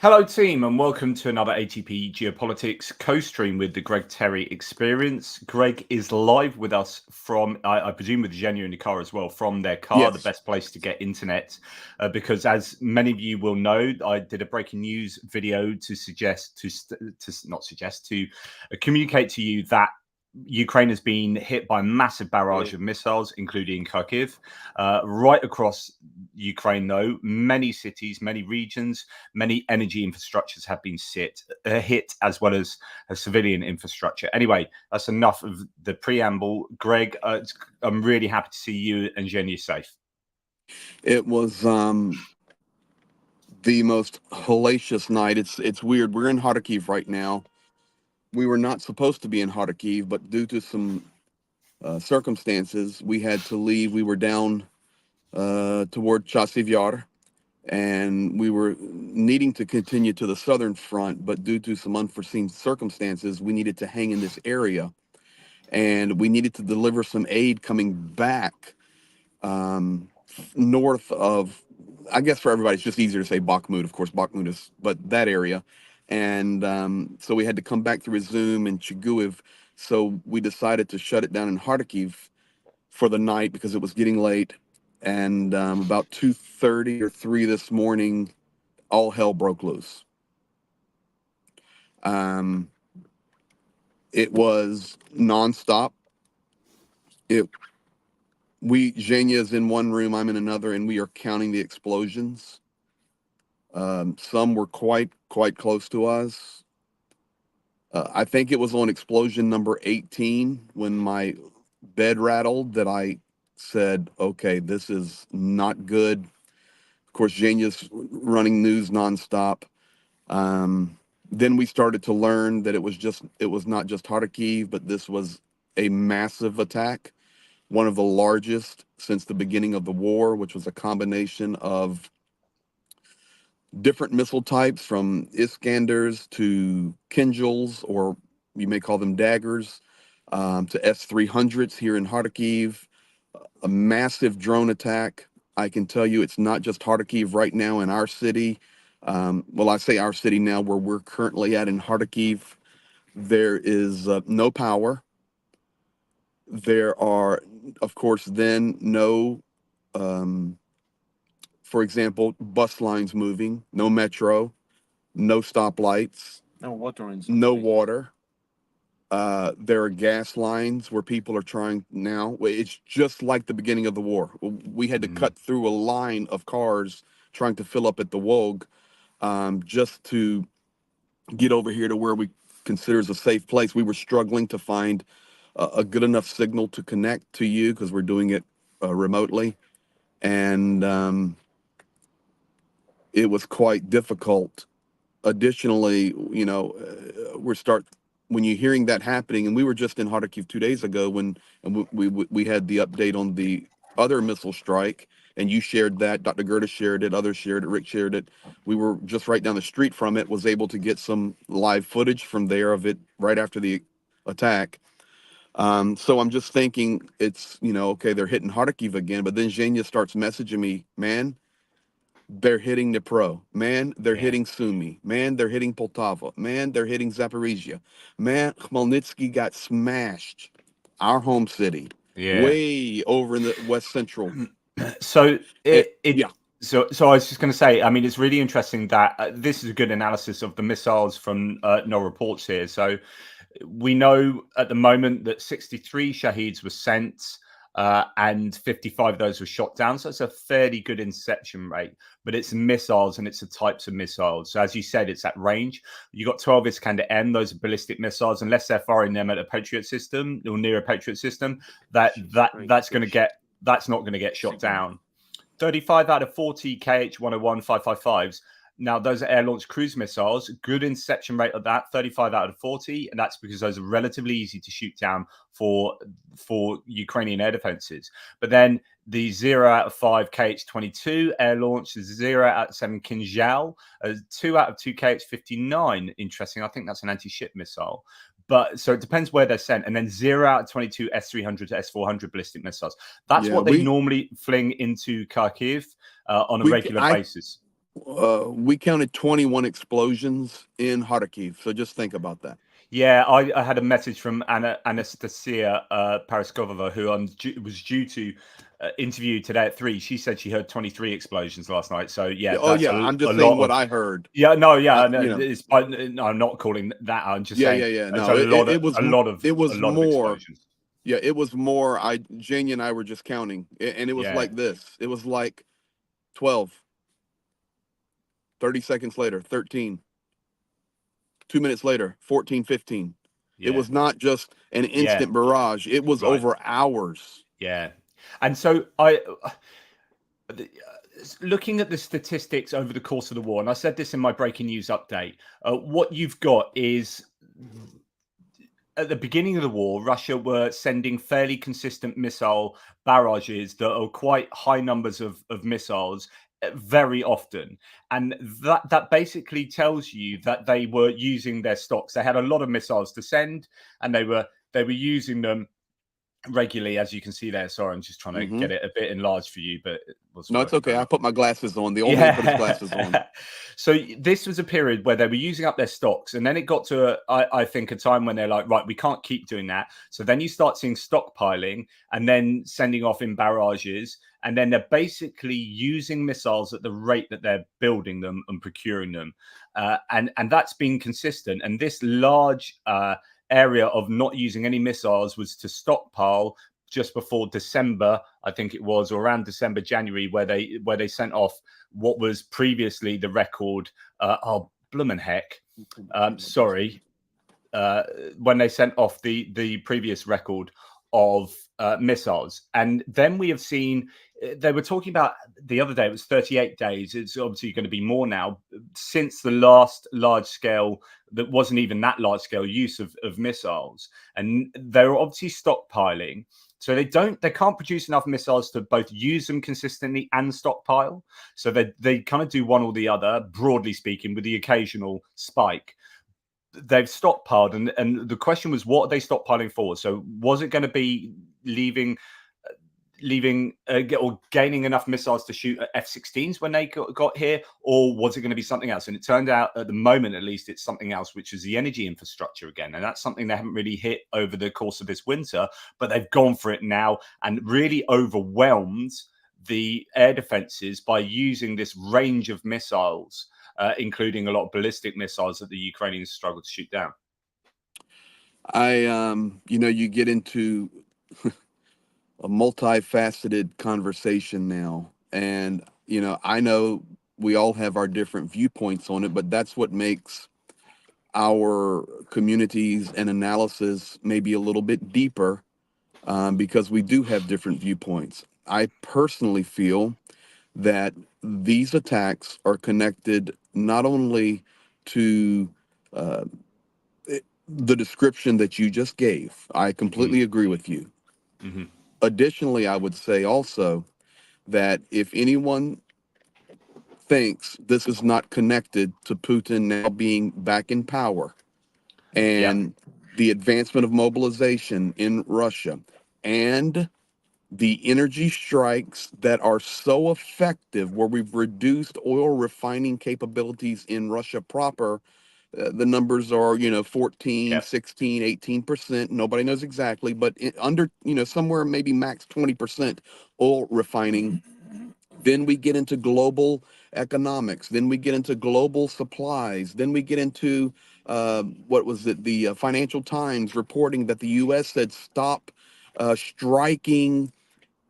Hello, team, and welcome to another ATP Geopolitics co-stream with the Greg Terry Experience. Greg is live with us from, I presume, with Zhenya in the car as well, from their car, the Yes. best place to get internet. Because as many of you will know, I did a breaking news video to communicate to you that Ukraine has been hit by a massive barrage of missiles, including Kharkiv, right across Ukraine, though. Many cities, many regions, many energy infrastructures have been hit, as well as a civilian infrastructure. Anyway, that's enough of the preamble. Greg, I'm really happy to see you and Zhenya safe. It was the most hellacious night. It's weird. We're in Kharkiv right now. We were not supposed to be in Kharkiv, but due to some circumstances, we had to leave. We were down toward Chasiv Yar, and we were needing to continue to the southern front, but due to some unforeseen circumstances, we needed to hang in this area, and we needed to deliver some aid coming back north of, I guess for everybody, it's just easier to say Bakhmut. Of course, Bakhmut is, but that area. And so we had to come back through Izum and Chiguiv. So we decided to shut it down in Kharkiv for the night because it was getting late. And about 2:30 or 3 this morning, all hell broke loose. It was nonstop. Zhenya is in one room, I'm in another, and we are counting the explosions. Some were quite close to us. I think it was on explosion number 18 when my bed rattled that I said, okay, this is not good. Of course, Zhenya's running news nonstop. Then we started to learn that it was not just Kharkiv, but this was a massive attack, one of the largest since the beginning of the war, which was a combination of different missile types from Iskanders to Kinjals, or you may call them daggers, to S-300s here in Kharkiv, a massive drone attack. I can tell you it's not just Kharkiv right now in our city. Well, I say our city now where we're currently at in Kharkiv. There is no power. There are, of course, then no, for example, bus lines moving, no metro, no stoplights, No water. no water. There are gas lines where people are trying now. It's just like the beginning of the war. We had to cut through a line of cars trying to fill up at the Wog just to get over here to where we consider is a safe place. We were struggling to find a good enough signal to connect to you because we're doing it remotely. And it was quite difficult. Additionally, when you're hearing that happening, and we were just in Kharkiv 2 days ago when we had the update on the other missile strike, and you shared that, Dr. Gerda shared it, others shared it, Rick shared it. We were just right down the street from it, was able to get some live footage from there of it right after the attack. So I'm just thinking it's, okay, they're hitting Kharkiv again, but then Zhenya starts messaging me, man, they're hitting Dnipro. Man, they're hitting Sumy. Man, they're hitting Poltava. Man, they're hitting Zaporizhia. Man, Khmelnytsky got smashed. Our home city. Way over in the west central. So Yeah. So I was just going to say, I mean, it's really interesting that this is a good analysis of the missiles from no reports here. So we know at the moment that 63 Shaheeds were sent and 55 of those were shot down. So it's a fairly good inception rate, but it's missiles and it's the types of missiles. So as you said, it's at range. You got 12 Iskander-M, those are ballistic missiles, unless they're firing them at a Patriot system or near a Patriot system, that's not going to get shot down. 35 out of 40 KH-101 555s. Now, those are air-launched cruise missiles. Good inception rate of that, 35 out of 40. And that's because those are relatively easy to shoot down for Ukrainian air defenses. But then the 0 out of 5 KH-22 air-launched, 0 out of 7 Kinjal, 2 out of 2 KH-59. Interesting. I think that's an anti-ship missile. But so it depends where they're sent. And then 0 out of 22 S-300 to S-400 ballistic missiles. That's what they normally fling into Kharkiv on a regular basis. We counted 21 explosions in Kharkiv. So just think about that. Yeah, I had a message from Anastasia Paraskova, who was due to interview today at 3. She said she heard 23 explosions last night. So yeah, Oh that's yeah, I'm a just saying lot what of. I heard. Yeah, no, yeah, no, You know, no, I'm not calling that. I'm just yeah, saying yeah, yeah. it's No, it a was lot of more. explosions. Yeah, it was more. Janie and I were just counting, and it was Yeah, like this. It was like 12, 30 seconds later, 13, 2 minutes later, 14, 15. It yeah, was not just an yeah, instant barrage. It was right, over hours. yeah, and so looking at the statistics over the course of the war, and I said this in my breaking news update, what you've got is at the beginning of the war, Russia were sending fairly consistent missile barrages that are quite high numbers of missiles very often. And that basically tells you that they were using their stocks. They had a lot of missiles to send, and they were using them regularly, as you can see there. Sorry, I'm just trying to Hmm. get it a bit enlarged for you, but it wasn't No, it's working okay. very I well. put my glasses on. The old man put his glasses on. Yeah. So this was a period where they were using up their stocks, and then it got to I think a time when they're like, right, we can't keep doing that. So then you start seeing stockpiling and then sending off in barrages, and then they're basically using missiles at the rate that they're building them and procuring them, and that's been consistent. And this large area of not using any missiles was to stockpile just before December, I think it was, or around December, January, where they sent off what was previously the record. Oh, bloomin' heck! Sorry, when they sent off the previous record of missiles, and then we have seen they were talking about the other day. It was 38 days. It's obviously going to be more now since the last large scale that wasn't even that large scale use of missiles, and they're obviously stockpiling. So they can't produce enough missiles to both use them consistently and stockpile. So they kind of do one or the other, broadly speaking, with the occasional spike. They've stockpiled, and the question was, what are they stockpiling for? So was it going to be leaving or gaining enough missiles to shoot at F-16s when they got here, or was it going to be something else? And it turned out, at the moment at least, it's something else, which is the energy infrastructure again. And that's something they haven't really hit over the course of this winter, but they've gone for it now and really overwhelmed the air defenses by using this range of missiles, including a lot of ballistic missiles that the Ukrainians struggle to shoot down. You get into a multifaceted conversation now. And, I know we all have our different viewpoints on it, but that's what makes our communities and analysis maybe a little bit deeper, because we do have different viewpoints. I personally feel that these attacks are connected not only to uh, the description that you just gave. I Mm. completely agree with you. Mm-hmm. Additionally, I would say also that if anyone thinks this is not connected to Putin now being back in power Yeah. and the advancement of mobilization in Russia and the energy strikes that are so effective, where we've reduced oil refining capabilities in Russia proper, the numbers are 14, Yeah. 16, 18%. Nobody knows exactly, but under somewhere maybe max 20% oil refining. Then we get into global economics. Then we get into global supplies. Then we get into what was it? The Financial Times reporting that the U.S. said stop striking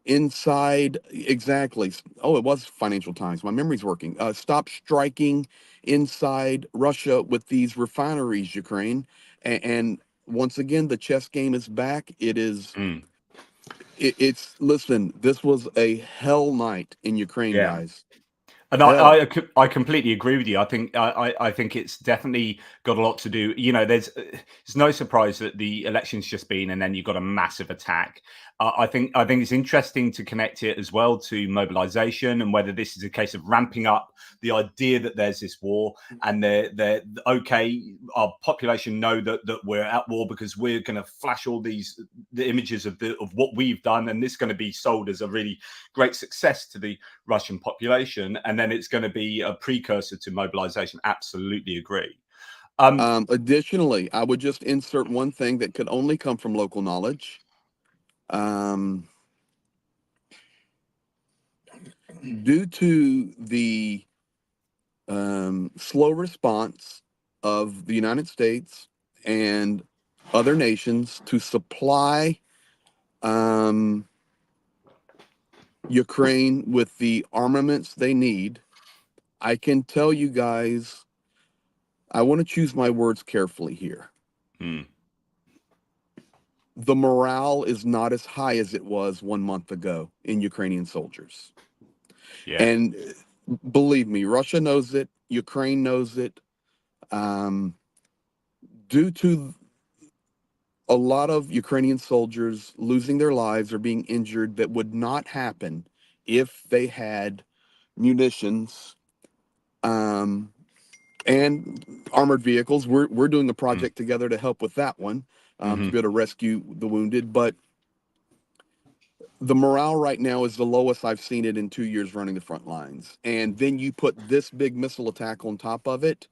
inside. Exactly. Oh, it was Financial Times. My memory's working. Stop striking inside Russia with these refineries, Ukraine. And once again, the chess game is back. Mm. It's listen, this was a hell night in Ukraine, Yeah. guys. And Hell. I completely agree with you. I think it's definitely got a lot to do. There's it's no surprise that the election's just been, and then you've got a massive attack. I think it's interesting to connect it as well to mobilization and whether this is a case of ramping up the idea that there's this war and they're okay. Our population know that we're at war because we're going to flash all the images of what we've done, and this is going to be sold as a really great success to the Russian population, and then it's going to be a precursor to mobilization. Absolutely agree. Additionally, I would just insert one thing that could only come from local knowledge. Due to the slow response of the United States and other nations to supply Ukraine with the armaments they need, I can tell you guys, I want to choose my words carefully here. The morale is not as high as it was 1 month ago in Ukrainian soldiers. Yeah. And believe me, Russia knows it. Ukraine knows it. Due to a lot of Ukrainian soldiers losing their lives or being injured that would not happen if they had munitions and armored vehicles. We're doing a project together to help with that one, to be able to rescue the wounded. But the morale right now is the lowest I've seen it in 2 years running the front lines. And then you put this big missile attack on top of it,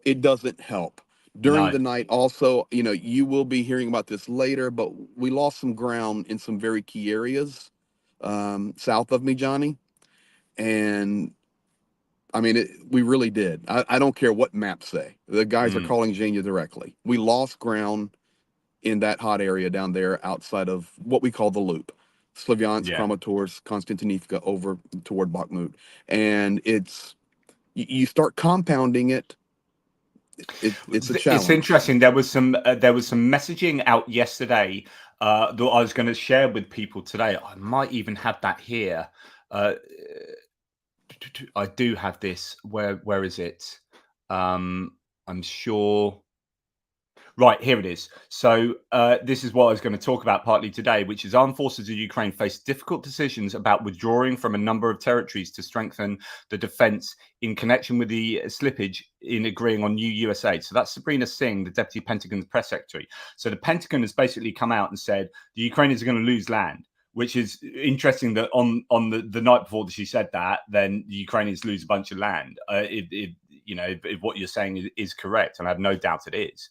it doesn't help. During the night, also, you will be hearing about this later, but we lost some ground in some very key areas south of me, Johnny. And I mean, we really did. I don't care what maps say. The guys are calling Zhenya directly. We lost ground in that hot area down there outside of what we call the Loop. Slavyansk, Kramatorsk, Konstantinivka over toward Bakhmut. And you start compounding it. It's a challenge. It's interesting. There was some messaging out yesterday that I was going to share with people today. I might even have that here. I do have this. Where is it? I'm sure. Right, here it is. So this is what I was going to talk about partly today, which is armed forces of Ukraine face difficult decisions about withdrawing from a number of territories to strengthen the defense in connection with the slippage in agreeing on new US aid. So that's Sabrina Singh, the Deputy Pentagon Press Secretary. So the Pentagon has basically come out and said the Ukrainians are going to lose land, which is interesting that on the night before that she said that, then the Ukrainians lose a bunch of land. If what you're saying is correct, and I have no doubt it is.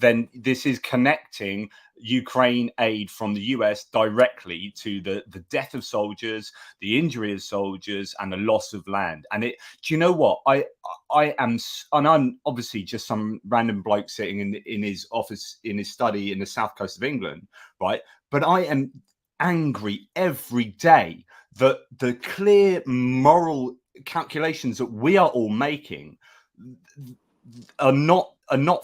Then this is connecting Ukraine aid from the US directly to the death of soldiers, the injury of soldiers, and the loss of land. And do you know what? I'm obviously just some random bloke sitting in his office, in his study in the south coast of England, right? But I am angry every day that the clear moral calculations that we are all making are not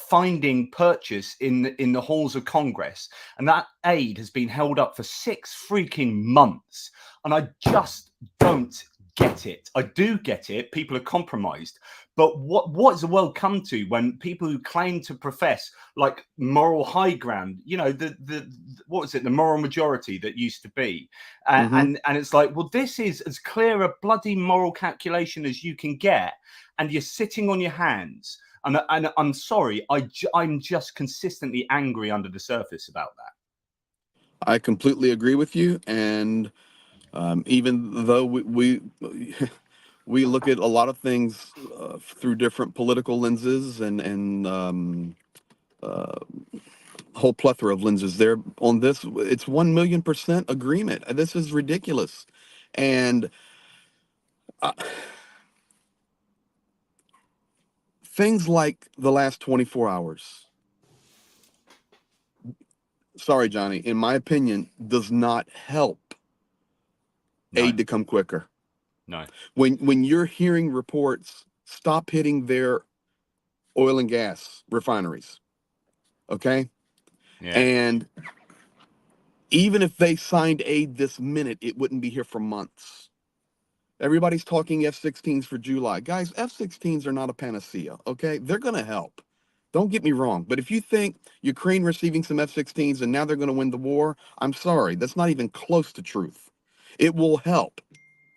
finding purchase in the halls of Congress, and that aid has been held up for 6 freaking months, and I just don't get it. I do get it. People are compromised, but what has the world come to when people who claim to profess like moral high ground, the what was it, the moral majority that used to be, and it's like, well, this is as clear a bloody moral calculation as you can get, and you're sitting on your hands. And I'm sorry, I'm just consistently angry under the surface about that. I completely agree with you. And even though we look at a lot of things through different political lenses and whole plethora of lenses there on this, it's 1,000,000% agreement. This is ridiculous. And things like the last 24 hours, sorry, Johnny, in my opinion, does not help aid to come quicker. No. When you're hearing reports, stop hitting their oil and gas refineries. Okay? Yeah. And even if they signed aid this minute, it wouldn't be here for months. Everybody's talking F-16s for July. Guys, F-16s are not a panacea, okay? They're going to help. Don't get me wrong. But if you think Ukraine receiving some F-16s and now they're going to win the war, I'm sorry. That's not even close to truth. It will help,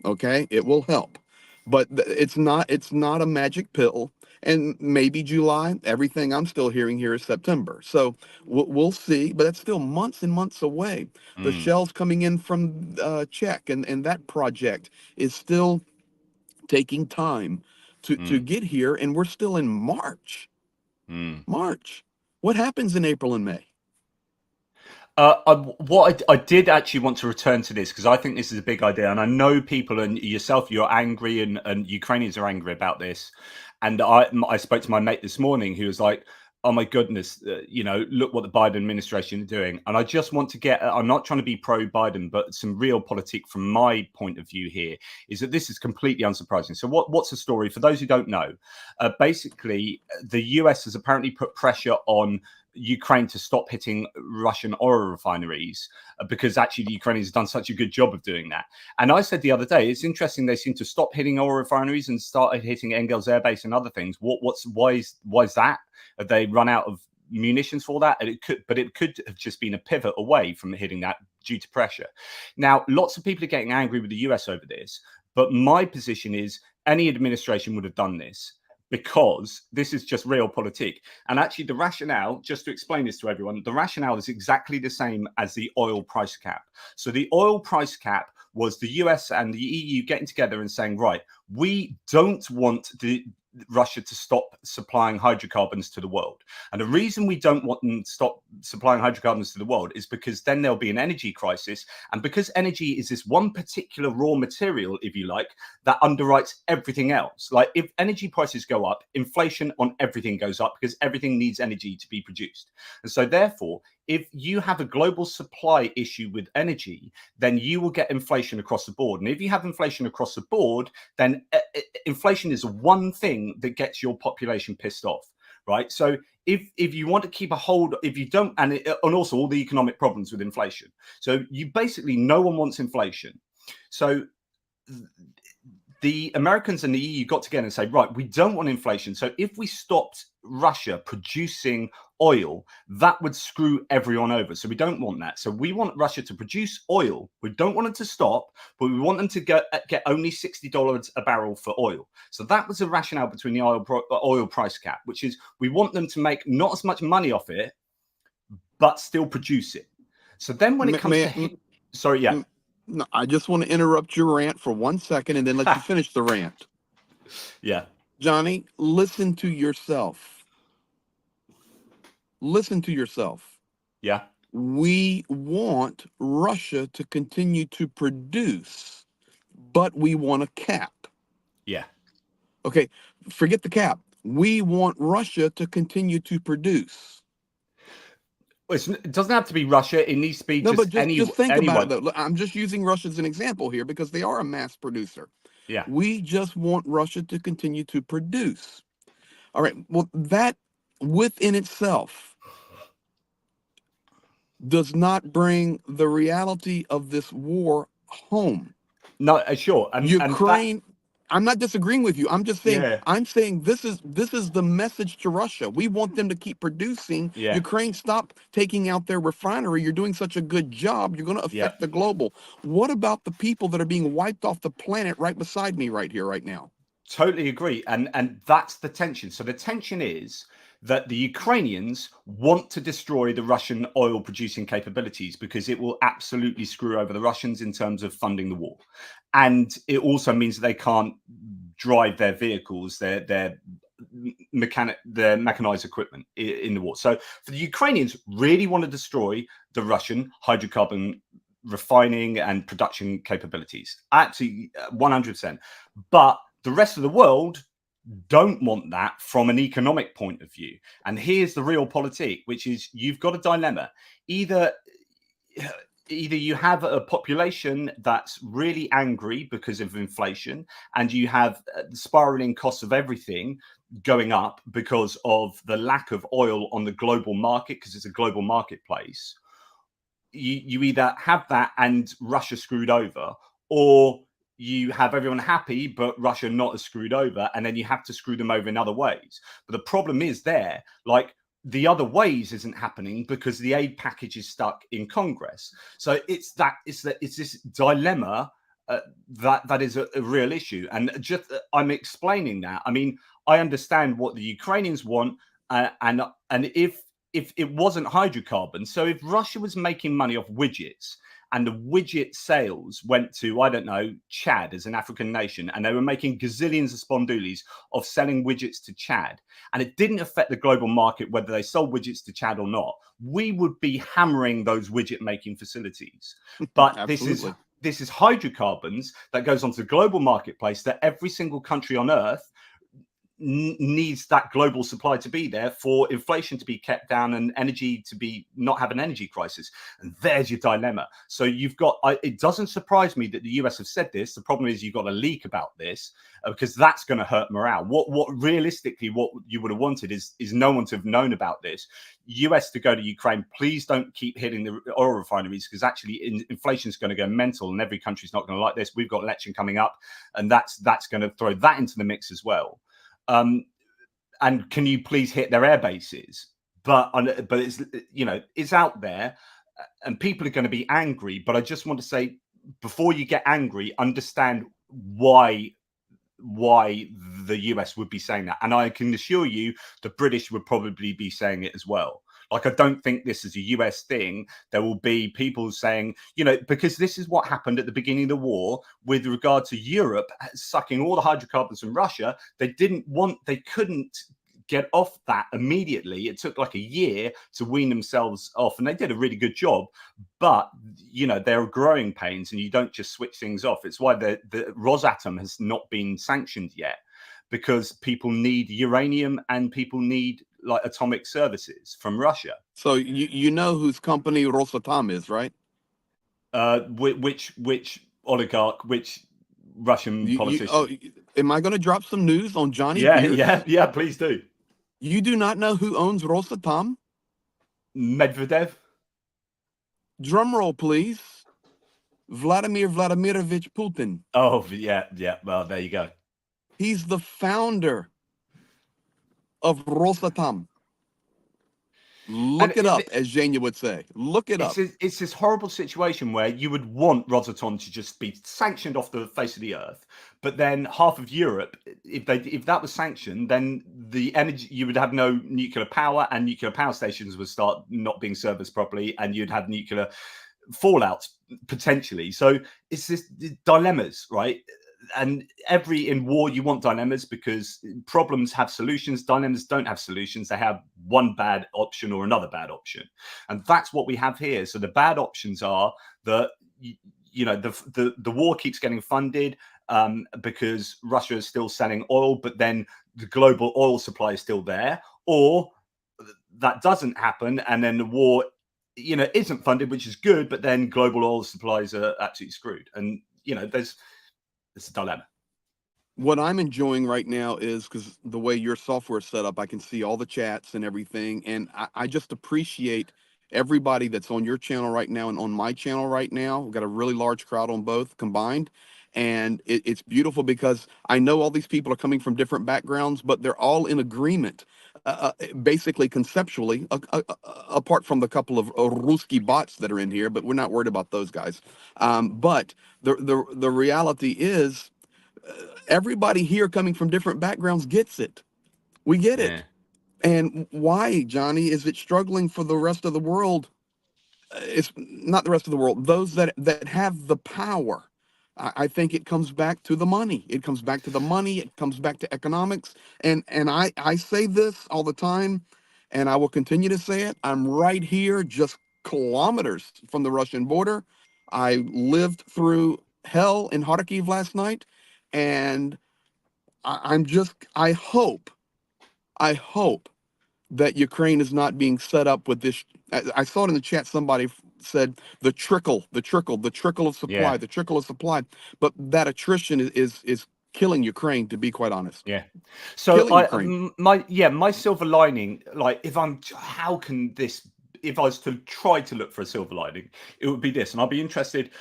okay? It will help. but it's not a magic pill. And maybe July. Everything I'm still hearing here is September. So we'll see. But that's still months and months away. The Mm, shells coming in from Czech and that project is still taking time to mm, get here, and we're still in March. mm. March. What happens in April and May? What I did actually want to return to this because I think this is a big idea, and I know people and yourself, you're angry, and Ukrainians are angry about this. And I spoke to my mate this morning who was like, "Oh my goodness, look what the Biden administration is doing." And I just want to get, I'm not trying to be pro-Biden, but some real politic from my point of view here is that this is completely unsurprising. So what's the story? For those who don't know, basically the US has apparently put pressure on Ukraine to stop hitting Russian oil refineries because actually the Ukrainians have done such a good job of doing that. And I said the other day, it's interesting they seem to stop hitting oil refineries and started hitting Engels Air Base and other things. Why is that? Have they run out of munitions for that? And it could have just been a pivot away from hitting that due to pressure. Now, lots of people are getting angry with the US over this, but my position is any administration would have done this, because this is just realpolitik. And actually the rationale, just to explain this to everyone, the rationale is exactly the same as the oil price cap. So the oil price cap was the US and the EU getting together and saying, right, we don't want Russia to stop supplying hydrocarbons to the world. And the reason we don't want them to stop supplying hydrocarbons to the world is because then there'll be an energy crisis. And because energy is this one particular raw material, if you like, that underwrites everything else. Like if energy prices go up, inflation on everything goes up because everything needs energy to be produced. And so therefore, if you have a global supply issue with energy, then you will get inflation across the board. And if you have inflation across the board, then inflation is one thing that gets your population pissed off, right? So if you want to keep a hold, if you don't, and also all the economic problems with inflation. So you basically, no one wants inflation. So the Americans and the EU got together and said, right, we don't want inflation. So if we stopped Russia producing oil, that would screw everyone over. So we don't want that. So we want Russia to produce oil. We don't want them to stop, but we want them to get only $60 a barrel for oil. So that was the rationale between the oil price cap, which is we want them to make not as much money off it, but still produce it. So then when it comes sorry, yeah. No, I just want to interrupt your rant for 1 second and then let you finish the rant. Yeah. Johnny, listen to yourself. Listen to yourself. Yeah. We want Russia to continue to produce, but we want a cap. Yeah. Okay, forget the cap. We want Russia to continue to produce. It doesn't have to be Russia. It needs to be But anyone. just think about it, though. Look, I'm just using Russia as an example here because they are a mass producer. Yeah. We just want Russia to continue to produce. All right. Well, that within itself does not bring the reality of this war home. No, sure. Ukraine. I'm not disagreeing with you. I'm just saying. Yeah. I'm saying this is the message to Russia. We want them to keep producing. Yeah. Ukraine, stop taking out their refinery. You're doing such a good job. You're going to affect the global. What about the people that are being wiped off the planet right beside me right here, right now? Totally agree. And that's the tension. So the tension is that the Ukrainians want to destroy the Russian oil producing capabilities because it will absolutely screw over the Russians in terms of funding the war. And it also means that they can't drive their vehicles, their mechanized equipment in the war. So for the Ukrainians really want to destroy the Russian hydrocarbon refining and production capabilities. Absolutely 100%. But the rest of the world don't want that from an economic point of view. And here's the realpolitik, which is you've got a dilemma. Either you have a population that's really angry because of inflation, and you have spiraling costs of everything going up because of the lack of oil on the global market, because it's a global marketplace. You either have that and Russia screwed over, or you have everyone happy, but Russia not as screwed over, and then you have to screw them over in other ways. But the problem is there, like the other ways isn't happening because the aid package is stuck in Congress. So it's this dilemma that is a real issue. And just I'm explaining that. I mean, I understand what the Ukrainians want, and if it wasn't hydrocarbons, so if Russia was making money off widgets, and the widget sales went to, I don't know, Chad as an African nation, and they were making gazillions of spondoolies of selling widgets to Chad, and it didn't affect the global market whether they sold widgets to Chad or not, we would be hammering those widget making facilities. But this is hydrocarbons that goes onto the global marketplace that every single country on earth needs that global supply to be there for inflation to be kept down and energy to be not have an energy crisis. And there's your dilemma. So you've got, it doesn't surprise me that the US have said this. The problem is you've got a leak about this because that's going to hurt morale. What realistically, what you would have wanted is no one to have known about this. US to go to Ukraine, please don't keep hitting the oil refineries because actually inflation is going to go mental and every country's not going to like this. We've got an election coming up and that's going to throw that into the mix as well. And can you please hit their air bases? But it's, you know, it's out there and people are going to be angry. But I just want to say, before you get angry, understand why the US would be saying that. And I can assure you the British would probably be saying it as well. Like, I don't think this is a US thing. There will be people saying, you know, because this is what happened at the beginning of the war with regard to Europe sucking all the hydrocarbons from Russia. They couldn't get off that immediately. It took like a year to wean themselves off, and they did a really good job. But, you know, there are growing pains and you don't just switch things off. It's why the Rosatom has not been sanctioned yet, because people need uranium and people need like atomic services from Russia. So you know whose company Rosatom is, right? Which oligarch, which Russian politician? Am I going to drop some news on Johnny? Yeah, please do. You do not know who owns Rosatom? Medvedev. Drum roll, please. Vladimir Vladimirovich Putin. Oh, yeah. Well, there you go. He's the founder of Rosatom. Look it up, as Jania would say. Look it up. It's this horrible situation where you would want Rosatom to just be sanctioned off the face of the earth, but then half of Europe, if that was sanctioned, then the energy, you would have no nuclear power, and nuclear power stations would start not being serviced properly, and you'd have nuclear fallouts potentially. So it's this dilemmas, right? And in war, you want dilemmas because problems have solutions. Dilemmas don't have solutions. They have one bad option or another bad option. And that's what we have here. So the bad options are that, you know, the war keeps getting funded because Russia is still selling oil, but then the global oil supply is still there. Or that doesn't happen. And then the war, you know, isn't funded, which is good, but then global oil supplies are absolutely screwed. And, you know, it's a dilemma. What I'm enjoying right now is, because the way your software is set up, I can see all the chats and everything. And I just appreciate everybody that's on your channel right now and on my channel right now. We've got a really large crowd on both combined. And it's beautiful because I know all these people are coming from different backgrounds, but they're all in agreement, basically conceptually, apart from the couple of Ruski bots that are in here, but we're not worried about those guys. But the reality is everybody here coming from different backgrounds gets it. We get it. And why, Johnny, is it struggling for the rest of the world? It's not the rest of the world. Those that have the power. I think it comes back to the money. It comes back to the money. It comes back to economics. And I say this all the time, and I will continue to say it. I'm right here, just kilometers from the Russian border. I lived through hell in Kharkiv last night, and I hope that Ukraine is not being set up with this. I saw it in the chat. Somebody said the trickle of supply, the trickle of supply. But that attrition is killing Ukraine, to be quite honest. Yeah. So my silver lining, like if I was to try to look for a silver lining, it would be this. And I'll be interested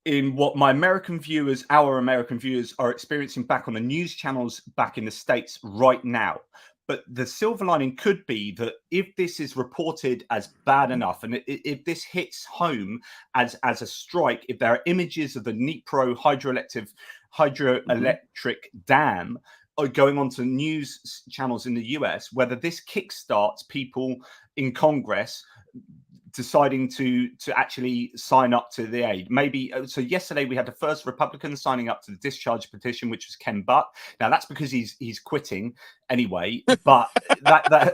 in what our American viewers are experiencing back on the news channels back in the States right now. But the silver lining could be that if this is reported as bad enough, and if this hits home as a strike, if there are images of the Dnipro hydroelectric dam going onto news channels in the US, whether this kickstarts people in Congress deciding to actually sign up to the aid. Maybe so yesterday we had the first Republican signing up to the discharge petition, which was Ken Buck. Now that's because he's quitting anyway, but that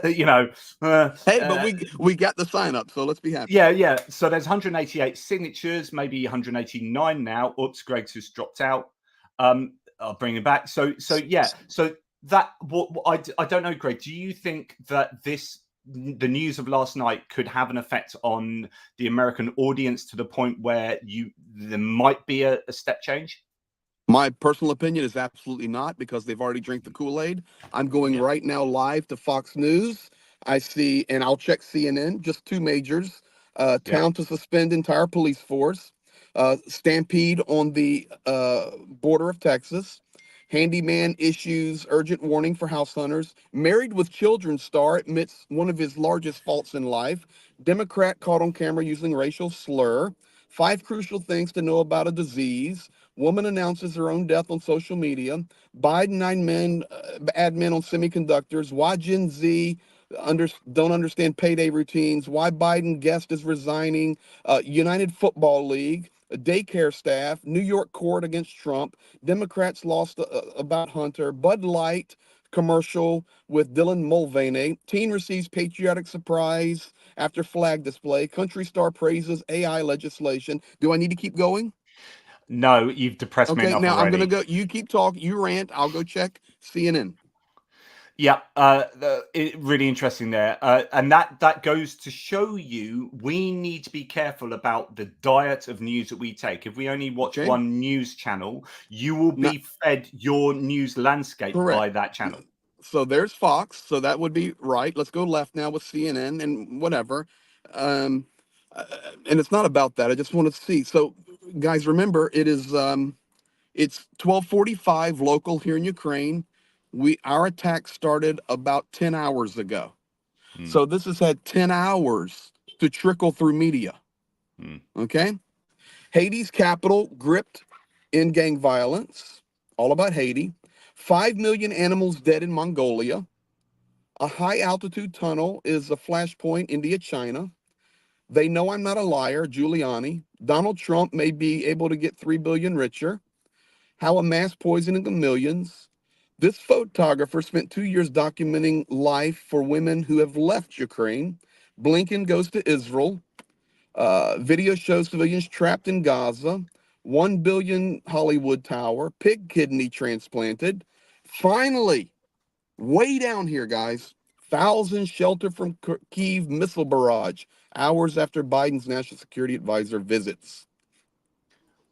hey, but we got the sign up, so let's be happy. Yeah, so there's 188 signatures, maybe 189 now. Oops, Greg's just dropped out. I'll bring him back. So that I don't know, Greg, do you think that the news of last night could have an effect on the American audience to the point where there might be a step change? My personal opinion is absolutely not, because they've already drank the Kool-Aid. I'm going right now live to Fox News. I see, and I'll check CNN, just two majors, town to suspend entire police force, stampede on the border of Texas, handyman issues urgent warning for house hunters, married with children star admits one of his largest faults in life, Democrat caught on camera using racial slur, 5 crucial things to know about a disease, woman announces her own death on social media, Biden admin on semiconductors, why Gen Z don't understand payday routines, why Biden guest is resigning, United Football League, a daycare staff, New York court against Trump, Democrats lost about Hunter, Bud Light commercial with Dylan Mulvaney, teen receives patriotic surprise after flag display, country star praises AI legislation. Do I need to keep going? No, you've depressed me enough now already. I'm going to go. You keep talking. You rant. I'll go check CNN. Yeah, really interesting there, and that goes to show you we need to be careful about the diet of news that we take. If we only watch one news channel, you will be fed your news landscape by that channel. So there's Fox, so that would be right. Let's go left now with CNN and whatever, and it's not about that. I just want to see. So, guys, remember it is it's 12:45 local here in Ukraine. Our attack started about 10 hours ago. So this has had 10 hours to trickle through media. Okay? Haiti's capital gripped in gang violence. All about Haiti. 5 million animals dead in Mongolia. A high altitude tunnel is a flashpoint India, China. They know I'm not a liar, Giuliani. Donald Trump may be able to get 3 billion richer. How a mass poisoning of millions. This photographer spent 2 years documenting life for women who have left Ukraine. Blinken goes to Israel. Video shows civilians trapped in Gaza. 1 billion Hollywood tower. Pig kidney transplanted. Finally, way down here, guys. Thousands shelter from Kyiv missile barrage hours after Biden's national security advisor visits.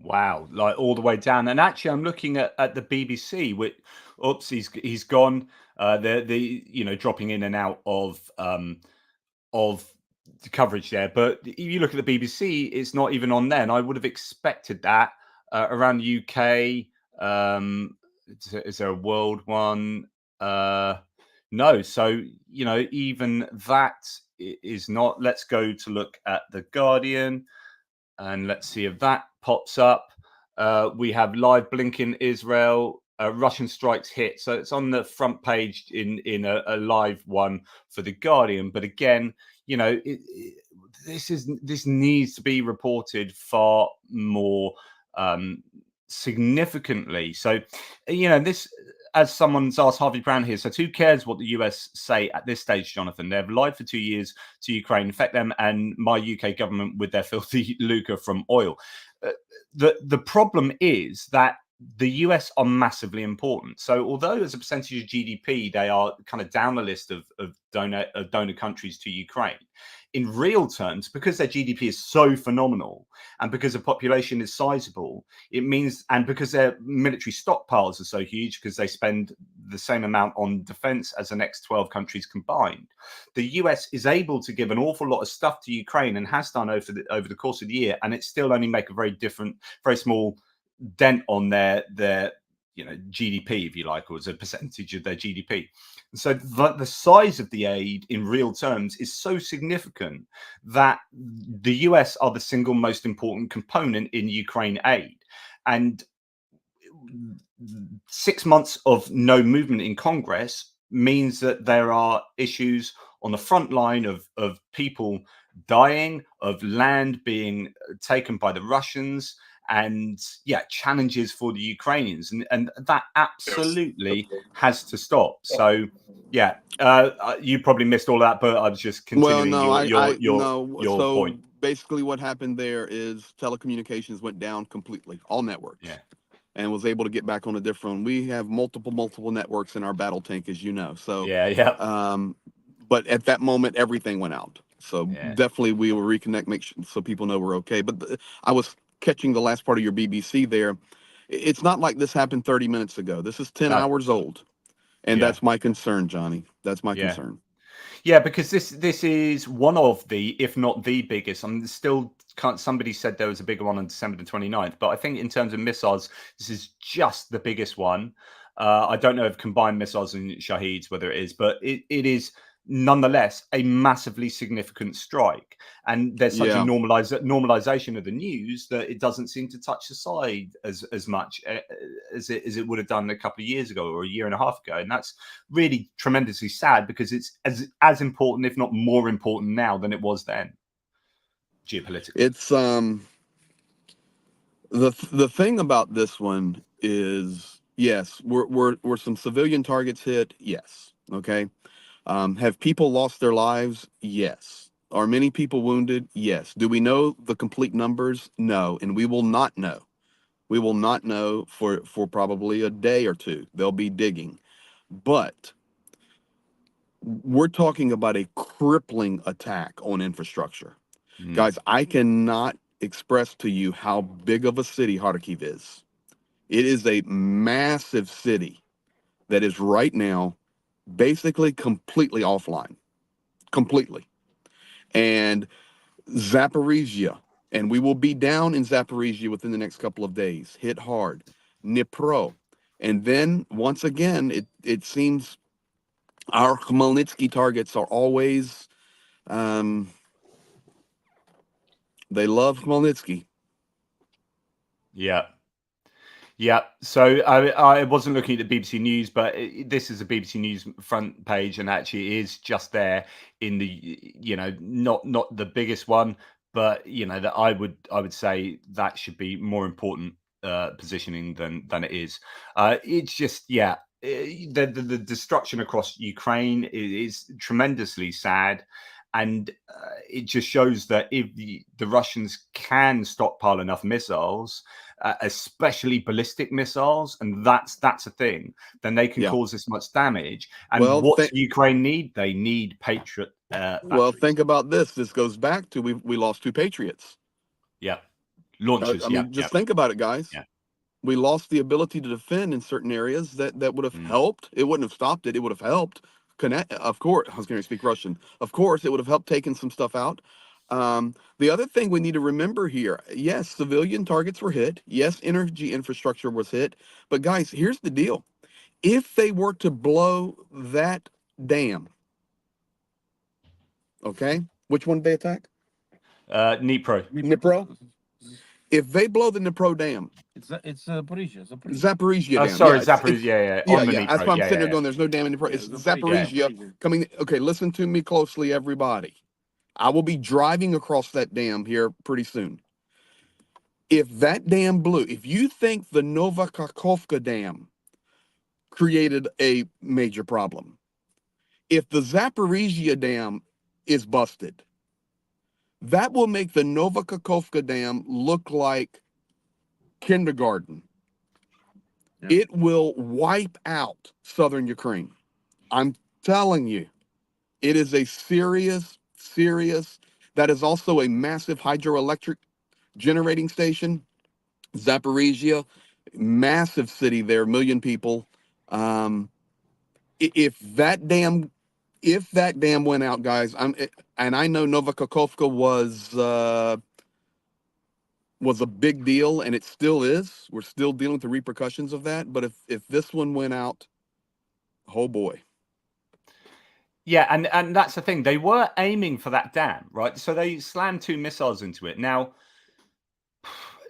Wow, like all the way down. And actually, I'm looking at the BBC. Which, oops, he's gone. The dropping in and out of the coverage there. But if you look at the BBC, it's not even on there. And I would have expected that around the UK. Is there a world one? No. So even that is not. Let's go to look at the Guardian. And let's see if that pops up. We have live Blinken Israel, Russian strikes hit. So it's on the front page in a live one for the Guardian. But again, this needs to be reported far more significantly. So, this, as someone's asked Harvey Brown here, so who cares what the US say at this stage, Jonathan? They've lied for 2 years to Ukraine, infect them and my UK government with their filthy lucre from oil. The problem is that the US are massively important. So although as a percentage of GDP, they are kind of down the list of donor countries to Ukraine, in real terms, because their GDP is so phenomenal and because the population is sizable, it means, and because their military stockpiles are so huge, because they spend the same amount on defense as the next 12 countries combined, the US is able to give an awful lot of stuff to Ukraine and has done over the course of the year, and it still only make a very small dent on their GDP, if you like, or as a percentage of their GDP. And so the size of the aid in real terms is so significant that the US are the single most important component in Ukraine aid. And 6 months of no movement in Congress means that there are issues on the front line of people dying, of land being taken by the Russians, and challenges for the Ukrainians, and that absolutely has to stop. So you probably missed all that, but I was just Well, continuing no, your So point. basically, what happened there is telecommunications went down completely, all networks, and was able to get back on a different. We have multiple networks in our battle tank, as you know. So but at that moment, everything went out. So definitely, we will reconnect, make sure so people know we're okay. But I was catching the last part of your BBC there. It's not like this happened 30 minutes ago. This is 10 hours old, and that's my concern, Johnny. That's my concern. Yeah, because this is one of the, if not the biggest. I mean, somebody said there was a bigger one on December the 29th, but I think in terms of missiles, this is just the biggest one. I don't know if combined missiles and Shaheeds, whether it is, but it is nonetheless a massively significant strike. And there's such a normalization of the news that it doesn't seem to touch the side as much as it would have done a couple of years ago or a year and a half ago. And that's really tremendously sad, because it's as important, if not more important now than it was then, geopolitically. It's the thing about this one is, yes, we're some civilian targets hit. Yes. Okay. Have people lost their lives? Yes. Are many people wounded? Yes. Do we know the complete numbers? No. And we will not know. We will not know for probably a day or two. They'll be digging. But we're talking about a crippling attack on infrastructure. Guys, I cannot express to you how big of a city Kharkiv is. It is a massive city that is right now basically completely offline. Completely. And Zaporizhia, and we will be down in Zaporizhia within the next couple of days, hit hard. Dnipro. And then once again, it seems our Khmelnytsky targets are always, they love Khmelnytsky. Yeah. So I wasn't looking at the BBC News, but this is a BBC News front page, and actually it is just there in the, not the biggest one, but that I would say that should be more important positioning than it is. It's just the destruction across Ukraine is tremendously sad. And it just shows that if the Russians can stockpile enough missiles, especially ballistic missiles, and that's a thing, then they can cause this much damage. And what does Ukraine need? They need Patriot batteries. Well, think about this. This goes back to we lost 2 Patriots. Launchers. Just think about it, guys. We lost the ability to defend in certain areas that would have helped. It wouldn't have stopped it. It would have helped. Of course, I was going to speak Russian. Of course, it would have helped taking some stuff out. The other thing we need to remember here, yes, civilian targets were hit. Yes, energy infrastructure was hit. But guys, here's the deal. If they were to blow that dam, okay, which one did they attack? Dnipro. If they blow the Dnipro dam, it's Zaporizhia. Zaporizhia dam. Sorry, Zaporizhia. Yeah. That's why I'm sitting there going, there's no dam in Dnipro. It's Zaporizhia coming. Okay, listen to me closely, everybody. I will be driving across that dam here pretty soon. If that dam blew, if you think the Novakhovka dam created a major problem, if the Zaporizhia dam is busted, that will make the Novakhovka dam look like kindergarten. It will wipe out southern Ukraine. I'm telling you, it is a serious, that is also a massive hydroelectric generating station. Zaporizhia, massive city there, 1 million people. If that dam went out, guys, and I know Novakhovka was a big deal, and it still is. We're still dealing with the repercussions of that. But if this one went out, oh boy. Yeah, and that's the thing. They were aiming for that dam, right? So they slammed 2 missiles into it. Now,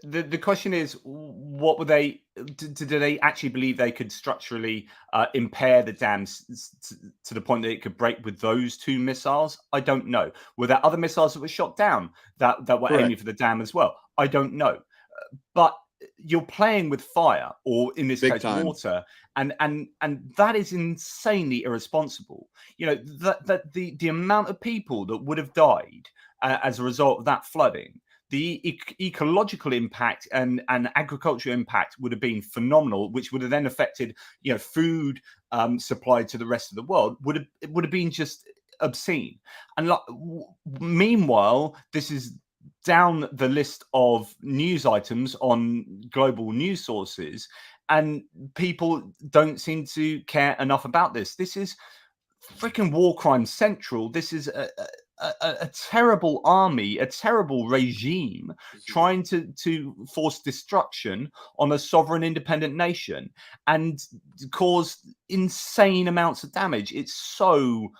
the question is, what were they? Do they actually believe they could structurally impair the dams to the point that it could break with those 2 missiles? I don't know. Were there other missiles that were shot down that were Correct. aiming for the dam as well? I don't know. But you're playing with fire, or in this Big case, time. water, and that is insanely irresponsible. You know, that the amount of people that would have died as a result of that flooding, the ecological impact and agricultural impact would have been phenomenal, which would have then affected, you know, food supply to the rest of the world. Would have been just obscene. And meanwhile, this is down the list of news items on global news sources, and people don't seem to care enough about this. This is freaking war crime central. This is a terrible army, a terrible regime trying to force destruction on a sovereign independent nation and cause insane amounts of damage. It's so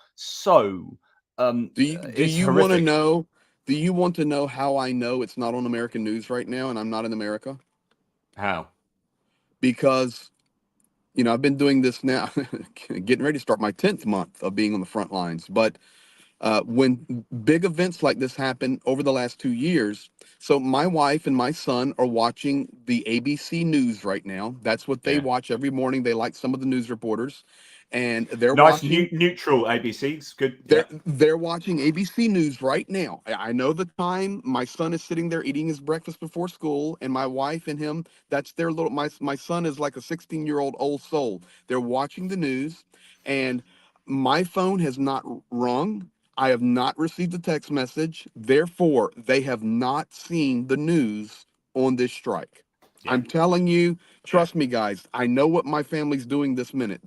Do you want to know? Do you want to know how I know it's not on American news right now, and I'm not in America? How? Because I've been doing this now, getting ready to start my 10th month of being on the front lines. But when big events like this happen over the last 2 years, so my wife and my son are watching the ABC News right now. That's what they watch every morning. They like some of the news reporters, and they're nice, watching neutral ABC. It's good. They're watching ABC News right now. I know the time. My son is sitting there eating his breakfast before school, and my wife and him, that's their little. My son is like a 16-year-old old soul. They're watching the news, and my phone has not rung. I have not received a text message. Therefore, they have not seen the news on this strike. I'm telling you, trust me, guys. I know what my family's doing this minute.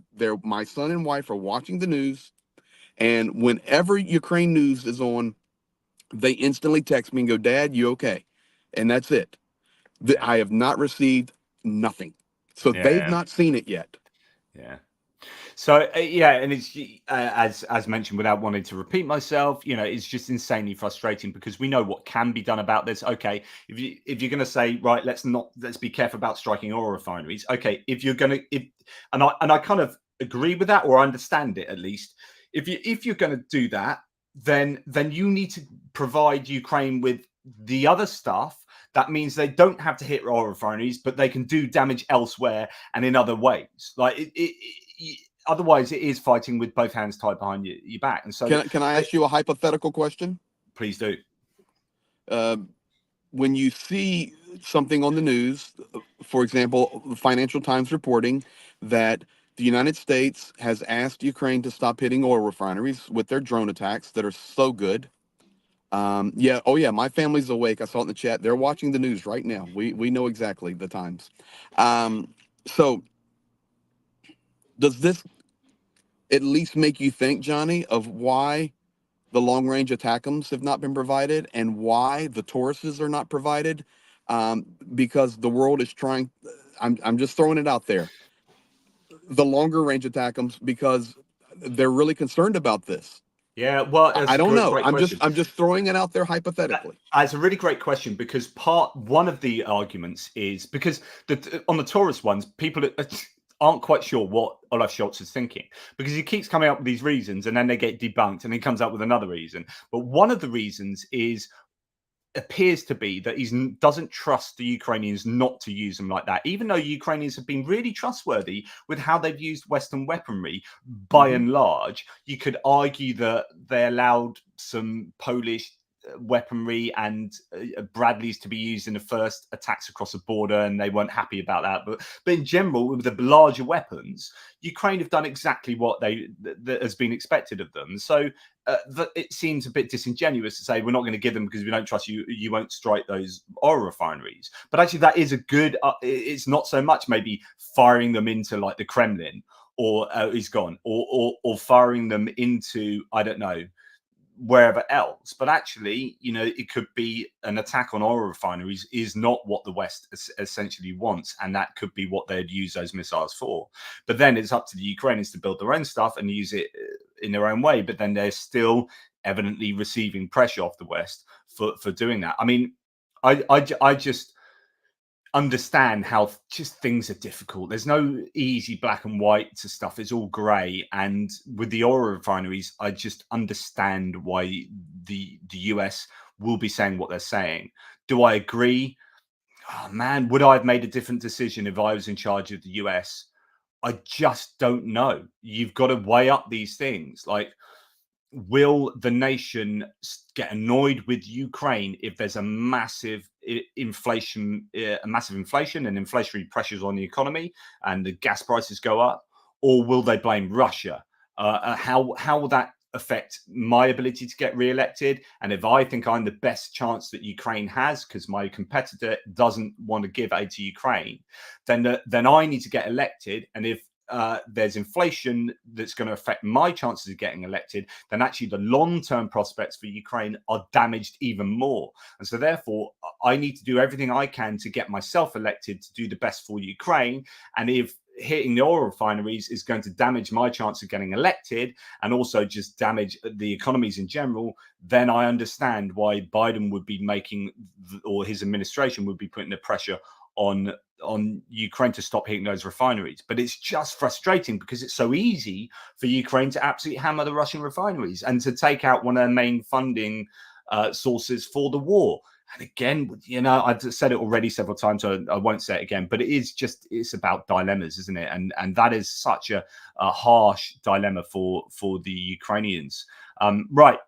My son and wife are watching the news, and whenever Ukraine news is on, they instantly text me and go, "Dad, you okay?" And that's it. I have not received nothing. So they've not seen it yet. Yeah. So and it's as mentioned, without wanting to repeat myself, it's just insanely frustrating because we know what can be done about this. Okay, if you're going to say, right, let's be careful about striking oil refineries. Okay, if you're going to, and I kind of agree with that, or understand it at least. If you're going to do that, then you need to provide Ukraine with the other stuff. That means they don't have to hit oil refineries, but they can do damage elsewhere and in other ways. Like otherwise, it is fighting with both hands tied behind your back. And so, can I ask you a hypothetical question? Please do. When you see something on the news, for example, the Financial Times reporting that the United States has asked Ukraine to stop hitting oil refineries with their drone attacks that are so good. My family's awake. I saw it in the chat. They're watching the news right now. We know exactly the times. So does this at least make you think, Johnny, of why the long-range ATACMS have not been provided and why the Tauruses are not provided? Because the world is trying. I'm just throwing it out there. The longer-range ATACMS, because they're really concerned about this. Yeah, well, I don't know. I'm just throwing it out there hypothetically. It's a really great question because one of the arguments is because on the Taurus ones, people aren't quite sure what Olaf Scholz is thinking because he keeps coming up with these reasons and then they get debunked and he comes up with another reason. But one of the reasons appears to be that he doesn't trust the Ukrainians not to use them like that, even though Ukrainians have been really trustworthy with how they've used Western weaponry by and large. You could argue that they allowed some Polish weaponry and Bradleys to be used in the first attacks across the border, and they weren't happy about that. But in general, with the larger weapons, Ukraine have done exactly what that has been expected of them. So it seems a bit disingenuous to say we're not going to give them because we don't trust you. You won't strike those oil refineries. But actually, that is a good. It's not so much maybe firing them into like the Kremlin or he's gone, or firing them into, I don't know, wherever else. But actually, you know, it could be an attack on oil refineries is not what the West essentially wants, and that could be what they'd use those missiles for. But then it's up to the Ukrainians to build their own stuff and use it in their own way. But then they're still evidently receiving pressure off the West for doing that. I mean, I just understand how just things are difficult. There's no easy black and white to stuff. It's all grey. And with the oil refineries, I just understand why the US will be saying what they're saying. Do I agree? Oh, man, would I have made a different decision if I was in charge of the US? I just don't know. You've got to weigh up these things. Like, will the nation get annoyed with Ukraine if there's a massive inflation and inflationary pressures on the economy and the gas prices go up, or will they blame Russia? How will that affect my ability to get re-elected? And if I think I'm the best chance that Ukraine has because my competitor doesn't want to give aid to Ukraine, then I need to get elected. And if there's inflation that's going to affect my chances of getting elected, then actually the long-term prospects for Ukraine are damaged even more. And so therefore, I need to do everything I can to get myself elected to do the best for Ukraine. And if hitting the oil refineries is going to damage my chance of getting elected and also just damage the economies in general, then I understand why Biden would be making, or his administration would be putting the pressure on Ukraine to stop hitting those refineries. But it's just frustrating because it's so easy for Ukraine to absolutely hammer the Russian refineries and to take out one of their main funding sources for the war. And again, you know, I've said it already several times, so I won't say it again, but it's about dilemmas, isn't it? And that is such a harsh dilemma for the Ukrainians. Right.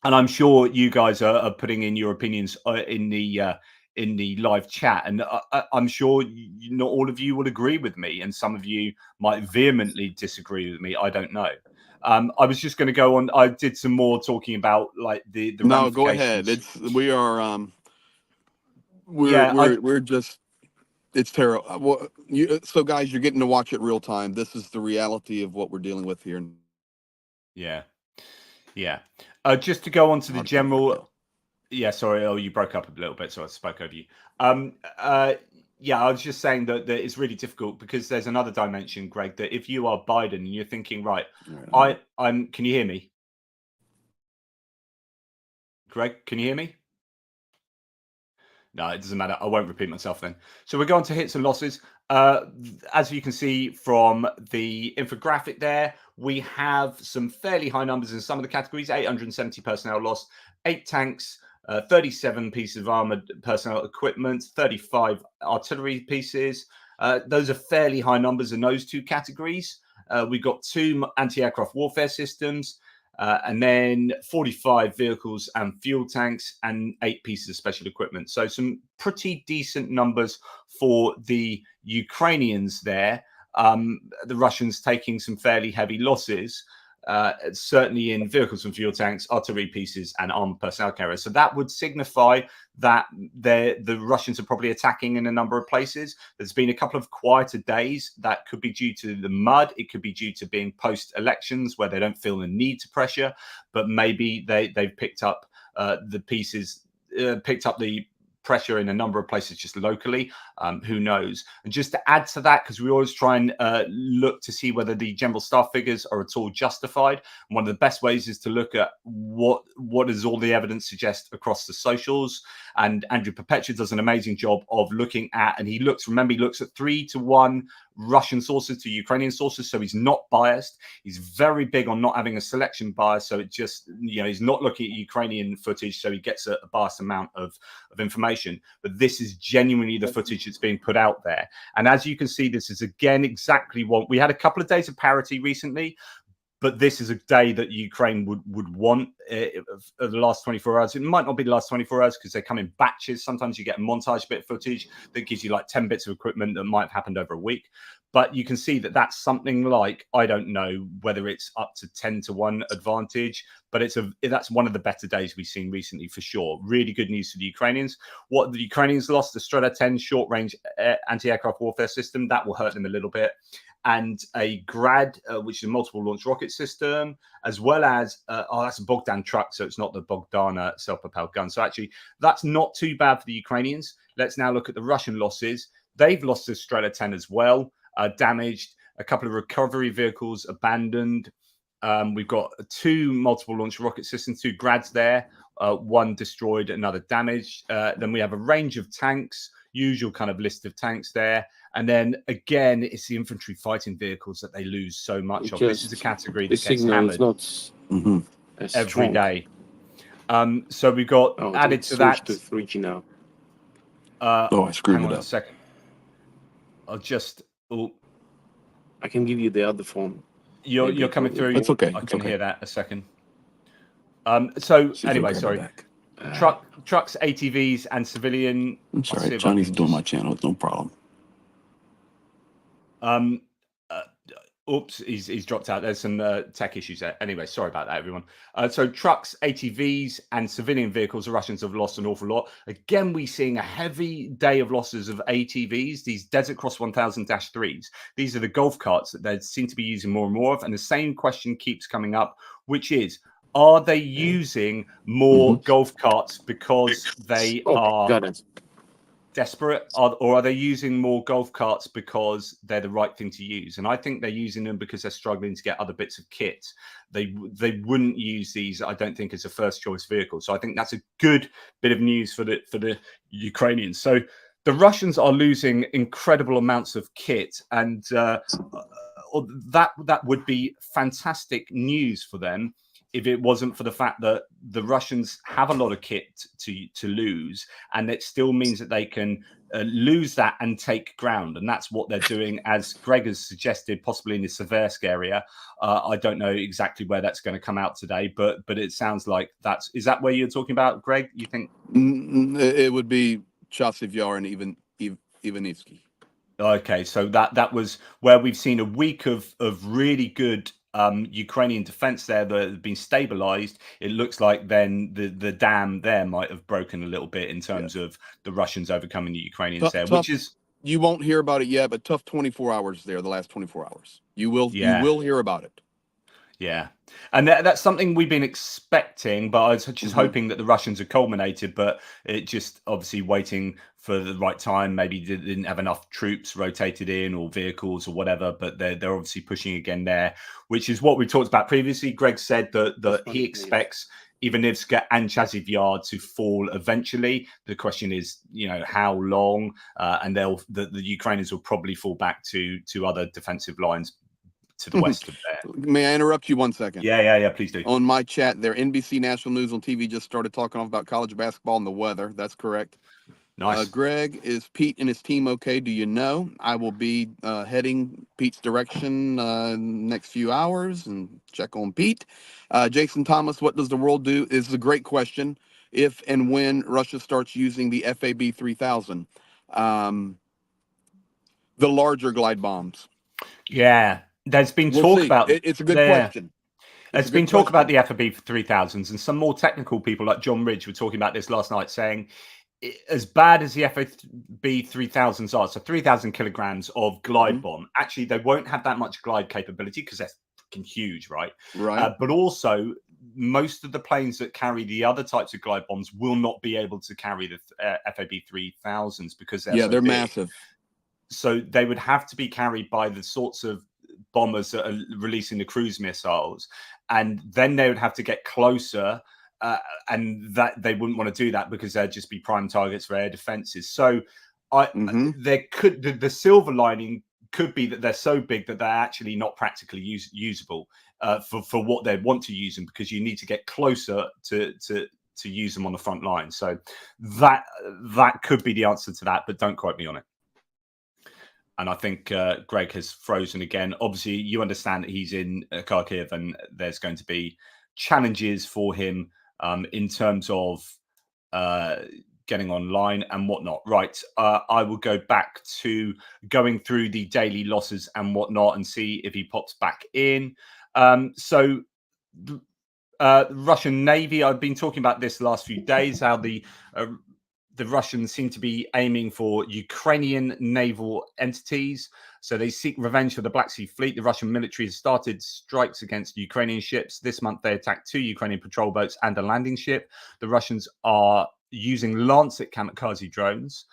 And I'm sure you guys are putting in your opinions in the live chat, and I'm sure not all of you would agree with me, and some of you might vehemently disagree with me. I don't know. I was just going to go on. I did some more talking about like the No, go ramifications. ahead. We're just, it's terrible. Well, so guys, you're getting to watch it real time. This is the reality of what we're dealing with here. Yeah. Just to go on to the general. Yeah, sorry. Oh, you broke up a little bit, so I spoke over you. Yeah, I was just saying that it's really difficult because there's another dimension, Greg, that if you are Biden and you're thinking, right, can you hear me? Greg, can you hear me? No, it doesn't matter. I won't repeat myself then. So we're going to hits and losses. As you can see from the infographic there, we have some fairly high numbers in some of the categories. 870 personnel lost, 8 tanks, 37 pieces of armored personnel equipment, 35 artillery pieces. Those are fairly high numbers in those two categories. We've got 2 anti-aircraft warfare systems, and then 45 vehicles and fuel tanks and 8 pieces of special equipment. So some pretty decent numbers for the Ukrainians there. The Russians taking some fairly heavy losses, certainly in vehicles and fuel tanks, artillery pieces, and armored personnel carriers. So that would signify that the Russians are probably attacking in a number of places. There's been a couple of quieter days. That could be due to the mud. It could be due to being post-elections where they don't feel the need to pressure, but maybe they've picked up the pieces, picked up the pressure in a number of places just locally. Who knows? And just to add to that, because we always try and look to see whether the general staff figures are at all justified. And one of the best ways is to look at what does all the evidence suggest across the socials. And Andrew Perpetua does an amazing job of looking at, and he looks at 3-to-1 Russian sources to Ukrainian sources, so he's not biased. He's very big on not having a selection bias, so it just, you know, he's not looking at Ukrainian footage, so he gets a biased amount of information. But this is genuinely the footage that's being put out there, and as you can see, this is again exactly what we had. A couple of days of parity recently, but this is a day that Ukraine would want of the last 24 hours. It might not be the last 24 hours because they come in batches. Sometimes you get a montage bit of footage that gives you like 10 bits of equipment that might have happened over a week. But you can see that that's something like, I don't know whether it's up to 10-to-1 advantage, but that's one of the better days we've seen recently for sure. Really good news for the Ukrainians. What the Ukrainians lost, the Strela 10 short-range anti-aircraft warfare system, that will hurt them a little bit. and a Grad, which is a multiple launch rocket system, as well as, that's a Bogdan truck, so it's not the Bogdana self-propelled gun. So actually, that's not too bad for the Ukrainians. Let's now look at the Russian losses. They've lost a Strela 10 as well, damaged, a couple of recovery vehicles abandoned. We've got 2 multiple launch rocket systems, 2 Grads there, 1 destroyed, another damaged. Then we have a range of tanks, usual kind of list of tanks there. And then again, it's the infantry fighting vehicles that they lose so much of. This is a category that gets hammered every day. So we got added to that. To 3G now. I screwed it up. A second. I'll just. I can give you the other phone. You're coming through. It's okay. I can hear that a second. So anyway, sorry. Trucks, ATVs, and civilian. I'm sorry, Johnny's doing my channel. No problem. Oops, he's dropped out. There's some tech issues there. Anyway, sorry about that, everyone. So trucks, ATVs, and civilian vehicles, the Russians have lost an awful lot. Again, we're seeing a heavy day of losses of ATVs, these Desert Cross 1000-3s. These are the golf carts that they seem to be using more and more of. And the same question keeps coming up, which is, are they using more golf carts because they are desperate, or are they using more golf carts because they're the right thing to use? And I think they're using them because they're struggling to get other bits of kit. They wouldn't use these, I don't think, as a first choice vehicle. So I think that's a good bit of news for the Ukrainians. So the Russians are losing incredible amounts of kit, and that would be fantastic news for them if it wasn't for the fact that the Russians have a lot of kit to lose, and it still means that they can lose that and take ground. And that's what they're doing, as Greg has suggested, possibly in the Seversk area. I don't know exactly where that's going to come out today, but it sounds like is that where you're talking about, Greg? You think? It would be Chasiv Yar and Ivanivsky. Okay, so that was where we've seen a week of really good Ukrainian defense there that has been stabilized. It looks like then the dam there might have broken a little bit in terms of the Russians overcoming the Ukrainians which is, you won't hear about it yet, but tough 24 hours there, the last 24 hours. You will hear about it. Yeah. And that's something we've been expecting, but I was just hoping that the Russians had culminated, but it just obviously waiting for the right time. Maybe didn't have enough troops rotated in or vehicles or whatever, but they're obviously pushing again there, which is what we talked about previously. Greg said that he expects Ivanivska and Chasiv Yar to fall eventually. The question is, how long? And the Ukrainians will probably fall back to other defensive lines to the west of there. May I interrupt you 1 second? Yeah, please do. On my chat there, NBC National News on TV just started talking about college basketball and the weather. That's correct. Nice. Greg, is Pete and his team okay? Do you know? I will be heading Pete's direction next few hours and check on Pete. Jason Thomas, what does the world do? Is a great question. If and when Russia starts using the FAB 3000, the larger glide bombs. Yeah. There's been talk about it's a good question. There's been talk about the FAB 3000s, and some more technical people like John Ridge were talking about this last night, saying as bad as the FAB 3000s are, so 3,000 kilograms of glide bomb, actually they won't have that much glide capability because they're fucking huge, right? Right. But also most of the planes that carry the other types of glide bombs will not be able to carry the FAB 3000s because they're they're massive. So they would have to be carried by the sorts of bombers that are releasing the cruise missiles, and then they would have to get closer, and that they wouldn't want to do that because they'd just be prime targets for air defenses. So there could the silver lining could be that they're so big that they're actually not practically usable for what they want to use them, because you need to get closer to use them on the front line. So that could be the answer to that, but don't quote me on it. And I think Greg has frozen again. Obviously, you understand that he's in Kharkiv, and there's going to be challenges for him in terms of getting online and whatnot. Right. I will go back to going through the daily losses and whatnot and see if he pops back in. So Russian Navy, I've been talking about this the last few days, how the the Russians seem to be aiming for Ukrainian naval entities. So they seek revenge for the Black Sea Fleet. The Russian military has started strikes against Ukrainian ships. This month, they attacked 2 Ukrainian patrol boats and a landing ship. The Russians are using Lancet kamikaze drones.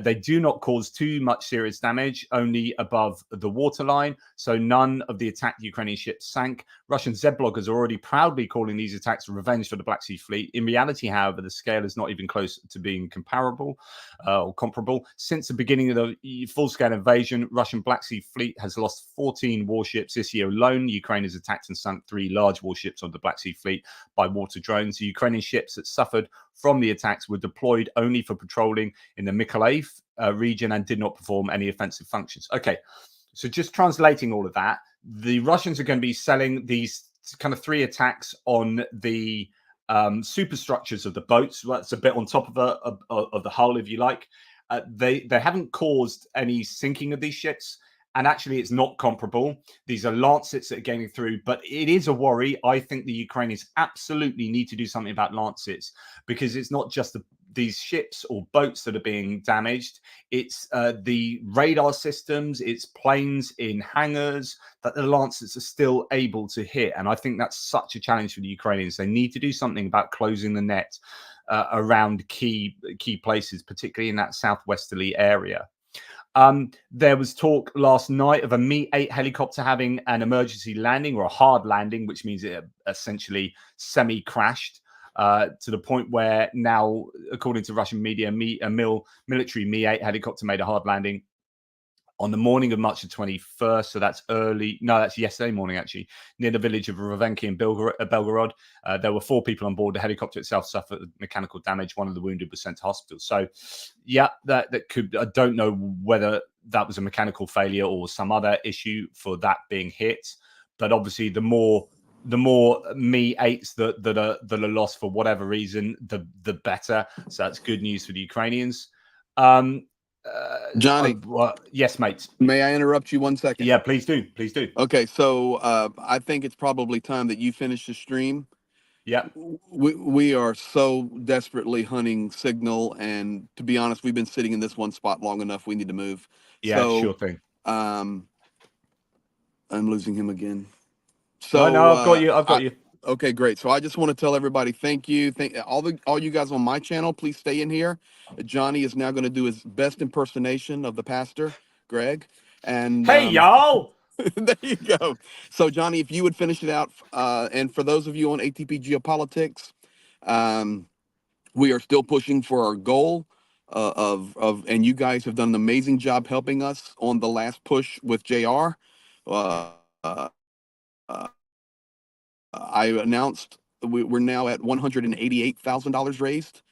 They do not cause too much serious damage, only above the waterline. So none of the attacked Ukrainian ships sank. Russian Z bloggers are already proudly calling these attacks revenge for the Black Sea Fleet. In reality, however, the scale is not even close to being comparable or comparable. Since the beginning of the full-scale invasion, Russian Black Sea Fleet has lost 14 warships this year alone. Ukraine has attacked and sunk 3 large warships on the Black Sea Fleet by water drones. The Ukrainian ships that suffered from the attacks were deployed only for patrolling in the Mykolaiv region and did not perform any offensive functions. Okay, so just translating all of that, the Russians are going to be selling these kind of 3 attacks on the superstructures of the boats. That's a bit on top of the hull, if you like. They haven't caused any sinking of these ships. And actually, it's not comparable. These are Lancets that are getting through, but it is a worry. I think the Ukrainians absolutely need to do something about Lancets, because it's not just these ships or boats that are being damaged. It's the radar systems, it's planes in hangars that the Lancets are still able to hit. And I think that's such a challenge for the Ukrainians. They need to do something about closing the net around key places, particularly in that southwesterly area. There was talk last night of a Mi-8 helicopter having an emergency landing or a hard landing, which means it essentially semi-crashed to the point where now, according to Russian media, a military Mi-8 helicopter made a hard landing on the morning of March the 21st. So that's that's yesterday morning, actually, near the village of Ravenki in Belgorod. There were 4 people on board. The helicopter itself suffered mechanical damage. One of the wounded was sent to hospital. So, yeah, that could, I don't know whether that was a mechanical failure or some other issue for that being hit. But obviously, the more Mi-8s that are lost for whatever reason, the better. So that's good news for the Ukrainians. Johnny, yes, mate. may I interrupt you 1 second? Yeah, please do. Please do. Okay, so I think it's probably time that you finish the stream. Yeah. We are so desperately hunting signal, and to be honest, we've been sitting in this one spot long enough. We need to move. Yeah, so, sure thing. I'm losing him again. So no, I've got you. I've got you. Okay, great. So I just want to tell everybody, thank you. Thank all you guys on my channel. Please stay in here. Johnny is now going to do his best impersonation of the pastor, Greg. And hey, y'all. There you go. So Johnny, if you would finish it out, and for those of you on ATP Geopolitics, we are still pushing for our goal and you guys have done an amazing job helping us on the last push with JR. I announced we're now at $188,000 raised.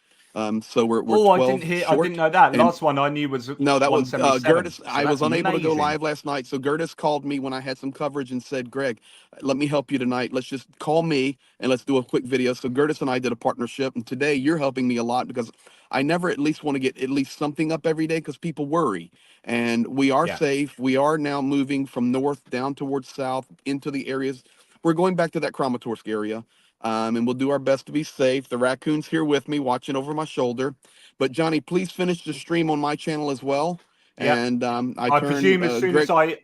So we're 12 I didn't hear. short. I didn't know that. And Last one I knew was no, that was 177. Gertis. So I was unable to go amazing. live last night, so Gertis called me when I had some coverage and said, "Greg, let me help you tonight. Let's just call me and let's do a quick video." So Gertis and I did a partnership, and today you're helping me a lot because I never at least want to get at least something up every day because people worry. And we are safe. We are now moving from north down towards south into the areas. We're going back to that Kramatorsk area. And we'll do our best to be safe. The raccoon's here with me, watching over my shoulder. But Johnny, please finish the stream on my channel as well. Yeah. And I presume as soon as I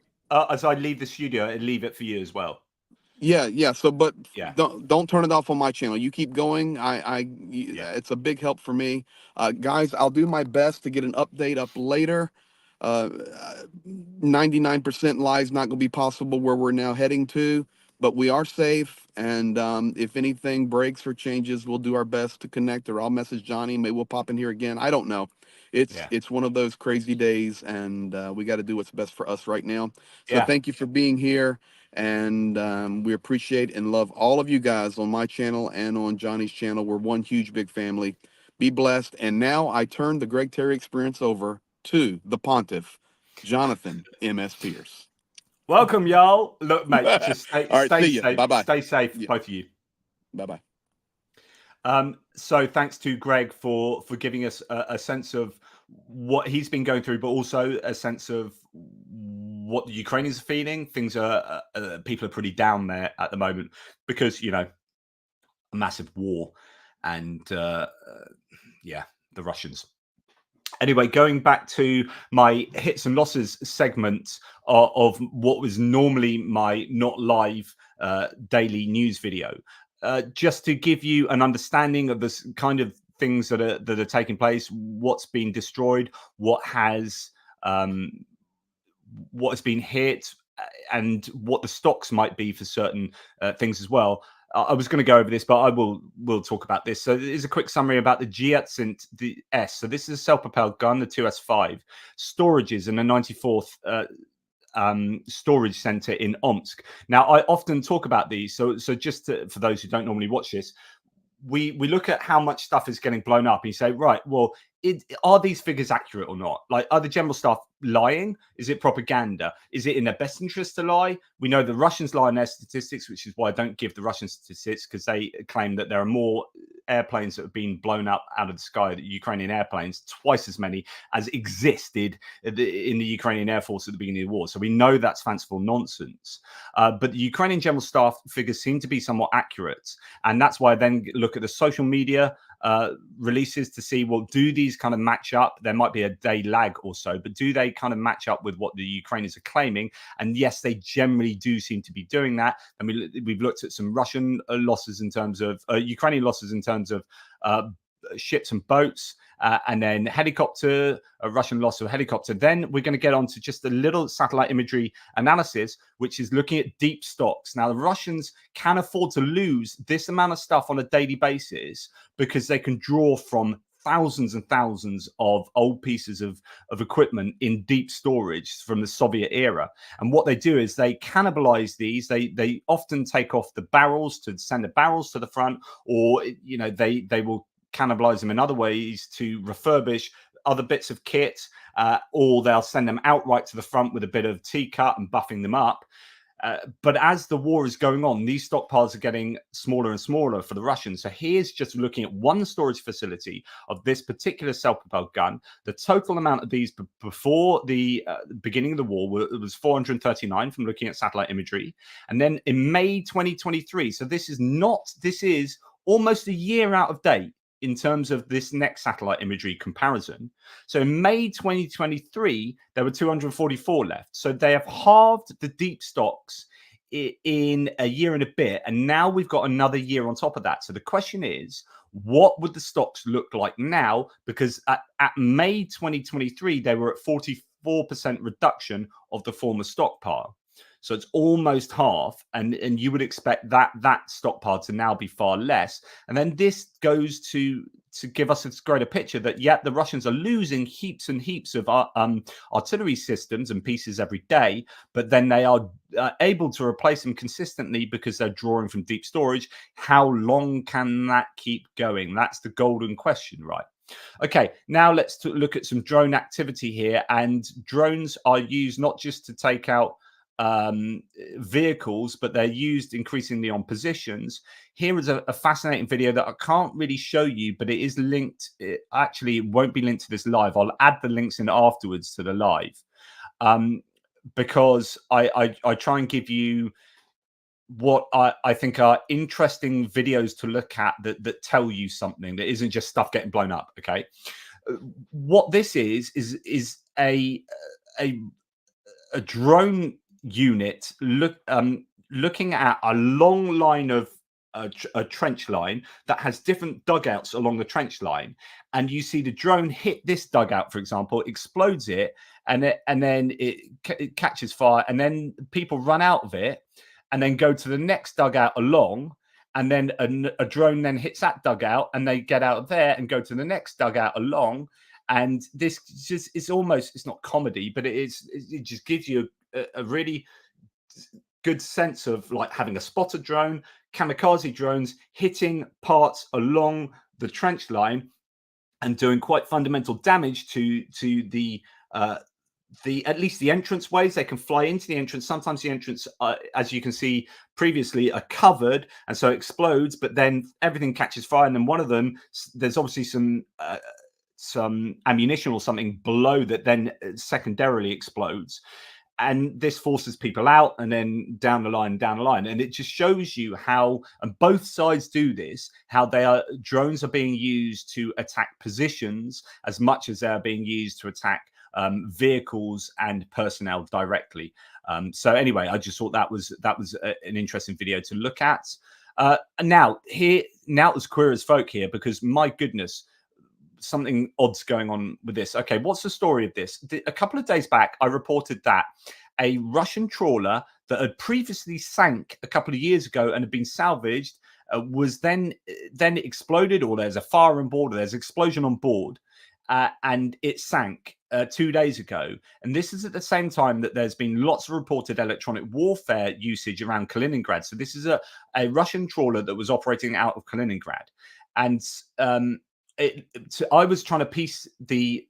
leave the studio, I leave it for you as well. Yeah. So, but yeah, don't turn it off on my channel. You keep going. It's a big help for me, guys. I'll do my best to get an update up later. 99% live is not going to be possible where we're now heading to. But we are safe, and if anything breaks or changes, we'll do our best to connect, or I'll message Johnny. Maybe we'll pop in here again. I don't know. It's one of those crazy days, and we got to do what's best for us right now. So thank you for being here, and we appreciate and love all of you guys on my channel and on Johnny's channel. We're one huge, big family. Be blessed. And now I turn the Greg Terry Experience over to the Pontiff, Jonathan M.S. Pierce. Welcome, y'all. Look, mate, just stay safe. Bye-bye. Stay safe, both of you. Bye-bye. So thanks to Greg for giving us a sense of what he's been going through, but also a sense of what the Ukrainians are feeling. Things are people are pretty down there at the moment because, you know, a massive war and the Russians Anyway, going back to my hits and losses segment of what was normally my not live daily news video, just to give you an understanding of this kind of things that are taking place, what's been destroyed, what has been hit, and what the stocks might be for certain things as well. I was going to go over this, but we'll talk about this. So there's a quick summary about the Giatsint, the S. So this is a self-propelled gun, the 2S5, storages in the 94th storage center in Omsk. Now, I often talk about these. So just for those who don't normally watch this, we look at how much stuff is getting blown up and you say, right, well, are these figures accurate or not? Like, are the general staff lying? Is it propaganda? Is it in their best interest to lie? We know the Russians lie in their statistics, which is why I don't give the Russian statistics, because they claim that there are more airplanes that have been blown up out of the sky, the Ukrainian airplanes, twice as many as existed in the Ukrainian Air Force at the beginning of the war. So we know that's fanciful nonsense. But the Ukrainian general staff figures seem to be somewhat accurate. And that's why I then look at the social media releases to see, well, do these kind of match up? There might be a day lag or so, but do they kind of match up with what the Ukrainians are claiming? And yes, they generally do seem to be doing that. And we've looked at some Russian losses in terms of Ukrainian losses in terms of ships and boats, and then helicopter, a Russian loss of helicopter. Then we're going to get on to just a little satellite imagery analysis, which is looking at deep stocks. Now, the Russians can afford to lose this amount of stuff on a daily basis because they can draw from thousands and thousands of old pieces of equipment in deep storage from the Soviet era. And what they do is they cannibalize these. They often take off the barrels to send the barrels to the front, or they will cannibalize them in other ways to refurbish other bits of kit, or they'll send them outright to the front with a bit of T-cut and buffing them up. But as the war is going on, these stockpiles are getting smaller and smaller for the Russians. So here's just looking at one storage facility of this particular self-propelled gun. The total amount of these before the beginning of the war was 439 from looking at satellite imagery. And then in May 2023, so this is almost a year out of date in terms of this next satellite imagery comparison. So in May 2023, there were 244 left. So they have halved the deep stocks in a year and a bit. And now we've got another year on top of that. So the question is, what would the stocks look like now? Because at May 2023, they were at 44% reduction of the former stockpile. So it's almost half, and you would expect that stockpile to now be far less. And then this goes to give us a greater picture that, the Russians are losing heaps and heaps of artillery systems and pieces every day, but then they are able to replace them consistently because they're drawing from deep storage. How long can that keep going? That's the golden question, right? Okay, now let's look at some drone activity here. And drones are used not just to take out vehicles, but they're used increasingly on positions. Here is a fascinating video that I can't really show you, but it is linked. It won't be linked to this live. I'll add the links in afterwards to the live, because I try and give you what I think are interesting videos to look at that tell you something that isn't just stuff getting blown up. Okay, what this is a drone unit looking at a long line of a trench line that has different dugouts along the trench line, and you see the drone hit this dugout, for example, explodes it, and then it catches fire, and then people run out of it and then go to the next dugout along, and then a drone then hits that dugout and they get out of there and go to the next dugout along. And this just it's not comedy, but it just gives you a really good sense of like having a spotter drone, kamikaze drones hitting parts along the trench line and doing quite fundamental damage to the at least the entrance ways. They can fly into the entrance. Sometimes the entrance, as you can see previously, are covered, and so it explodes, but then everything catches fire. And then one of them, there's obviously some ammunition or something below that then secondarily explodes. and this forces people out, and then down the line, and it just shows you how, and both sides do this, how drones are being used to attack positions as much as they're being used to attack vehicles and personnel directly. So anyway, I just thought that was an interesting video to look at. And now as queer as folk here, because my goodness, something odd's going on with this. Okay, what's the story of this? A couple of days back, I reported that a Russian trawler that had previously sank a couple of years ago and had been salvaged was then exploded, or there's a fire on board, or there's an explosion on board, and it sank 2 days ago. And this is at the same time that there's been lots of reported electronic warfare usage around Kaliningrad. So this is a Russian trawler that was operating out of Kaliningrad. And I was trying to piece the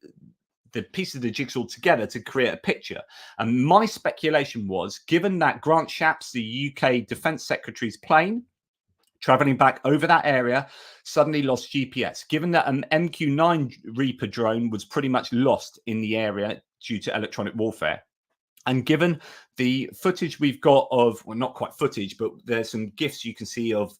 pieces of the jigsaw together to create a picture. And my speculation was, given that Grant Shapps, the UK Defence Secretary's plane, traveling back over that area, suddenly lost GPS, given that an MQ-9 Reaper drone was pretty much lost in the area due to electronic warfare. And given the footage we've got of, well, not quite footage, but there's some GIFs you can see of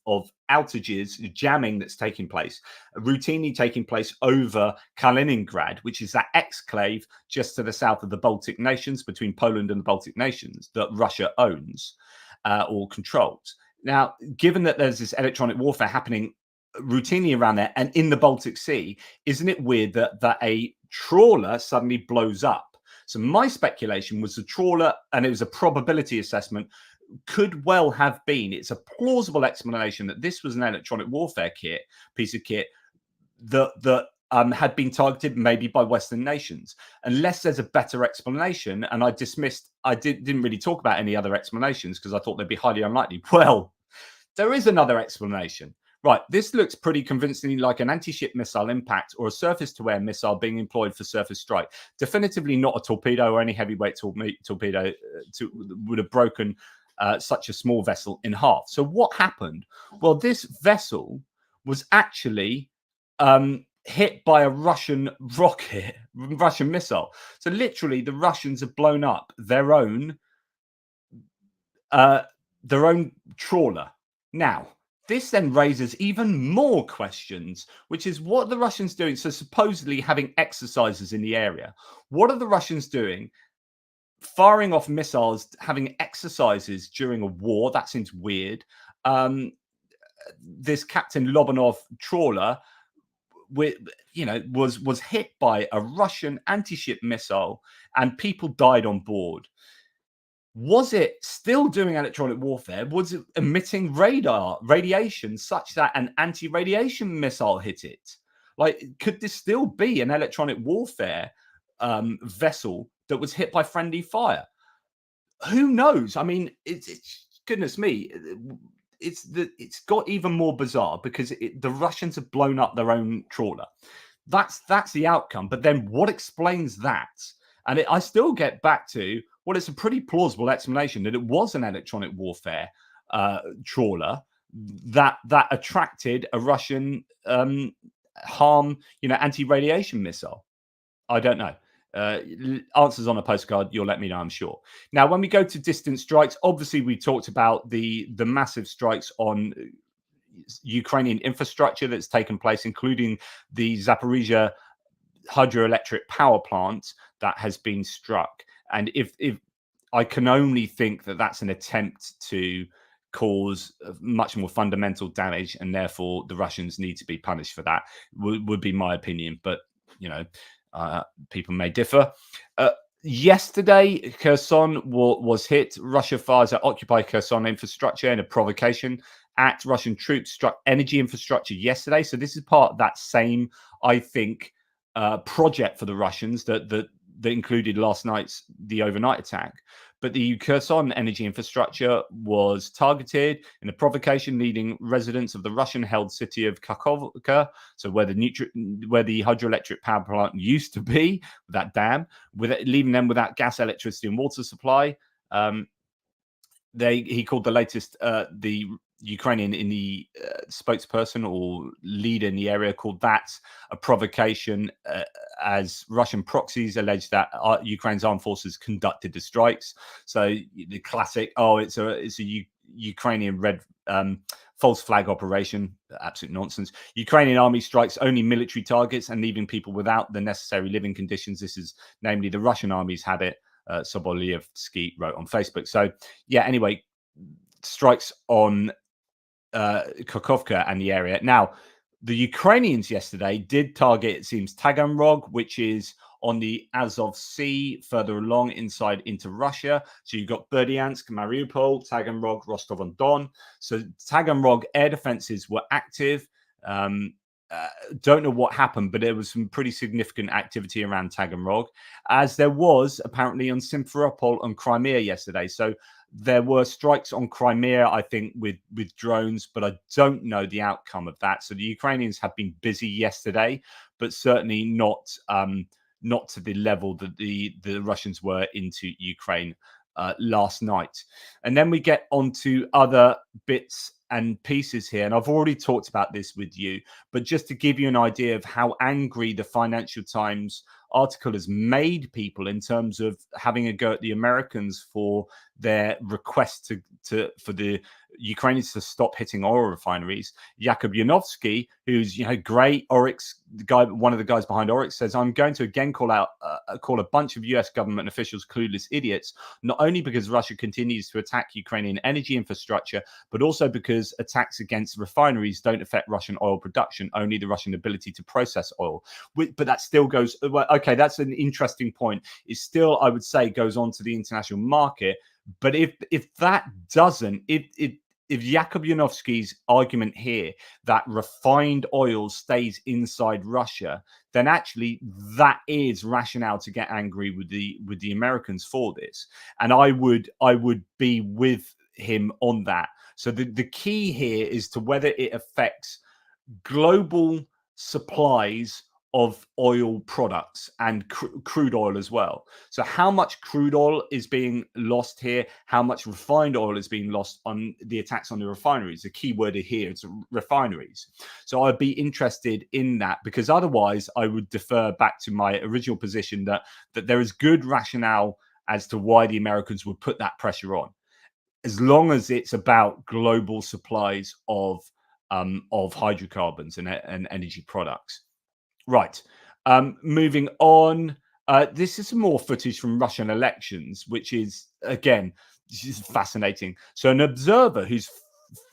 outages, jamming that's taking place, routinely taking place over Kaliningrad, which is that exclave just to the south of the Baltic nations, between Poland and the Baltic nations, that Russia owns or controls. Now, given that there's this electronic warfare happening routinely around there and in the Baltic Sea, isn't it weird that a trawler suddenly blows up? So my speculation was the trawler, and it was a probability assessment, could well have been, it's a plausible explanation that this was an electronic warfare piece of kit that had been targeted maybe by Western nations. Unless there's a better explanation, and I didn't really talk about any other explanations because I thought they'd be highly unlikely. Well, there is another explanation. Right, this looks pretty convincingly like an anti-ship missile impact or a surface-to-air missile being employed for surface strike. Definitively not a torpedo or any heavyweight torpedo would have broken such a small vessel in half. So what happened? Well, this vessel was actually hit by a Russian missile. So literally, the Russians have blown up their own trawler. Now, this then raises even more questions, which is, what are the Russians doing? So supposedly having exercises in the area. What are the Russians doing? Firing off missiles, having exercises during a war? That seems weird. This Captain Lobanov trawler, was hit by a Russian anti-ship missile and people died on board. Was it still doing electronic warfare? Was it emitting radiation such that an anti-radiation missile hit it? Like, could this still be an electronic warfare vessel that was hit by friendly fire? Who knows? I mean, it's goodness me. It's got even more bizarre because the Russians have blown up their own trawler. That's the outcome. But then what explains that? And I still get back to, well, it's a pretty plausible explanation that it was an electronic warfare trawler that attracted a Russian anti-radiation missile. I don't know. Answers on a postcard, you'll let me know, I'm sure. Now, when we go to distant strikes, obviously we talked about the massive strikes on Ukrainian infrastructure that's taken place, including the Zaporizhia hydroelectric power plant that has been struck. And if I can only think that that's an attempt to cause much more fundamental damage, and therefore the Russians need to be punished for that, would be my opinion. But people may differ. Yesterday, Kherson was hit. Russia fires at occupied Kherson infrastructure in a provocation act. Russian troops struck energy infrastructure yesterday. So this is part of that same, I think, project for the Russians that included last night's the overnight attack. But the Kherson energy infrastructure was targeted in a provocation, leading residents of the Russian-held city of Kakhovka, so where the hydroelectric power plant used to be, that dam, leaving them without gas, electricity, and water supply. He called the latest the Ukrainian in the spokesperson or leader in the area called that a provocation, as Russian proxies allege that Ukraine's armed forces conducted the strikes. So the classic, oh, it's a Ukrainian red false flag operation. Absolute nonsense. Ukrainian army strikes only military targets and leaving people without the necessary living conditions. This is namely the Russian army's habit, Sobolyevsky wrote on Facebook. So yeah, anyway, strikes on Kharkovka and the area. Now, the Ukrainians yesterday did target, it seems, Taganrog, which is on the Azov Sea, further along inside into Russia. So you've got Berdyansk, Mariupol, Taganrog, Rostov-on-Don. So Taganrog air defenses were active. Don't know what happened, but there was some pretty significant activity around Taganrog, as there was apparently on Simferopol and Crimea yesterday. So there were strikes on Crimea, I think, with drones, but I don't know the outcome of that. So the Ukrainians have been busy yesterday, but certainly not to the level that the Russians were into Ukraine last night. And then we get onto other bits and pieces here, and I've already talked about this with you, but just to give you an idea of how angry the Financial Times article has made people in terms of having a go at the Americans for their request for the Ukrainians to stop hitting oil refineries. Jakub Yanovsky, who's great Oryx guy, one of the guys behind Oryx, says, "I'm going to again call a bunch of US government officials clueless idiots, not only because Russia continues to attack Ukrainian energy infrastructure, but also because attacks against refineries don't affect Russian oil production, only the Russian ability to process oil." But that still goes, well, okay, that's an interesting point. It still, I would say, goes on to the international market. But if that doesn't, if Jakub Yanovsky's argument here that refined oil stays inside Russia, then actually that is rationale to get angry with the Americans for this. And I would be with him on that. So the key here is to whether it affects global supplies of oil products and crude oil as well. So how much crude oil is being lost here? How much refined oil is being lost on the attacks on the refineries? The key word here is refineries. So I'd be interested in that, because otherwise I would defer back to my original position that there is good rationale as to why the Americans would put that pressure on, as long as it's about global supplies of hydrocarbons and energy products. Right. Moving on. This is some more footage from Russian elections, which is, again, this is fascinating. So an observer who's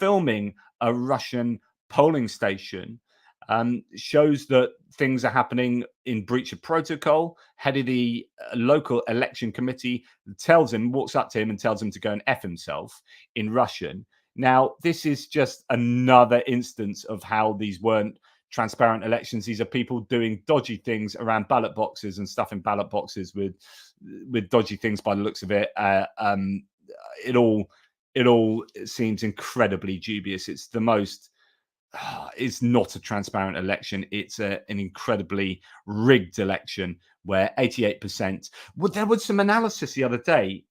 filming a Russian polling station shows that things are happening in breach of protocol. Head of the local election committee walks up to him and tells him to go and F himself in Russian. Now, this is just another instance of how these weren't transparent elections. These are people doing dodgy things around ballot boxes and stuff in ballot boxes with dodgy things by the looks of it. It all seems incredibly dubious. It's the most. It's not a transparent election. It's an incredibly rigged election where 88%. Well, there was some analysis the other day,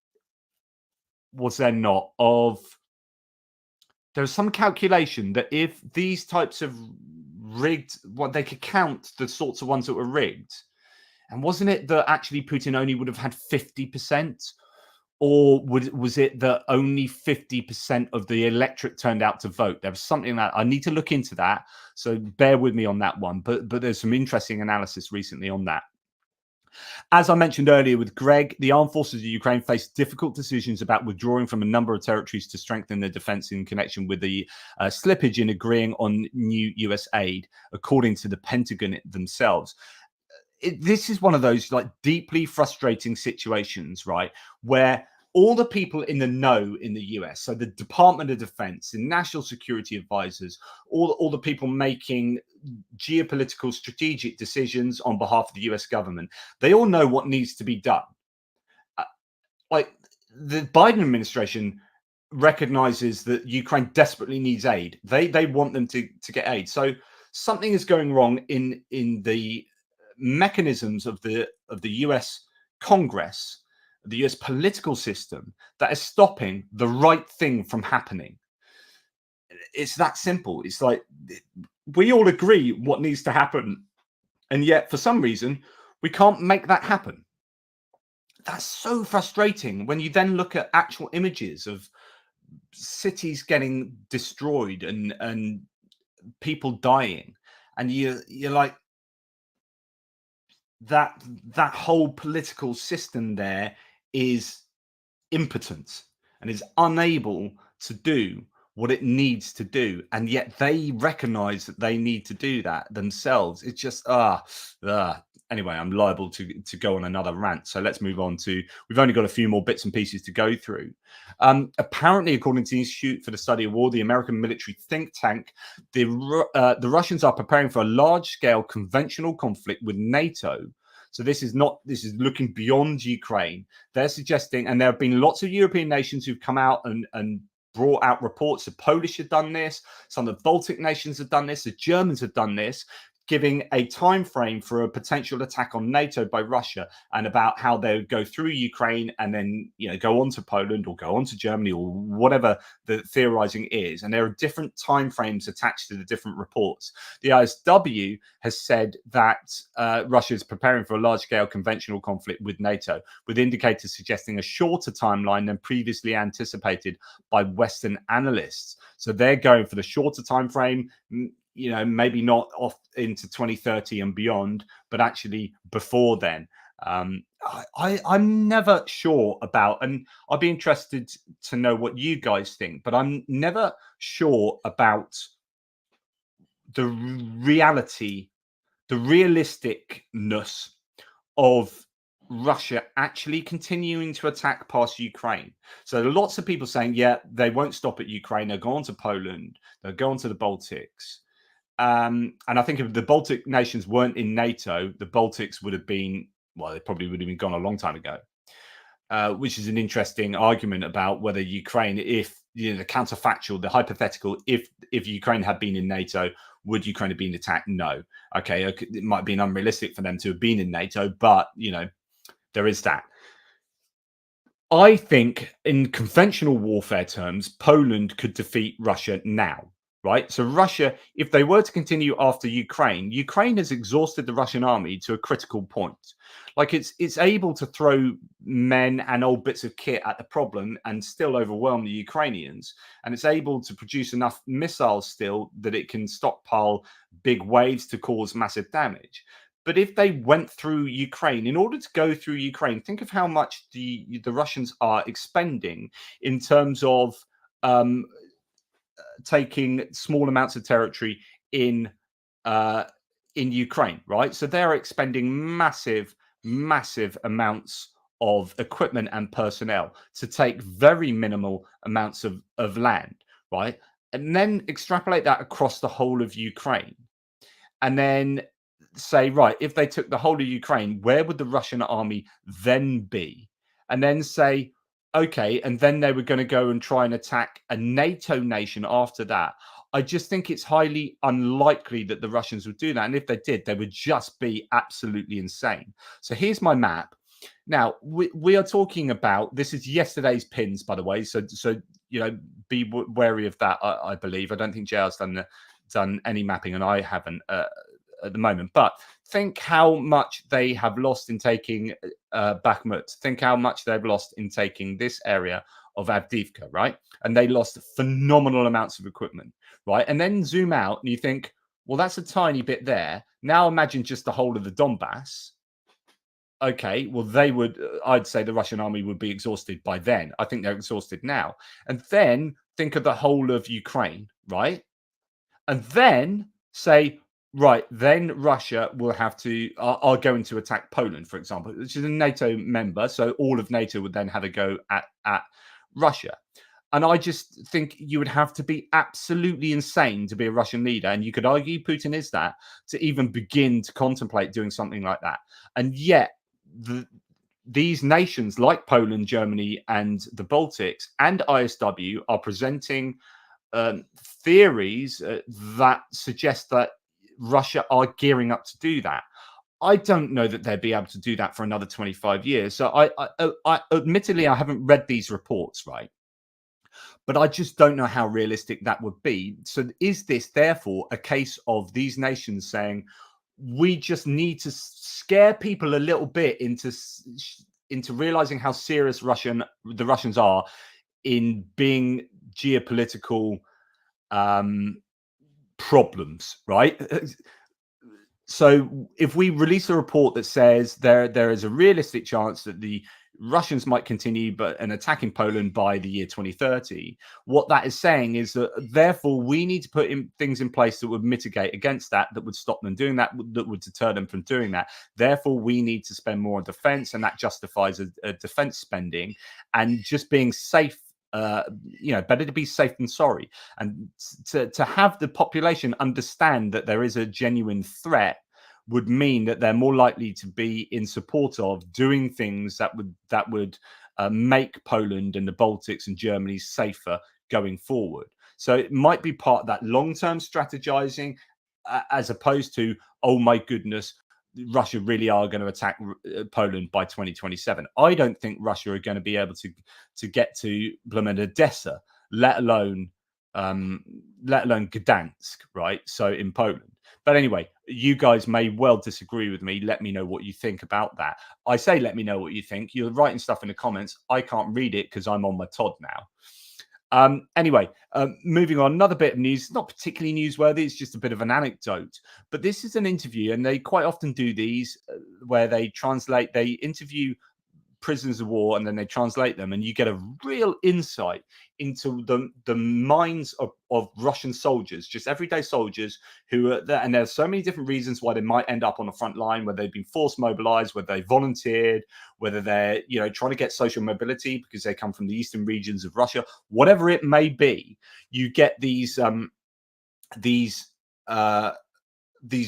was there not, of there was some calculation that if these types of rigged, what they could count the sorts of ones that were rigged, and wasn't it that actually Putin only would have had 50%, or was it that only 50% of the electorate turned out to vote? There was something that I need to look into that, so bear with me on that one. But there's some interesting analysis recently on that. As I mentioned earlier with Greg, the armed forces of Ukraine face difficult decisions about withdrawing from a number of territories to strengthen their defense in connection with the slippage in agreeing on new US aid, according to the Pentagon themselves. This is one of those deeply frustrating situations, right, where all the people in the know in the US, so the Department of Defense, the national security advisors, all the people making geopolitical strategic decisions on behalf of the US government, they all know what needs to be done. The Biden administration recognizes that Ukraine desperately needs aid. They want them to get aid. So something is going wrong in the mechanisms of the US Congress, the US political system, that is stopping the right thing from happening. it's that simple. It's like we all agree what needs to happen, and yet for some reason we can't make that happen. That's so frustrating when you then look at actual images of cities getting destroyed and people dying, and you're like, that whole political system there is impotent and is unable to do what it needs to do, and yet they recognize that they need to do that themselves. It's just anyway, I'm liable to go on another rant, so let's move on to, we've only got a few more bits and pieces to go through. Apparently, according to the Institute for the Study of War, the American military think tank, the Russians are preparing for a large-scale conventional conflict with NATO. So this is looking beyond Ukraine. They're suggesting, and there have been lots of European nations who've come out and brought out reports. The Polish have done this, some of the Baltic nations have done this, the Germans have done this, giving a time frame for a potential attack on NATO by Russia, and about how they would go through Ukraine and then, you know, go on to Poland or go on to Germany or whatever the theorizing is. And there are different time frames attached to the different reports. The ISW has said that Russia is preparing for a large-scale conventional conflict with NATO, with indicators suggesting a shorter timeline than previously anticipated by Western analysts. So they're going for the shorter time frame, you know, maybe not off into 2030 and beyond, but actually before then. I'm never sure about, and I'd be interested to know what you guys think, but I'm never sure about the reality, the realisticness of Russia actually continuing to attack past Ukraine. So lots of people saying, yeah, they won't stop at Ukraine. They'll go on to Poland. They'll go on to the Baltics. And I think if the Baltic nations weren't in NATO, the Baltics would have been, well, they probably would have been gone a long time ago, which is an interesting argument about whether Ukraine, if, you know, the counterfactual, the hypothetical, if Ukraine had been in NATO, would Ukraine have been attacked? No. Okay, it might have been unrealistic for them to have been in NATO, but, you know, there is that. I think in conventional warfare terms, Poland could defeat Russia now. Right. So Russia, if they were to continue after Ukraine, Ukraine has exhausted the Russian army to a critical point. Like it's able to throw men and old bits of kit at the problem and still overwhelm the Ukrainians. And it's able to produce enough missiles still that it can stockpile big waves to cause massive damage. But if they went through Ukraine, in order to go through Ukraine, think of how much the Russians are expending in terms of taking small amounts of territory in Ukraine, right? So they're expending massive amounts of equipment and personnel to take very minimal amounts of land, right? And then extrapolate that across the whole of Ukraine, and then say, right, if they took the whole of Ukraine, where would the Russian army then be? And then say, okay, and then they were going to go and try and attack a NATO nation after that. I just think it's highly unlikely that the Russians would do that. And if they did, they would just be absolutely insane. So here's my map. Now, we are talking about, this is yesterday's pins, by the way. So you know, be wary of that, I believe. I don't think JR's done any mapping, and I haven't at the moment. But think how much they have lost in taking Bakhmut. Think how much they've lost in taking this area of Avdiivka, right? And they lost phenomenal amounts of equipment, right? And then zoom out and you think, well, that's a tiny bit there. Now imagine just the whole of the Donbass. Okay, well, I'd say the Russian army would be exhausted by then. I think they're exhausted now. And then think of the whole of Ukraine, right? And then say, right, then Russia will have to, are going to attack Poland, for example, which is a NATO member. So all of NATO would then have a go at Russia. And I just think you would have to be absolutely insane to be a Russian leader. And you could argue Putin is that, to even begin to contemplate doing something like that. And yet these nations like Poland, Germany, and the Baltics and ISW are presenting theories that suggest that Russia are gearing up to do that. I don't know that they'd be able to do that for another 25 years. So I admittedly, I haven't read these reports, right? But I just don't know how realistic that would be. So is this therefore a case of these nations saying, we just need to scare people a little bit into realizing how serious the Russians are in being geopolitical problems, right? So if we release a report that says there is a realistic chance that the Russians might continue an attack in Poland by the year 2030, what that is saying is that therefore we need to put things in place that would mitigate against that would stop them doing that would deter them from doing that. Therefore, we need to spend more on defense, and that justifies a defense spending, and just being safe. Better to be safe than sorry, and to have the population understand that there is a genuine threat would mean that they're more likely to be in support of doing things that would make Poland and the Baltics and Germany safer going forward. So it might be part of that long-term strategizing, as opposed to, oh my goodness, Russia really are going to attack Poland by 2027. I don't think Russia are going to be able to get to Odessa, let alone Gdansk, right? So in Poland. But anyway, you guys may well disagree with me. Let me know what you think about that. I say let me know what you think. You're writing stuff in the comments. I can't read it because I'm on my Todd now. Anyway, moving on, another bit of news, not particularly newsworthy, it's just a bit of an anecdote, but this is an interview, and they quite often do these where they interview prisoners of war and then they translate them, and you get a real insight into the minds of Russian soldiers, just everyday soldiers who are there. And there's so many different reasons why they might end up on the front line, whether they've been forced mobilized, whether they volunteered, whether they're trying to get social mobility because they come from the eastern regions of Russia, whatever it may be. You get these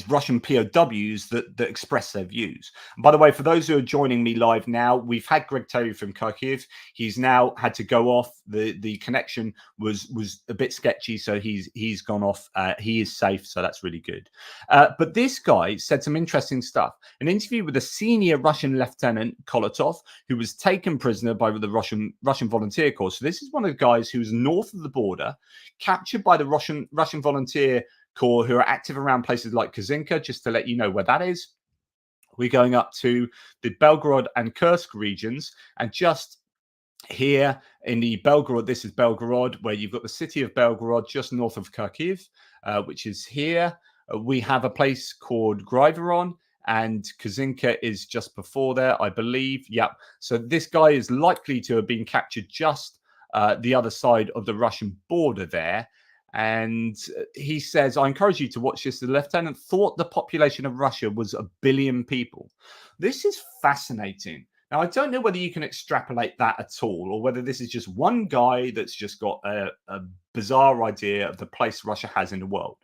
Russian POWs that express their views. And by the way, for those who are joining me live now, we've had Greg Terry from Kharkiv. He's now had to go off. The connection was a bit sketchy, so he's gone off. He is safe, so that's really good. But this guy said some interesting stuff. An interview with a senior Russian Lieutenant Kolotov, who was taken prisoner by the Russian Volunteer Corps. So this is one of the guys who was north of the border, captured by the Russian Volunteer Corps, who are active around places like Kazinka. Just to let you know where that is, we're going up to the Belgorod and Kursk regions, and just here in the Belgorod, this is Belgorod, where you've got the city of Belgorod just north of Kharkiv, which is here. We have a place called Griveron, and Kazinka is just before there, I believe. Yep. So this guy is likely to have been captured just the other side of the Russian border there. And he says, I encourage you to watch this. The lieutenant thought the population of Russia was 1 billion people. This is fascinating. Now, I don't know whether you can extrapolate that at all, or whether this is just one guy that's just got a bizarre idea of the place Russia has in the world.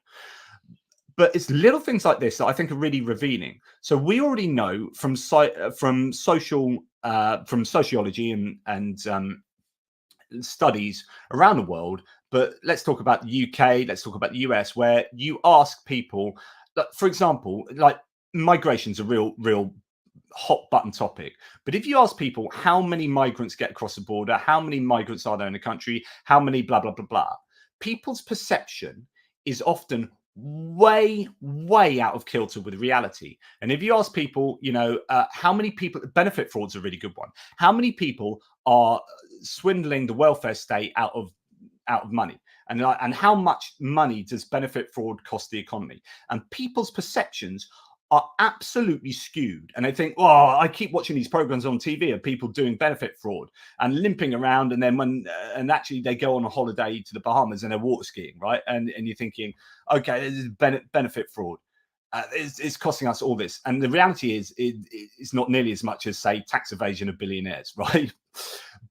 But it's little things like this that I think are really revealing. So we already know from sociology and studies around the world. But let's talk about the UK, let's talk about the US, where you ask people, for example, like migration's a real hot button topic. But if you ask people how many migrants get across the border, how many migrants are there in the country, how many blah, blah, blah, blah, people's perception is often way out of kilter with reality. And if you ask people, how many people, benefit fraud's a really good one. How many people are swindling the welfare state out of money, and how much money does benefit fraud cost the economy? And people's perceptions are absolutely skewed, and they think, oh, I keep watching these programs on TV of people doing benefit fraud and limping around, and then and actually they go on a holiday to the Bahamas and they're water skiing, right? And you're thinking, okay, this is benefit fraud. It's costing us all this. And the reality is it's not nearly as much as, say, tax evasion of billionaires, right?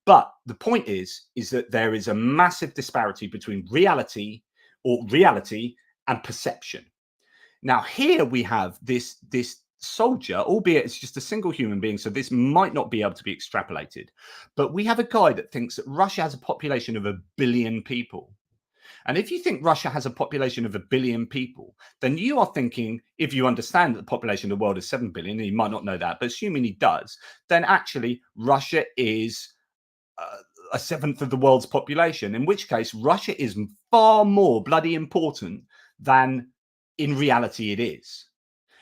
But the point is that there is a massive disparity between reality and perception. Now, here we have this soldier, albeit it's just a single human being, so this might not be able to be extrapolated. But we have a guy that thinks that Russia has a population of 1 billion people. And if you think Russia has a population of 1 billion people, then you are thinking, if you understand that the population of the world is 7 billion, and you might not know that, but assuming he does, then actually Russia is a seventh of the world's population, in which case Russia is far more bloody important than in reality it is.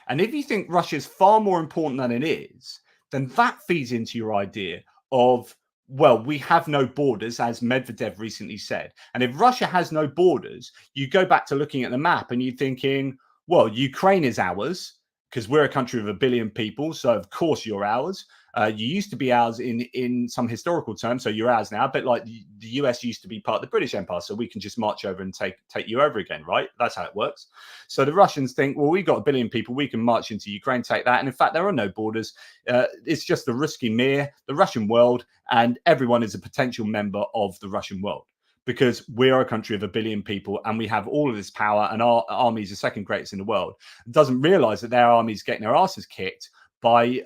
And if you think Russia is far more important than it is, then that feeds into your idea of, well, we have no borders, as Medvedev recently said. And if Russia has no borders, you go back to looking at the map and you're thinking, well, Ukraine is ours because we're a country of 1 billion people. So, of course, you're ours. You used to be ours in some historical terms, so you're ours now. A bit like the US used to be part of the British Empire, so we can just march over and take you over again, right? That's how it works. So the Russians think, well, we've got 1 billion people, we can march into Ukraine, take that. And in fact, there are no borders. It's just the Ruski Mir, the Russian world, and everyone is a potential member of the Russian world, because we're a country of 1 billion people and we have all of this power, and our army is the second greatest in the world. It doesn't realize that their army is getting their asses kicked by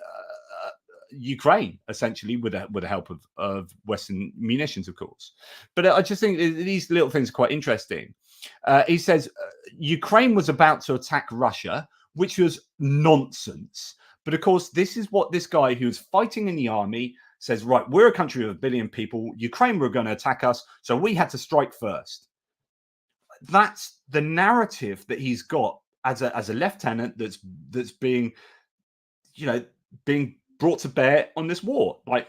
Ukraine, essentially, with the help of Western munitions, of course. But I just think these little things are quite interesting. He says Ukraine was about to attack Russia, which was nonsense. But of course, this is what this guy who's fighting in the army says, right, we're a country of 1 billion people. Ukraine were going to attack us, so we had to strike first. That's the narrative that he's got as a lieutenant that's being, being brought to bear on this war. Like,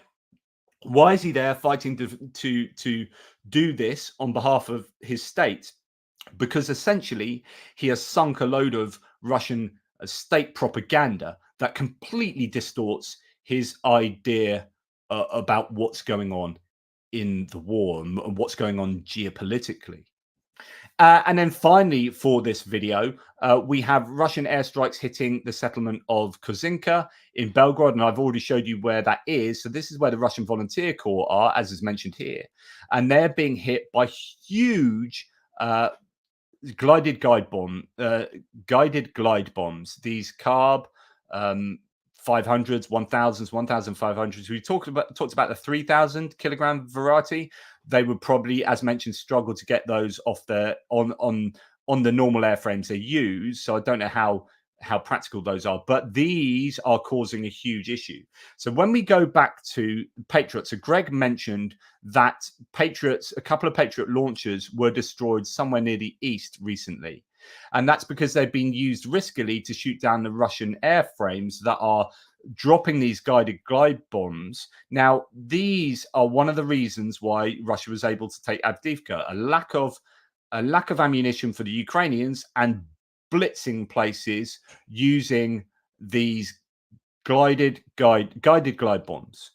why is he there fighting to do this on behalf of his state? Because essentially he has sunk a load of Russian state propaganda that completely distorts his idea about what's going on in the war and what's going on geopolitically. And then finally, for this video, we have Russian airstrikes hitting the settlement of Kozinka in Belgrade, and I've already showed you where that is. So this is where the Russian Volunteer Corps are, as is mentioned here, and they're being hit by huge guided glide bombs. These carb 500s, 1000s, 1500s. We talked about the 3000 kilogram variety. They would probably, as mentioned, struggle to get those off on the normal airframes they use. So I don't know how practical those are, but these are causing a huge issue. So when we go back to Patriots, so Greg mentioned that a couple of Patriot launchers were destroyed somewhere near the east recently. And that's because they've been used riskily to shoot down the Russian airframes that are dropping these guided glide bombs. Now, these are one of the reasons why Russia was able to take Avdiivka, a lack of ammunition for the Ukrainians and blitzing places using these guided glide bombs.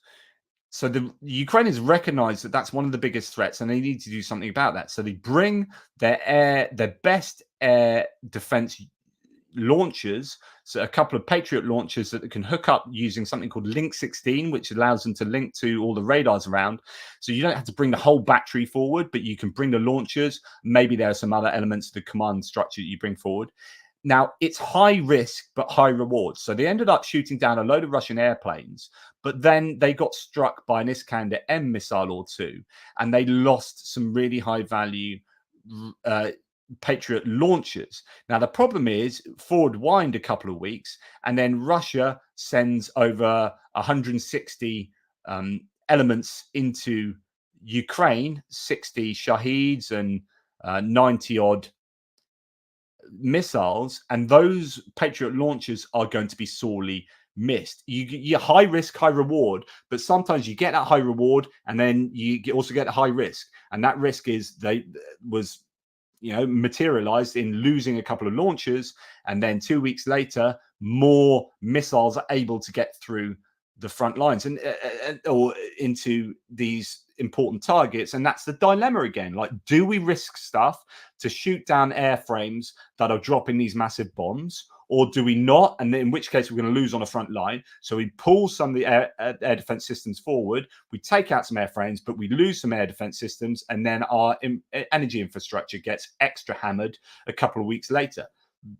So the Ukrainians recognize that that's one of the biggest threats, and they need to do something about that. So they bring their best air defense launchers, so a couple of Patriot launchers that can hook up using something called Link 16, which allows them to link to all the radars around. So you don't have to bring the whole battery forward, but you can bring the launchers. Maybe there are some other elements of the command structure that you bring forward. Now, it's high risk, but high reward. So they ended up shooting down a load of Russian airplanes, but then they got struck by an Iskander-M missile or two, and they lost some really high value Patriot launchers. Now, the problem is forward wind a couple of weeks, and then Russia sends over 160 elements into Ukraine, 60 Shaheeds and 90 odd missiles, and those Patriot launchers are going to be sorely missed. You high risk, high reward, but sometimes you get that high reward and then you also get a high risk, and that risk is materialized in losing a couple of launchers, and then 2 weeks later more missiles are able to get through the front lines and or into these important targets. And that's the dilemma again. Like, do we risk stuff to shoot down airframes that are dropping these massive bombs, or do we not? And in which case we're going to lose on the front line. So we pull some of the air defense systems forward, we take out some airframes, but we lose some air defense systems, and then our energy infrastructure gets extra hammered a couple of weeks later.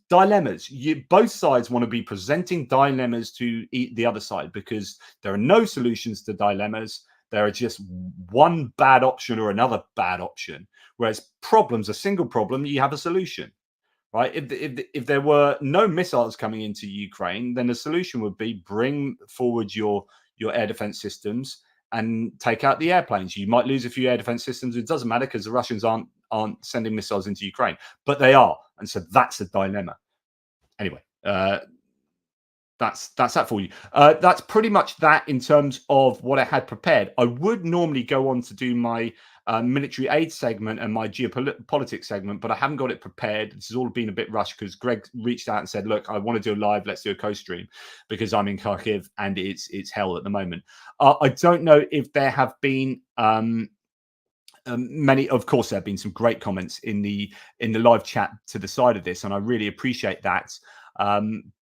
Dilemmas. Both sides want to be presenting dilemmas to the other side, because there are no solutions to dilemmas. There are just one bad option or another bad option. Whereas problems, a single problem, you have a solution, right? If there were no missiles coming into Ukraine, then the solution would be bring forward your air defense systems and take out the airplanes. You might lose a few air defense systems. It doesn't matter because the Russians aren't sending missiles into Ukraine, but they are, and so that's a dilemma. Anyway, that's that for you. That's pretty much that in terms of what I had prepared. I would normally go on to do my military aid segment and my geopolitics segment, but I haven't got it prepared. This has all been a bit rushed because Greg reached out and said, look, I want to do a live, let's do a co-stream, because I'm in Kharkiv and it's hell at the moment. I don't know if there have been many. Of course there have been some great comments in the live chat to the side of this, and I really appreciate that,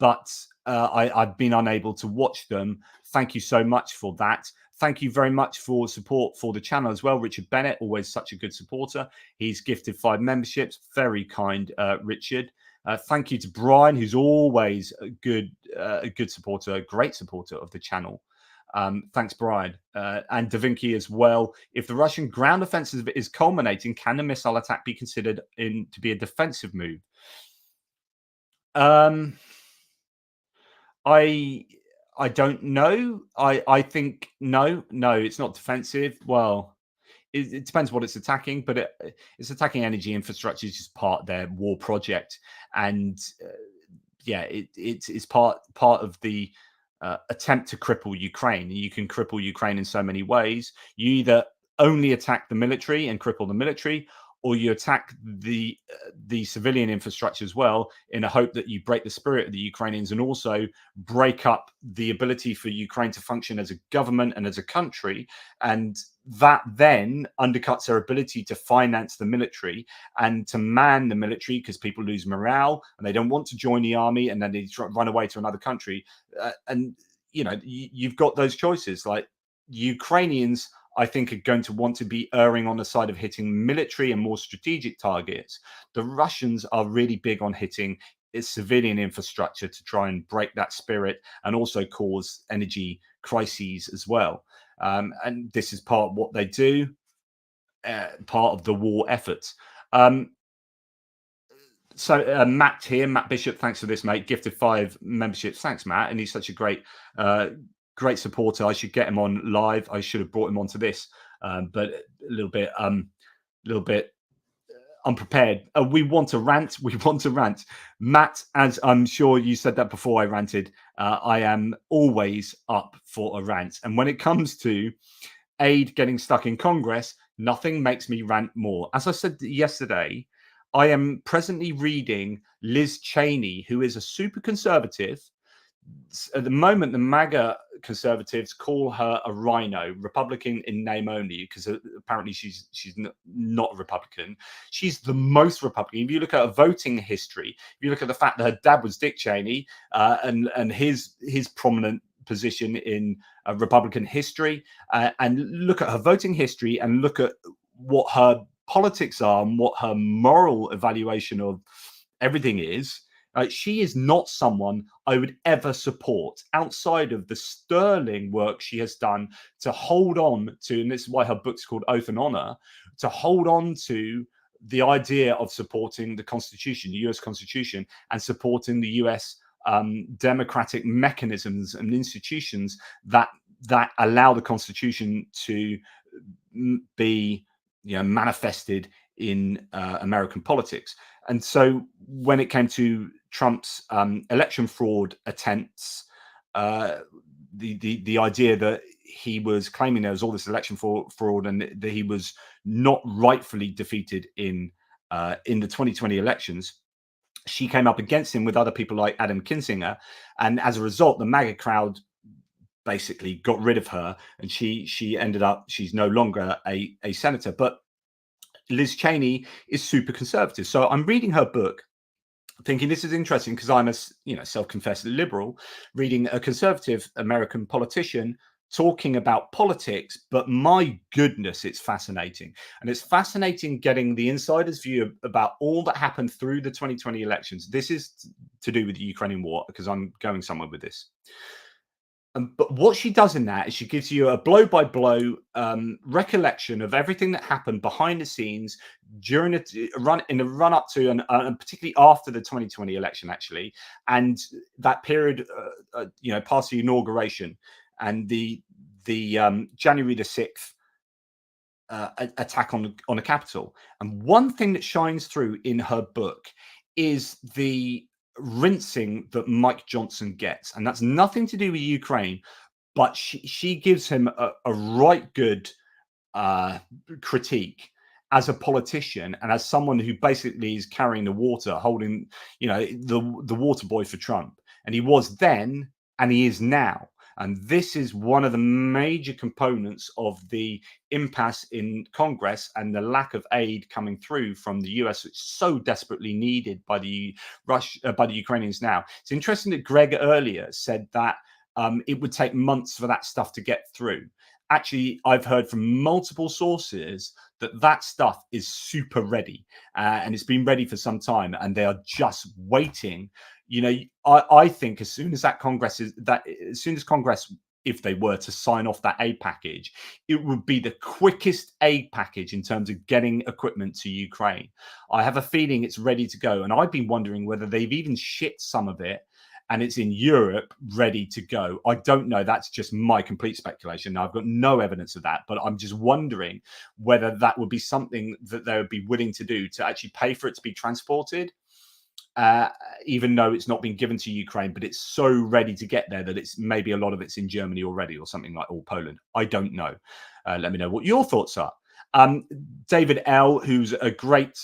but I've been unable to watch them. Thank you so much for that. Thank you very much for support for the channel as well. Richard Bennett, always such a good supporter. He's gifted 5 memberships. Very kind, Richard. Thank you to Brian, who's always a good supporter, a great supporter of the channel. Thanks, Brian. And Da Vinci as well. If the Russian ground offensive is culminating, can the missile attack be considered to be a defensive move? I don't know. I think no, it's not defensive. Well, it depends what it's attacking, but it's attacking energy infrastructure. It's just part of their war project, and yeah, it's part of the attempt to cripple Ukraine. You can cripple Ukraine in so many ways. You either only attack the military and cripple the military, or you attack the civilian infrastructure as well, in a hope that you break the spirit of the Ukrainians and also break up the ability for Ukraine to function as a government and as a country. And that then undercuts their ability to finance the military and to man the military, because people lose morale and they don't want to join the army, and then they run away to another country. And, you know, you've got those choices. Like, Ukrainians, I think, are going to want to be erring on the side of hitting military and more strategic targets. The Russians are really big on hitting its civilian infrastructure to try and break that spirit and also cause energy crises as well. And this is part of what they do, part of the war efforts. So Matt here, Matt Bishop, thanks for this, mate. Gifted 5 memberships. Thanks, Matt. And he's such a great supporter. I should get him on live. I should have brought him onto this, but a little bit unprepared. We want to rant. We want to rant. Matt, as I'm sure you said that before I ranted, I am always up for a rant. And when it comes to aid getting stuck in Congress, nothing makes me rant more. As I said yesterday, I am presently reading Liz Cheney, who is a super conservative. At the moment, the MAGA conservatives call her a rhino, Republican in name only, because apparently she's not a Republican. She's the most Republican. If you look at her voting history, if you look at the fact that her dad was Dick Cheney, and his prominent position in Republican history, and look at her voting history, and look at what her politics are and what her moral evaluation of everything is. She is not someone I would ever support outside of the sterling work she has done to hold on to, and this is why her book's called Oath and Honor, to hold on to the idea of supporting the Constitution, the US Constitution, and supporting the US democratic mechanisms and institutions that allow the Constitution to be, manifested in American politics. And so when it came to Trump's election fraud attempts, the idea that he was claiming there was all this election fraud and that he was not rightfully defeated in the 2020 elections, she came up against him with other people like Adam Kinzinger. And as a result, the MAGA crowd basically got rid of her, and she ended up, she's no longer a senator. But Liz Cheney is super conservative. So I'm reading her book thinking this is interesting, because I'm a self-confessed liberal reading a conservative American politician talking about politics, but my goodness, it's fascinating. And it's fascinating getting the insider's view about all that happened through the 2020 elections. This is to do with the Ukrainian war, because I'm going somewhere with this. But what she does in that is she gives you a blow-by-blow recollection of everything that happened behind the scenes during the run up to and particularly after the 2020 election, actually, and that period, past the inauguration, and the the January the 6th attack on the Capitol. And one thing that shines through in her book is the rinsing that Mike Johnson gets. And that's nothing to do with Ukraine, but she gives him a right good critique as a politician and as someone who basically is carrying the water, holding, the water boy for Trump. And he was then, and he is now. And this is one of the major components of the impasse in Congress and the lack of aid coming through from the US, which is so desperately needed by the Ukrainians now. It's interesting that Greg earlier said that it would take months for that stuff to get through. Actually, I've heard from multiple sources that stuff is super ready, and it's been ready for some time, and they are just waiting. I think as soon as Congress, if they were to sign off that aid package, it would be the quickest aid package in terms of getting equipment to Ukraine. I have a feeling it's ready to go, and I've been wondering whether they've even shipped some of it and it's in Europe ready to go. I don't know. That's just my complete speculation. I've got no evidence of that, but I'm just wondering whether that would be something that they would be willing to do, to actually pay for it to be transported, even though it's not been given to Ukraine, but it's so ready to get there that it's maybe a lot of it's in Germany already or something like, or Poland. I don't know. Let me know what your thoughts are. David L, who's a great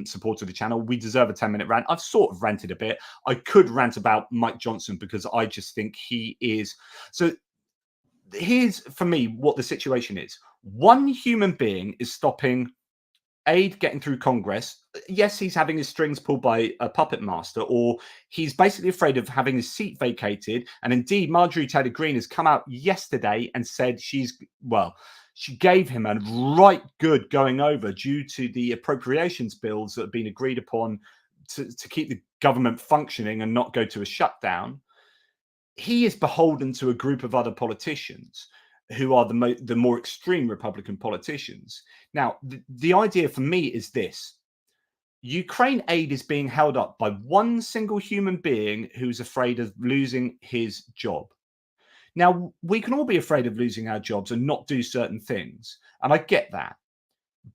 supporter of the channel, we deserve a 10-minute rant. I've sort of ranted a bit. I could rant about Mike Johnson because I just think he is. So here's, for me, what the situation is. One human being is stopping aid getting through Congress. Yes, he's having his strings pulled by a puppet master, or he's basically afraid of having his seat vacated. And indeed, Marjorie Taylor Greene has come out yesterday and said she gave him a right good going over due to the appropriations bills that have been agreed upon to keep the government functioning and not go to a shutdown. He is beholden to a group of other politicians who are the more extreme Republican politicians. Now, the idea for me is this. Ukraine aid is being held up by one single human being who's afraid of losing his job. Now, we can all be afraid of losing our jobs and not do certain things, and I get that.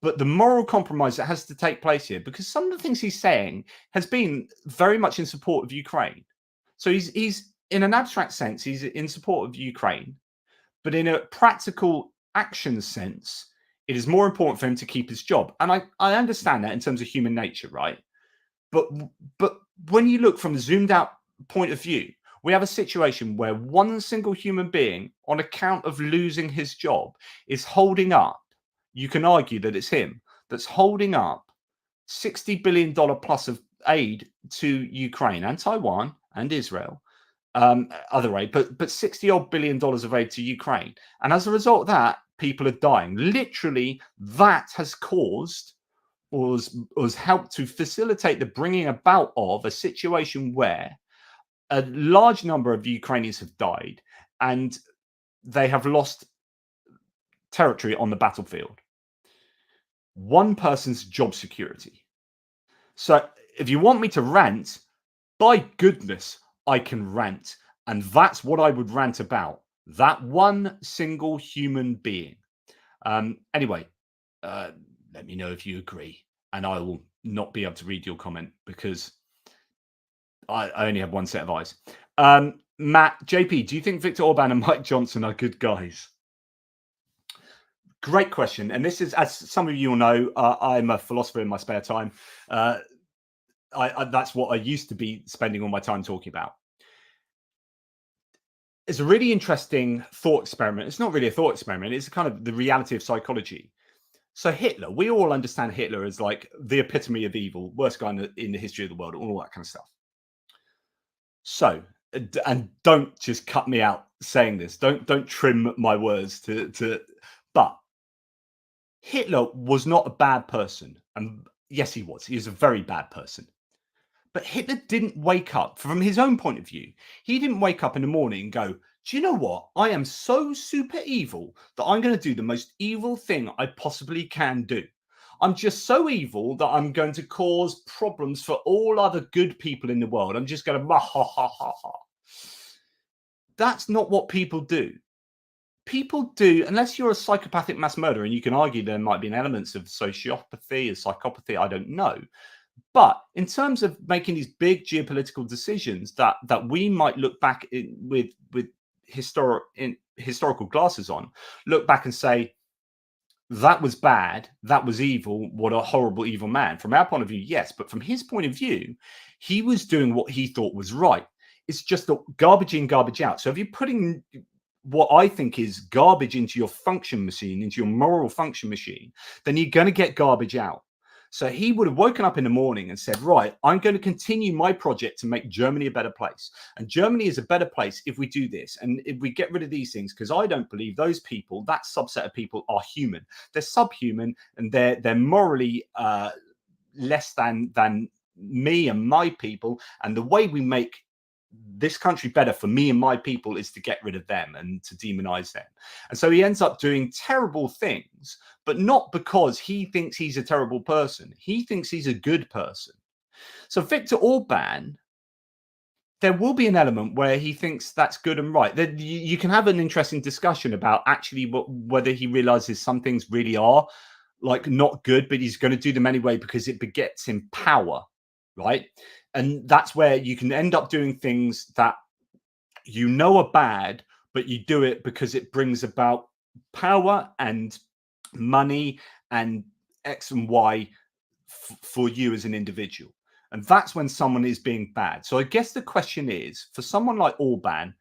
But the moral compromise that has to take place here, because some of the things he's saying has been very much in support of Ukraine. So he's in an abstract sense, he's in support of Ukraine, but in a practical action sense, it is more important for him to keep his job. And I understand that in terms of human nature, right? But when you look from a zoomed out point of view, we have a situation where one single human being, on account of losing his job, is holding up, you can argue that it's him, that's holding up $60 billion plus of aid to Ukraine and Taiwan and Israel, other aid, but $60 odd billion of aid to Ukraine. And as a result of that, people are dying. Literally, that has caused or has helped to facilitate the bringing about of a situation where a large number of Ukrainians have died and they have lost territory on the battlefield. One person's job security. So if you want me to rant, by goodness, I can rant. And that's what I would rant about. That one single human being. Anyway, let me know if you agree. And I will not be able to read your comment because I only have one set of eyes. Matt, JP, do you think Viktor Orban and Mike Johnson are good guys? Great question. And this is, as some of you will know, I'm a philosopher in my spare time. That's what I used to be spending all my time talking about. It's a really interesting thought experiment. It's not really a thought experiment. It's kind of the reality of psychology. So Hitler, we all understand Hitler as like the epitome of evil, worst guy in the history of the world, all that kind of stuff. So, and don't just cut me out saying this. Don't trim my words but Hitler was not a bad person. And yes, he was. He was a very bad person. But Hitler didn't wake up, from his own point of view, he didn't wake up in the morning and go, do you know what? I am so super evil that I'm going to do the most evil thing I possibly can do. I'm just so evil that I'm going to cause problems for all other good people in the world. I'm just going to ha ha ha ha. That's not what people do. people do, unless you're a psychopathic mass murderer, and you can argue there might be elements of sociopathy or psychopathy, I don't know. But in terms of making these big geopolitical decisions that we might look back with historical glasses on, look back and say, that was bad, that was evil, what a horrible evil man. From our point of view, yes, but from his point of view, he was doing what he thought was right. It's just the garbage in, garbage out. So if you're putting what I think is garbage into your function machine, into your moral function machine, then you're going to get garbage out. So he would have woken up in the morning and said, right, I'm going to continue my project to make Germany a better place. And Germany is a better place if we do this. And if we get rid of these things, because I don't believe those people, that subset of people, are human. They're subhuman, and they're morally less than me and my people. And the way we make this country better for me and my people is to get rid of them and to demonize them. And so he ends up doing terrible things, but not because he thinks he's a terrible person. He thinks he's a good person. So Viktor Orban, there will be an element where he thinks that's good and right. You can have an interesting discussion about actually whether he realizes some things really are like not good, but he's going to do them anyway because it begets him power, right? And that's where you can end up doing things that you know are bad, but you do it because it brings about power and money and X and Y for you as an individual. And that's when someone is being bad. So I guess the question is, for someone like Orban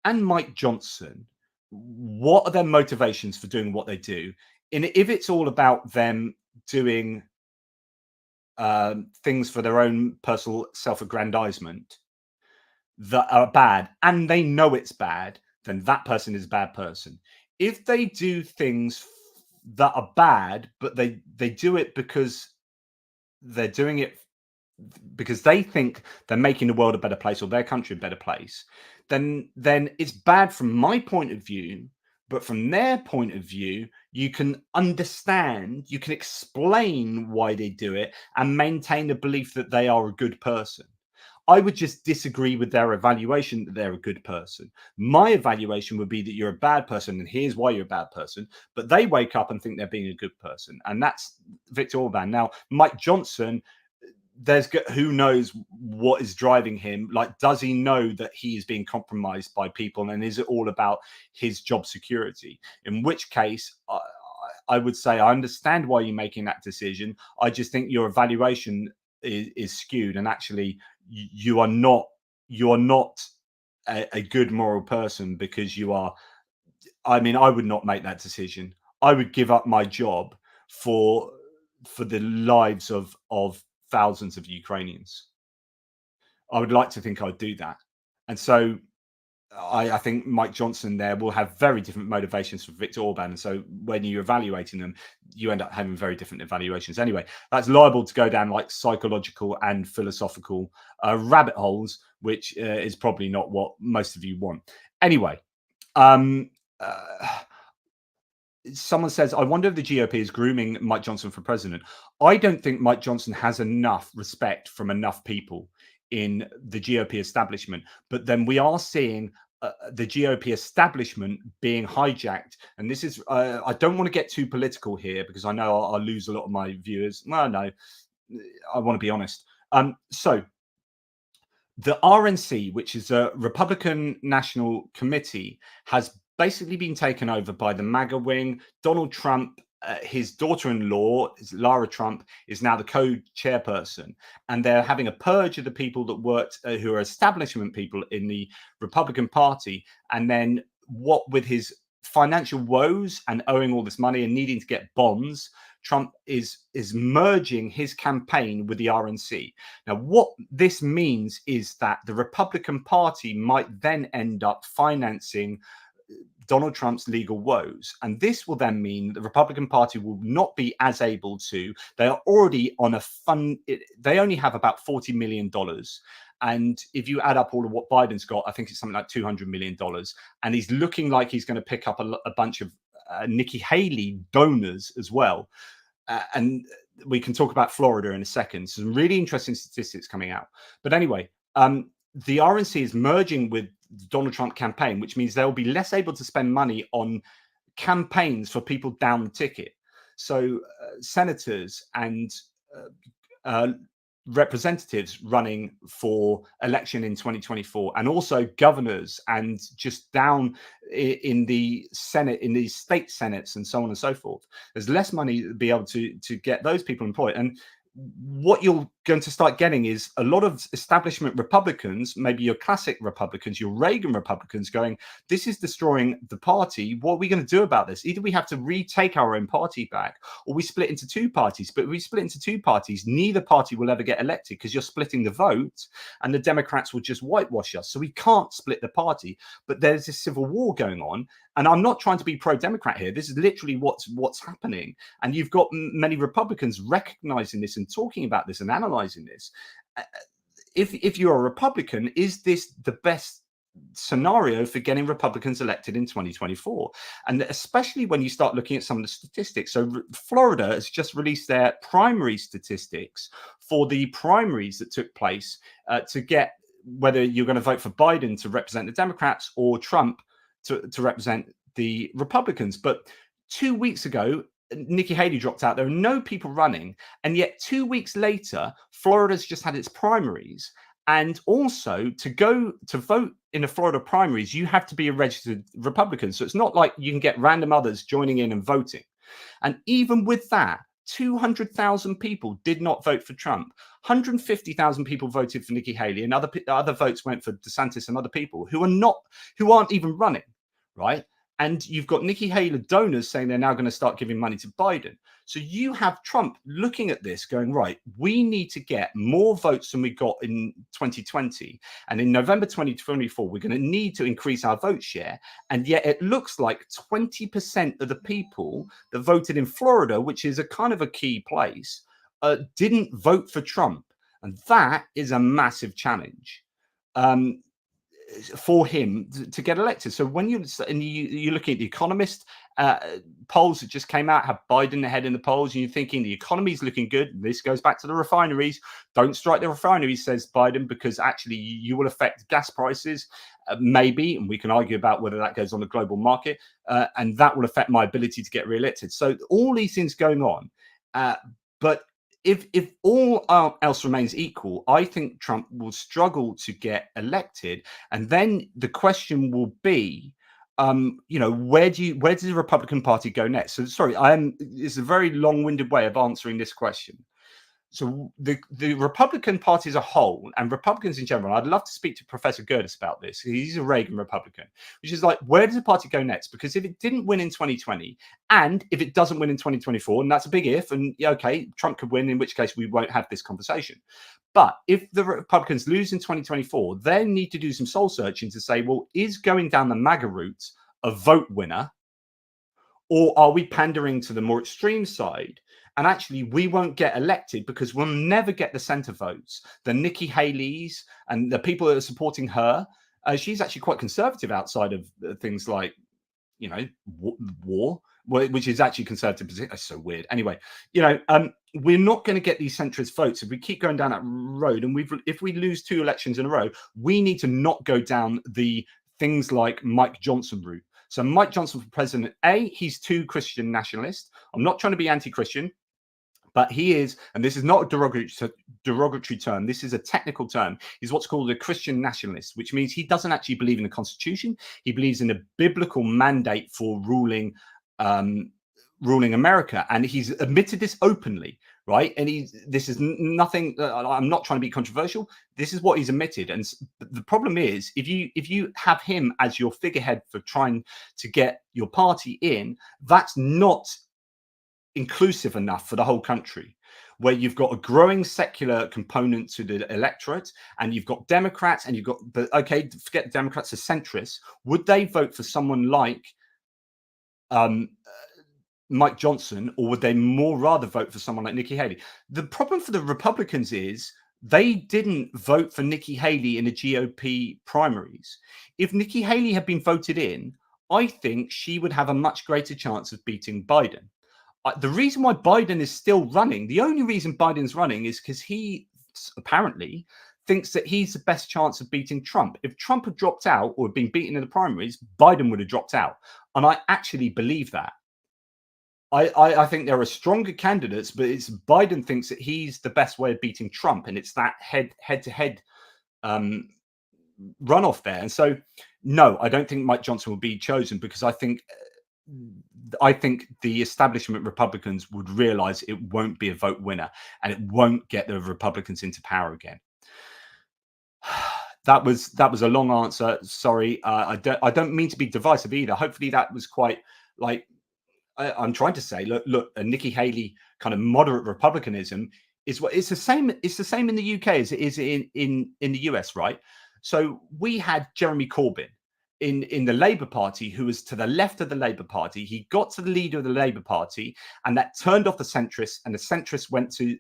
and Mike Johnson, what are their motivations for doing what they do? And if it's all about them doing things for their own personal self-aggrandizement that are bad, and they know it's bad, then that person is a bad person. If they do things that are bad, but they do it because they're doing it because they think they're making the world a better place or their country a better place, then it's bad from my point of view. But from their point of view, you can understand, you can explain why they do it and maintain the belief that they are a good person. I would just disagree with their evaluation that they're a good person. My evaluation would be that you're a bad person, and here's why you're a bad person. But they wake up and think they're being a good person. And that's Viktor Orban. Now, Mike Johnson, who knows what is driving him? Like, does he know that he is being compromised by people, and is it all about his job security? In which case, I would say I understand why you're making that decision. I just think your evaluation is skewed, and actually you are not a good moral person because you are. I mean, I would not make that decision. I would give up my job for the lives of thousands of Ukrainians. I would like to think I'd do that. And so I think Mike Johnson there will have very different motivations for Viktor Orban. And so when you're evaluating them, you end up having very different evaluations. Anyway, that's liable to go down like psychological and philosophical rabbit holes, which is probably not what most of you want. Anyway, someone says, I wonder if the GOP is grooming Mike Johnson for president. I don't think Mike Johnson has enough respect from enough people in the GOP establishment. But then we are seeing the GOP establishment being hijacked. And this is, I don't want to get too political here because I know I'll lose a lot of my viewers. Well, no, I want to be honest. So the RNC, which is a Republican National Committee, has basically been taken over by the MAGA wing. Donald Trump, his daughter-in-law, Lara Trump, is now the co-chairperson. And they're having a purge of the people that worked, who are establishment people in the Republican Party. And then what with his financial woes and owing all this money and needing to get bonds, Trump is merging his campaign with the RNC. Now, what this means is that the Republican Party might then end up financing Donald Trump's legal woes. And this will then mean the Republican Party will not be as able to. They are already on a fund. They only have about $40 million. And if you add up all of what Biden's got, I think it's something like $200 million. And he's looking like he's going to pick up a bunch of Nikki Haley donors as well. And we can talk about Florida in a second. Some really interesting statistics coming out. But anyway, the RNC is merging with the Donald Trump campaign, which means they'll be less able to spend money on campaigns for people down the ticket. So senators and representatives running for election in 2024, and also governors, and just down in the Senate, in the state senates, and so on and so forth. There's less money to be able to get those people employed. And what you're going to start getting is a lot of establishment Republicans, maybe your classic Republicans, your Reagan Republicans, going, this is destroying the party. What are we going to do about this? Either we have to retake our own party back, or we split into two parties. But if we split into two parties, neither party will ever get elected, because you're splitting the vote, and the Democrats will just whitewash us. So we can't split the party. But there's this civil war going on. And I'm not trying to be pro-Democrat here. This is literally what's happening. And you've got many Republicans recognizing this and talking about this and analyzing this. If you're a Republican, is this the best scenario for getting Republicans elected in 2024? And especially when you start looking at some of the statistics. So Florida has just released their primary statistics for the primaries that took place to get whether you're going to vote for Biden to represent the Democrats or Trump to represent the Republicans. But 2 weeks ago, Nikki Haley dropped out. There are no people running. And yet 2 weeks later, Florida's just had its primaries. And also, to go to vote in a Florida primaries, you have to be a registered Republican. So it's not like you can get random others joining in and voting. And even with that, 200,000 people did not vote for Trump. 150,000 people voted for Nikki Haley, and other votes went for DeSantis and other people who aren't even running, right? And you've got Nikki Haley donors saying they're now going to start giving money to Biden. So you have Trump looking at this going, right, we need to get more votes than we got in 2020. And in November 2024, we're going to need to increase our vote share. And yet it looks like 20% of the people that voted in Florida, which is a kind of a key place, didn't vote for Trump. And that is a massive challenge for him to get elected. So when you're looking at the Economist polls that just came out, have Biden ahead in the polls, and you're thinking the economy is looking good. This goes back to the refineries. Don't strike the refineries, says Biden, because actually you will affect gas prices, maybe, and we can argue about whether that goes on the global market, and that will affect my ability to get reelected. So all these things going on, but if all else remains equal, I think Trump will struggle to get elected. And then the question will be, where does the Republican Party go next? So sorry, it's a very long-winded way of answering this question. So the Republican Party as a whole, and Republicans in general, I'd love to speak to Professor Gerdes about this. He's a Reagan Republican, which is like, where does the party go next? Because if it didn't win in 2020, and if it doesn't win in 2024, and that's a big if, and okay, Trump could win, in which case we won't have this conversation. But if the Republicans lose in 2024, they need to do some soul searching to say, well, is going down the MAGA route a vote winner? Or are we pandering to the more extreme side? And actually, we won't get elected because we'll never get the center votes. The Nikki Haley's and the people that are supporting her, she's actually quite conservative outside of things like, war, which is actually conservative position. That's so weird. Anyway, we're not going to get these centrist votes if we keep going down that road. And if we lose 2 elections in a row, we need to not go down the things like Mike Johnson route. So Mike Johnson for president, he's too Christian nationalist. I'm not trying to be anti-Christian, but he is, and this is not a derogatory term, this is a technical term, he's what's called a Christian nationalist, which means he doesn't actually believe in the Constitution. He believes in a biblical mandate for ruling America. And he's admitted this openly, right? And this is nothing, I'm not trying to be controversial. This is what he's admitted. And the problem is, if you have him as your figurehead for trying to get your party in, that's not inclusive enough for the whole country, where you've got a growing secular component to the electorate, and you've got Democrats, and forget the Democrats, the centrists. Would they vote for someone like Mike Johnson, or would they more rather vote for someone like Nikki Haley? The problem for the Republicans is they didn't vote for Nikki Haley in the GOP primaries. If Nikki Haley had been voted in, I think she would have a much greater chance of beating Biden. The reason why Biden is still running, the only reason Biden's running is because he apparently thinks that he's the best chance of beating Trump. If Trump had dropped out or had been beaten in the primaries, Biden would have dropped out. And I actually believe that. I think there are stronger candidates, but it's Biden thinks that he's the best way of beating Trump, and it's that head-to-head runoff there. And so, no, I don't think Mike Johnson will be chosen, because I think the establishment Republicans would realize it won't be a vote winner, and it won't get the Republicans into power again. That was a long answer. Sorry, I don't mean to be divisive either. Hopefully, that was quite like. I'm trying to say, look, Nikki Haley kind of moderate republicanism is what it's the same. It's the same in the UK as it is in the US, right? So we had Jeremy Corbyn in the Labour Party, who was to the left of the Labour Party. He got to the leader of the Labour Party, and that turned off the centrists, and the centrists went to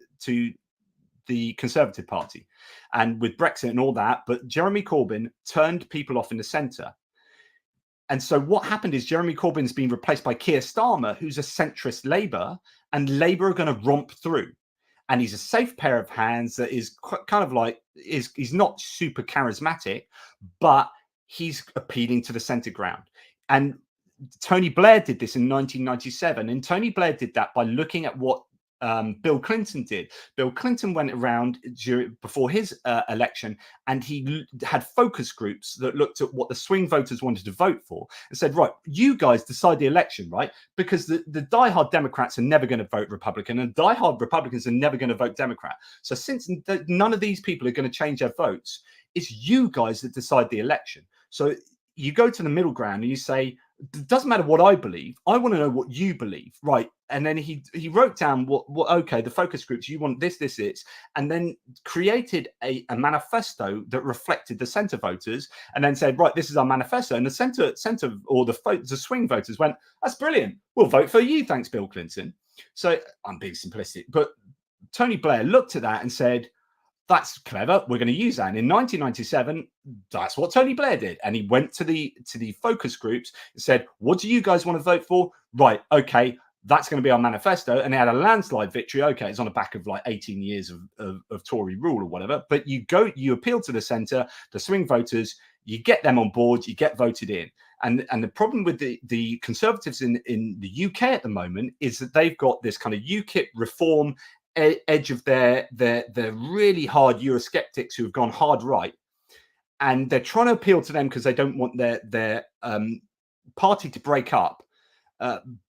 the Conservative Party, and with Brexit and all that. But Jeremy Corbyn turned people off in the centre. And so what happened is Jeremy Corbyn's been replaced by Keir Starmer, who's a centrist Labour, and Labour are going to romp through. And he's a safe pair of hands that is kind of like, he's not super charismatic, but he's appealing to the centre ground. And Tony Blair did this in 1997. And Tony Blair did that by looking at what Bill Clinton did. Bill Clinton went around before his election, and he had focus groups that looked at what the swing voters wanted to vote for and said, right, you guys decide the election, right? Because the diehard Democrats are never going to vote Republican, and diehard Republicans are never going to vote Democrat. So since none of these people are going to change their votes, it's you guys that decide the election. So you go to the middle ground and you say, it doesn't matter what I believe. I want to know what you believe, right? And then he wrote down what okay, the focus groups, you want this, and then created a manifesto that reflected the centre voters, and then said, right, this is our manifesto. And the centre or the swing voters went, that's brilliant. We'll vote for you, thanks, Bill Clinton. So I'm being simplistic, but Tony Blair looked at that and said, that's clever. We're going to use that. And in 1997, that's what Tony Blair did. And he went to the focus groups and said, what do you guys want to vote for? Right. Okay. That's going to be our manifesto. And they had a landslide victory. Okay. It's on the back of like 18 years of Tory rule or whatever. But you appeal to the centre, the swing voters, you get them on board, you get voted in. And the problem with the Conservatives in the UK at the moment is that they've got this kind of UKIP reform edge of their really hard Eurosceptics who have gone hard right, and they're trying to appeal to them because they don't want their party to break up.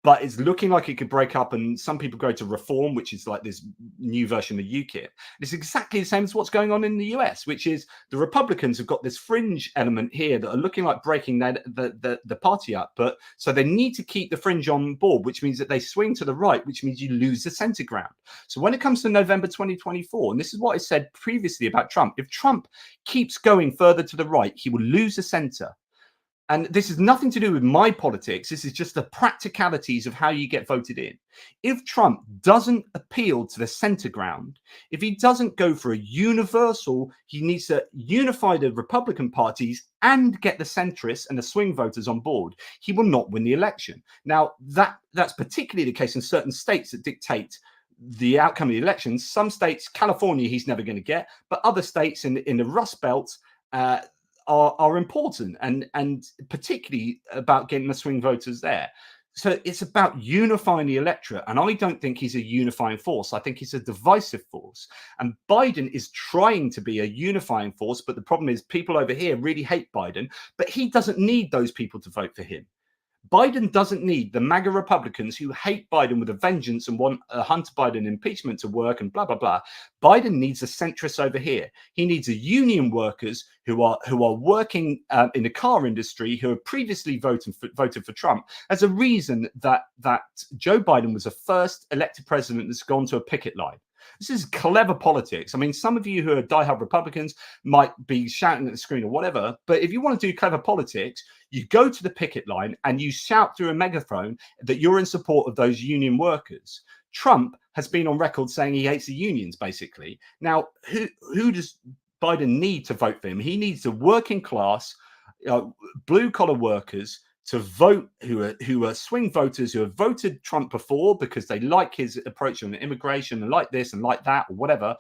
But it's looking like it could break up, and some people go to reform, which is like this new version of UKIP. It's exactly the same as what's going on in the US, which is the Republicans have got this fringe element here that are looking like breaking the party up. But so they need to keep the fringe on board, which means that they swing to the right, which means you lose the centre ground. So when it comes to November 2024, and this is what I said previously about Trump, if Trump keeps going further to the right, he will lose the centre. And this has nothing to do with my politics. This is just the practicalities of how you get voted in. If Trump doesn't appeal to the center ground, if he doesn't go for a universal, he needs to unify the Republican parties and get the centrists and the swing voters on board, he will not win the election. Now, that's particularly the case in certain states that dictate the outcome of the elections. Some states, California, he's never going to get, but other states in the Rust Belt, are important, and particularly about getting the swing voters there. So it's about unifying the electorate, and I don't think he's a unifying force. I think he's a divisive force, and Biden is trying to be a unifying force, but the problem is people over here really hate Biden, but he doesn't need those people to vote for him. Biden doesn't need the MAGA Republicans who hate Biden with a vengeance and want Hunter Biden impeachment to work and blah, blah, blah. Biden needs a centrist over here. He needs a union workers who are working in the car industry, who have previously voted for Trump. There's a reason that Joe Biden was the first elected president that's gone to a picket line. This is clever politics. I mean, some of you who are diehard Republicans might be shouting at the screen or whatever, but if you want to do clever politics, you go to the picket line and you shout through a megaphone that you're in support of those union workers. Trump has been on record saying he hates the unions, basically. Now, who does Biden need to vote for him? He needs the working class, blue-collar workers to vote, who are swing voters who have voted Trump before because they like his approach on immigration and like this and like that or whatever.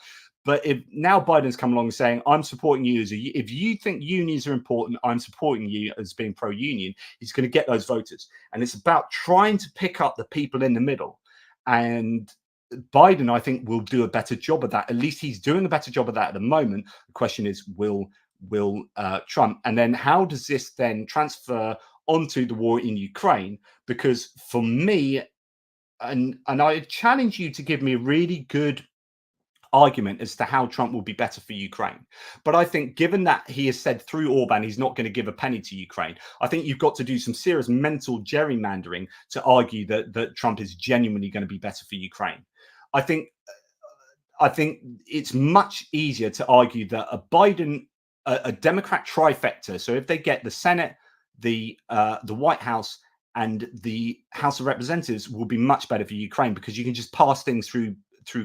But if now Biden's come along saying, I'm supporting you if you think unions are important, I'm supporting you as being pro-union, he's going to get those voters. And it's about trying to pick up the people in the middle. And Biden, I think, will do a better job of that. At least he's doing a better job of that at the moment. The question is, will Trump? And then how does this then transfer onto the war in Ukraine? Because for me, and I challenge you to give me a really good argument as to how Trump will be better for Ukraine. But I think given that he has said through Orban he's not going to give a penny to Ukraine, I think you've got to do some serious mental gerrymandering to argue that Trump is genuinely going to be better for Ukraine. I think it's much easier to argue that a Democrat trifecta, so if they get the Senate, the White House, and the House of Representatives, will be much better for Ukraine because you can just pass things through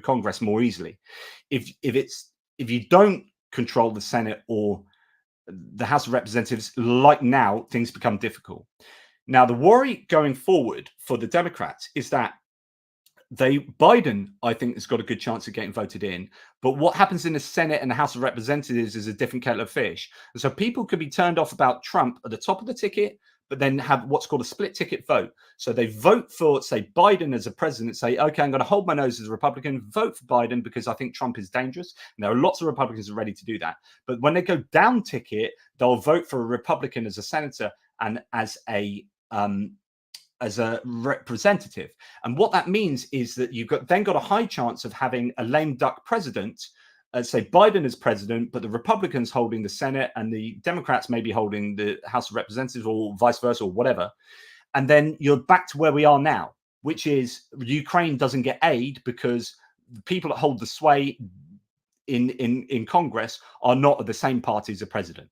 Congress more easily. If you don't control the Senate or the House of Representatives, like now, things become difficult. Now, the worry going forward for the Democrats is that Biden, I think, has got a good chance of getting voted in. But what happens in the Senate and the House of Representatives is a different kettle of fish. And so people could be turned off about Trump at the top of the ticket, but then have what's called a split ticket vote. So they vote for, say, Biden as a president, say, okay, I'm going to hold my nose as a Republican, vote for Biden because I think Trump is dangerous. And there are lots of Republicans who are ready to do that. But when they go down ticket, they'll vote for a Republican as a senator and as a representative. And what that means is that you've then got a high chance of having a lame duck president, say Biden as president, but the Republicans holding the Senate and the Democrats maybe holding the House of Representatives, or vice versa, or whatever. And then you're back to where we are now, which is Ukraine doesn't get aid because the people that hold the sway in Congress are not of the same party as the president.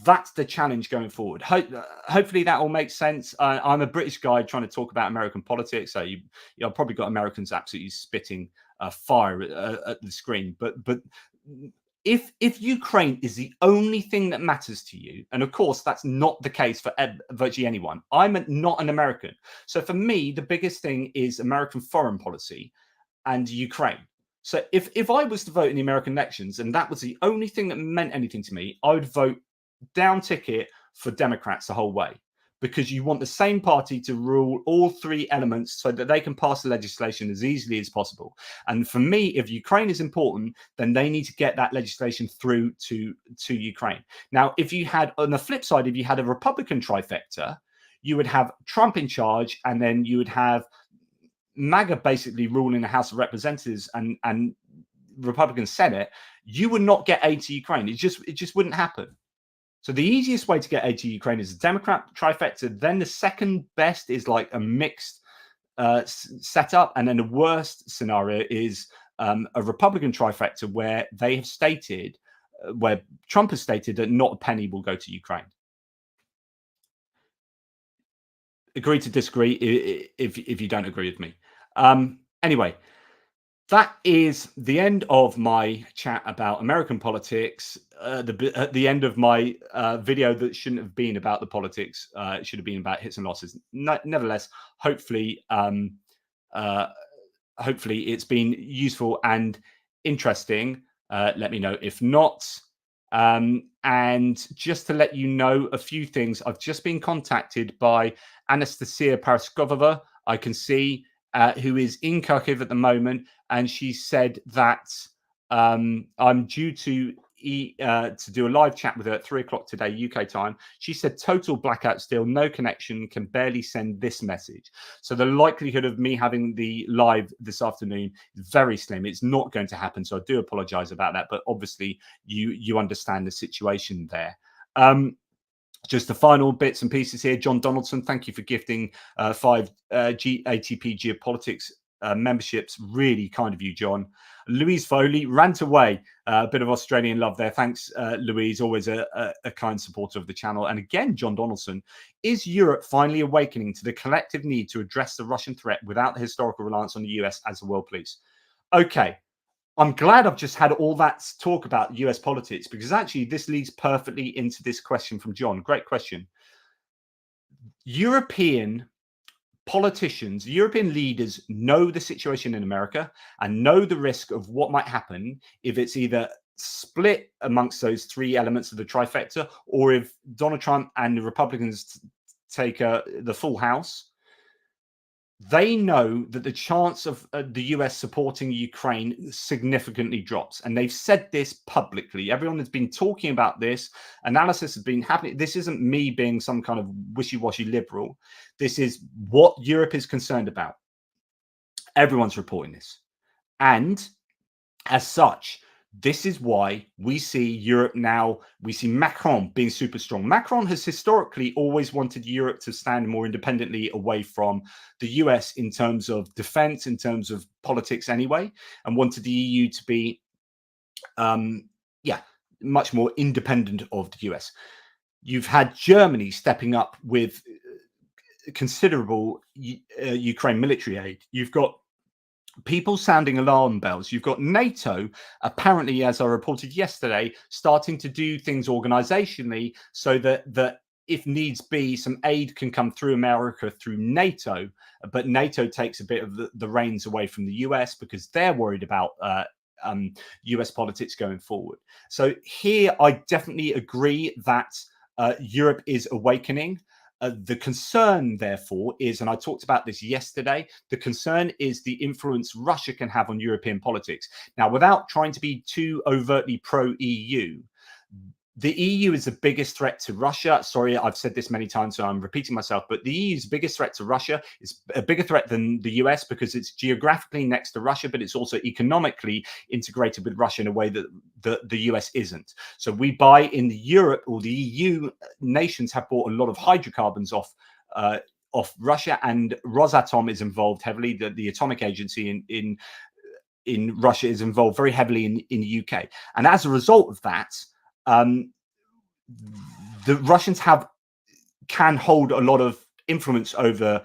That's the challenge going forward. Hopefully that all makes sense. I'm a British guy trying to talk about American politics, so you've probably got Americans absolutely spitting fire at the screen. But if Ukraine is the only thing that matters to you, and of course that's not the case for virtually anyone. I'm not an American, so for me the biggest thing is American foreign policy and Ukraine. So if I was to vote in the American elections and that was the only thing that meant anything to me, I would vote down ticket for Democrats the whole way, because you want the same party to rule all three elements so that they can pass the legislation as easily as possible. And for me, if Ukraine is important, then they need to get that legislation through to Ukraine. Now, if you had, on the flip side, if you had a Republican trifecta, you would have Trump in charge, and then you would have MAGA basically ruling the House of Representatives and Republican Senate. You would not get aid to Ukraine. It just wouldn't happen. So the easiest way to get aid to Ukraine is a Democrat trifecta. Then the second best is like a mixed setup. And then the worst scenario is a Republican trifecta where they have stated, where Trump has stated that not a penny will go to Ukraine. Agree to disagree if you don't agree with me. Anyway, that is the end of my chat about American politics. At the end of my video that shouldn't have been about the politics. It should have been about hits and losses. Nevertheless, hopefully it's been useful and interesting. Let me know if not. And just to let you know a few things, I've just been contacted by Anastasia Paraskova, I can see, who is in Kharkiv at the moment, and she said that I'm due to do a live chat with her at 3 o'clock today, UK time. She said total blackout still, no connection, can barely send this message. So the likelihood of me having the live this afternoon is very slim. It's not going to happen. So I do apologize about that. But obviously you understand the situation there. Just the final bits and pieces here. John Donaldson, thank you for gifting 5 ATP Geopolitics memberships. Really kind of you, John. Louise Foley, rant away. A bit of Australian love there. Thanks, Louise. Always a kind supporter of the channel. And again, John Donaldson, is Europe finally awakening to the collective need to address the Russian threat without the historical reliance on the US as the world police? Okay. I'm glad I've just had all that talk about US politics, because actually this leads perfectly into this question from John. Great question. European politicians, European leaders know the situation in America and know the risk of what might happen if it's either split amongst those three elements of the trifecta, or if Donald Trump and the Republicans take the full House. They know that the chance of the US supporting Ukraine significantly drops. And they've said this publicly. Everyone has been talking about this. Analysis has been happening. This isn't me being some kind of wishy-washy liberal. This is what Europe is concerned about. Everyone's reporting this. And as such, this is why we see Europe now, we see Macron being super strong. Macron has historically always wanted Europe to stand more independently away from the US in terms of defense, in terms of politics anyway, and wanted the EU to be, much more independent of the US. You've had Germany stepping up with considerable Ukraine military aid. You've got people sounding alarm bells. You've got NATO, apparently, as I reported yesterday, starting to do things organizationally so that if needs be, some aid can come through America through NATO, but NATO takes a bit of the reins away from the US because they're worried about US politics going forward. So here, I definitely agree that Europe is awakening. The concern, therefore, is, and I talked about this yesterday, the concern is the influence Russia can have on European politics. Now, without trying to be too overtly pro-EU, the EU is the biggest threat to Russia. Sorry, I've said this many times, so I'm repeating myself, but the EU's biggest threat to Russia is a bigger threat than the US because it's geographically next to Russia, but it's also economically integrated with Russia in a way that the US isn't. So we buy in Europe, or the EU nations have bought a lot of hydrocarbons off Russia, and Rosatom is involved heavily. The atomic agency in Russia is involved very heavily in the UK. And as a result of that, the Russians can hold a lot of influence over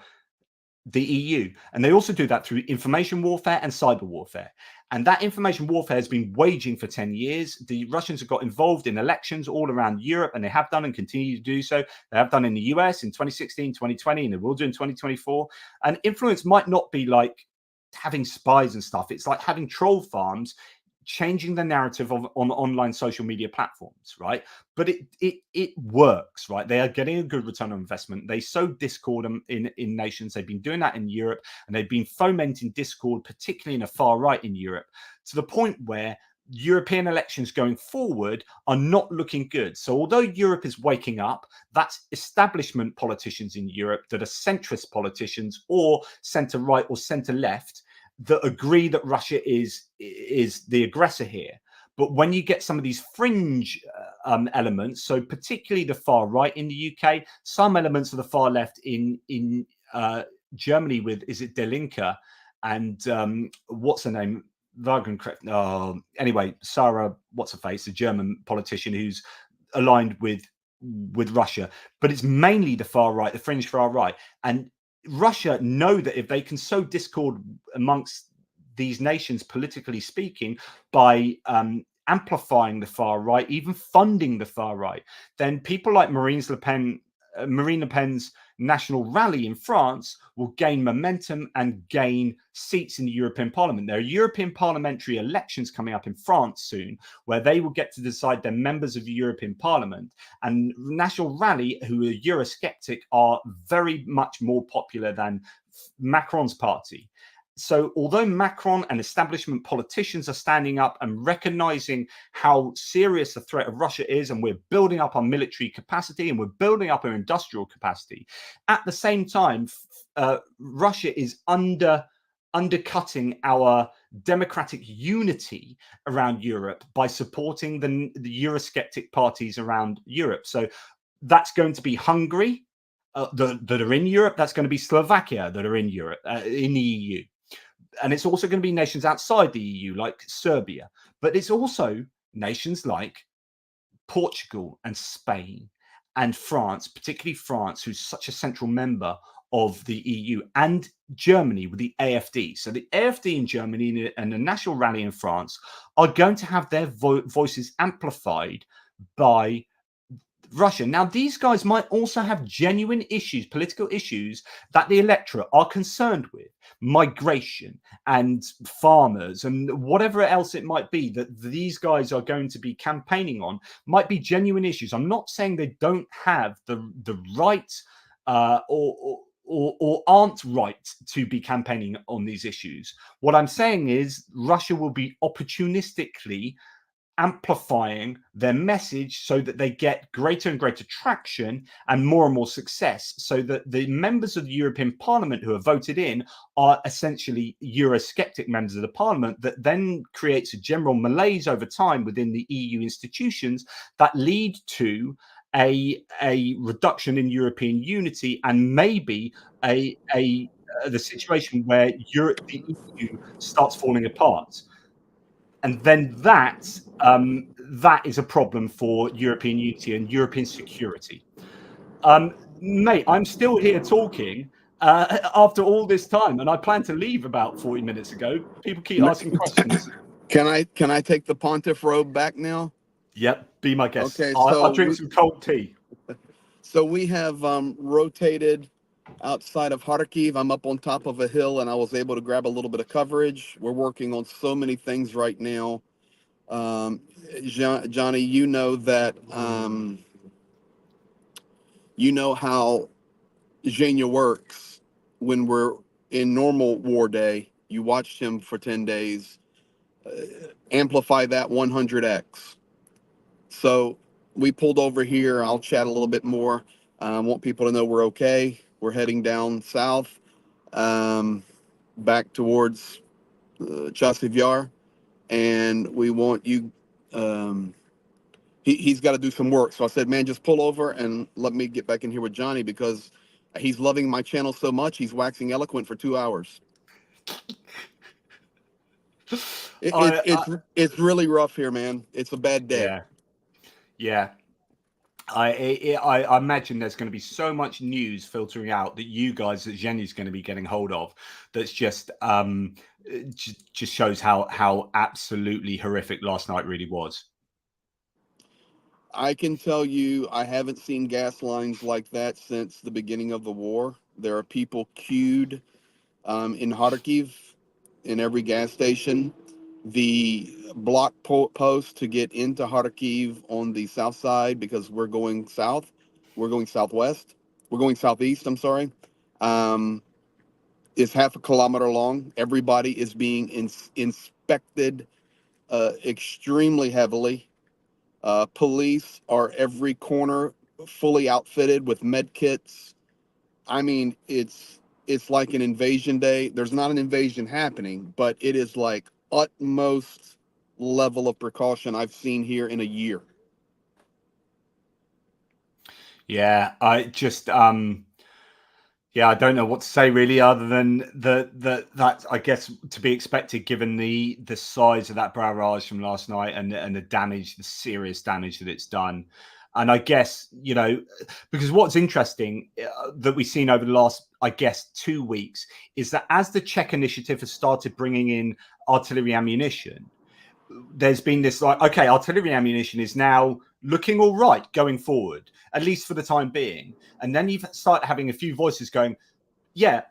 the EU, and they also do that through information warfare and cyber warfare. And that information warfare has been waging for 10 years. The Russians have got involved in elections all around Europe, and they have done and continue to do so. They have done in the US in 2016, 2020, and they will do in 2024. And influence might not be like having spies and stuff. It's like having troll farms, changing the narrative on online social media platforms, right? But it works, right? They are getting a good return on investment. They sow discord in nations. They've been doing that in Europe, and they've been fomenting discord, particularly in the far right in Europe, to the point where European elections going forward are not looking good. So although Europe is waking up, that's establishment politicians in Europe that are centrist politicians or center right or center left that agree that Russia is the aggressor here. But when you get some of these fringe elements, so particularly the far right in the UK, some elements of the far left in Germany with, is it Die Linke, and what's her name? Anyway, Sarah, what's her face, a German politician who's aligned with Russia, but it's mainly the far right, the fringe far right. And Russia know that if they can sow discord amongst these nations, politically speaking, by amplifying the far right, even funding the far right, then people like Marine Le Pen's national rally in France will gain momentum and gain seats in the European Parliament. There are European parliamentary elections coming up in France soon, where they will get to decide their members of the European Parliament. And National Rally, who are Eurosceptic, are very much more popular than Macron's party. So although Macron and establishment politicians are standing up and recognizing how serious the threat of Russia is, and we're building up our military capacity and we're building up our industrial capacity, at the same time, Russia is undercutting our democratic unity around Europe by supporting the Eurosceptic parties around Europe. So that's going to be Hungary that are in Europe. That's going to be Slovakia that are in Europe, in the EU. And it's also going to be nations outside the EU, like Serbia. But it's also nations like Portugal and Spain and France, particularly France, who's such a central member of the EU, and Germany with the AfD. So the AfD in Germany and the National Rally in France are going to have their voices amplified by Russia. Now, these guys might also have genuine issues, political issues that the electorate are concerned with, migration and farmers and whatever else it might be that these guys are going to be campaigning on might be genuine issues. I'm not saying they don't have the right or aren't right to be campaigning on these issues. What I'm saying is Russia will be opportunistically amplifying their message so that they get greater and greater traction and more success, so that the members of the European Parliament who are voted in are essentially Eurosceptic members of the Parliament. That then creates a general malaise over time within the EU institutions that lead to a reduction in European unity and maybe the situation where the EU starts falling apart. And then that is a problem for European unity and European security. Mate, I'm still here talking after all this time, and I plan to leave about 40 minutes ago. People keep asking questions. Can I take the Pontiff robe back now? Yep, be my guest. Okay, I'll drink some cold tea. So we have rotated outside of Kharkiv. I'm up on top of a hill, and I was able to grab a little bit of coverage. We're working on so many things right now. Johnny, you know that you know how Zhenya works when we're in normal war day. You watched him for 10 days. Amplify that 100x. So we pulled over here. I'll chat a little bit more. I want people to know we're okay. We're heading down south, back towards Chasiv Yar, and we want you. He's got to do some work. So I said, man, just pull over and let me get back in here with Johnny, because he's loving my channel so much. He's waxing eloquent for 2 hours. It's really rough here, man. It's a bad day. Yeah. I imagine there's going to be so much news filtering out that you guys, that Jenny's going to be getting hold of, that's just shows how absolutely horrific last night really was. I can tell you, I haven't seen gas lines like that since the beginning of the war. There are people queued in Kharkiv in every gas station. The block post to get into Kharkiv on the south side, because we're going south, we're going southwest, we're going southeast, I'm sorry, is half a kilometer long. Everybody is being inspected extremely heavily. Police are every corner, fully outfitted with med kits. I mean, it's like an invasion day. There's not an invasion happening, but it is like utmost level of precaution I've seen here in a year. Yeah, I just I don't know what to say really, other than that I guess to be expected given the size of that barrage from last night and the damage, the serious damage that it's done. And I guess, you know, because what's interesting that we've seen over the last, I guess, 2 weeks is that as the Czech initiative has started bringing in artillery ammunition, there's been this like, okay, artillery ammunition is now looking all right going forward, at least for the time being. And then you've started having a few voices going, yeah,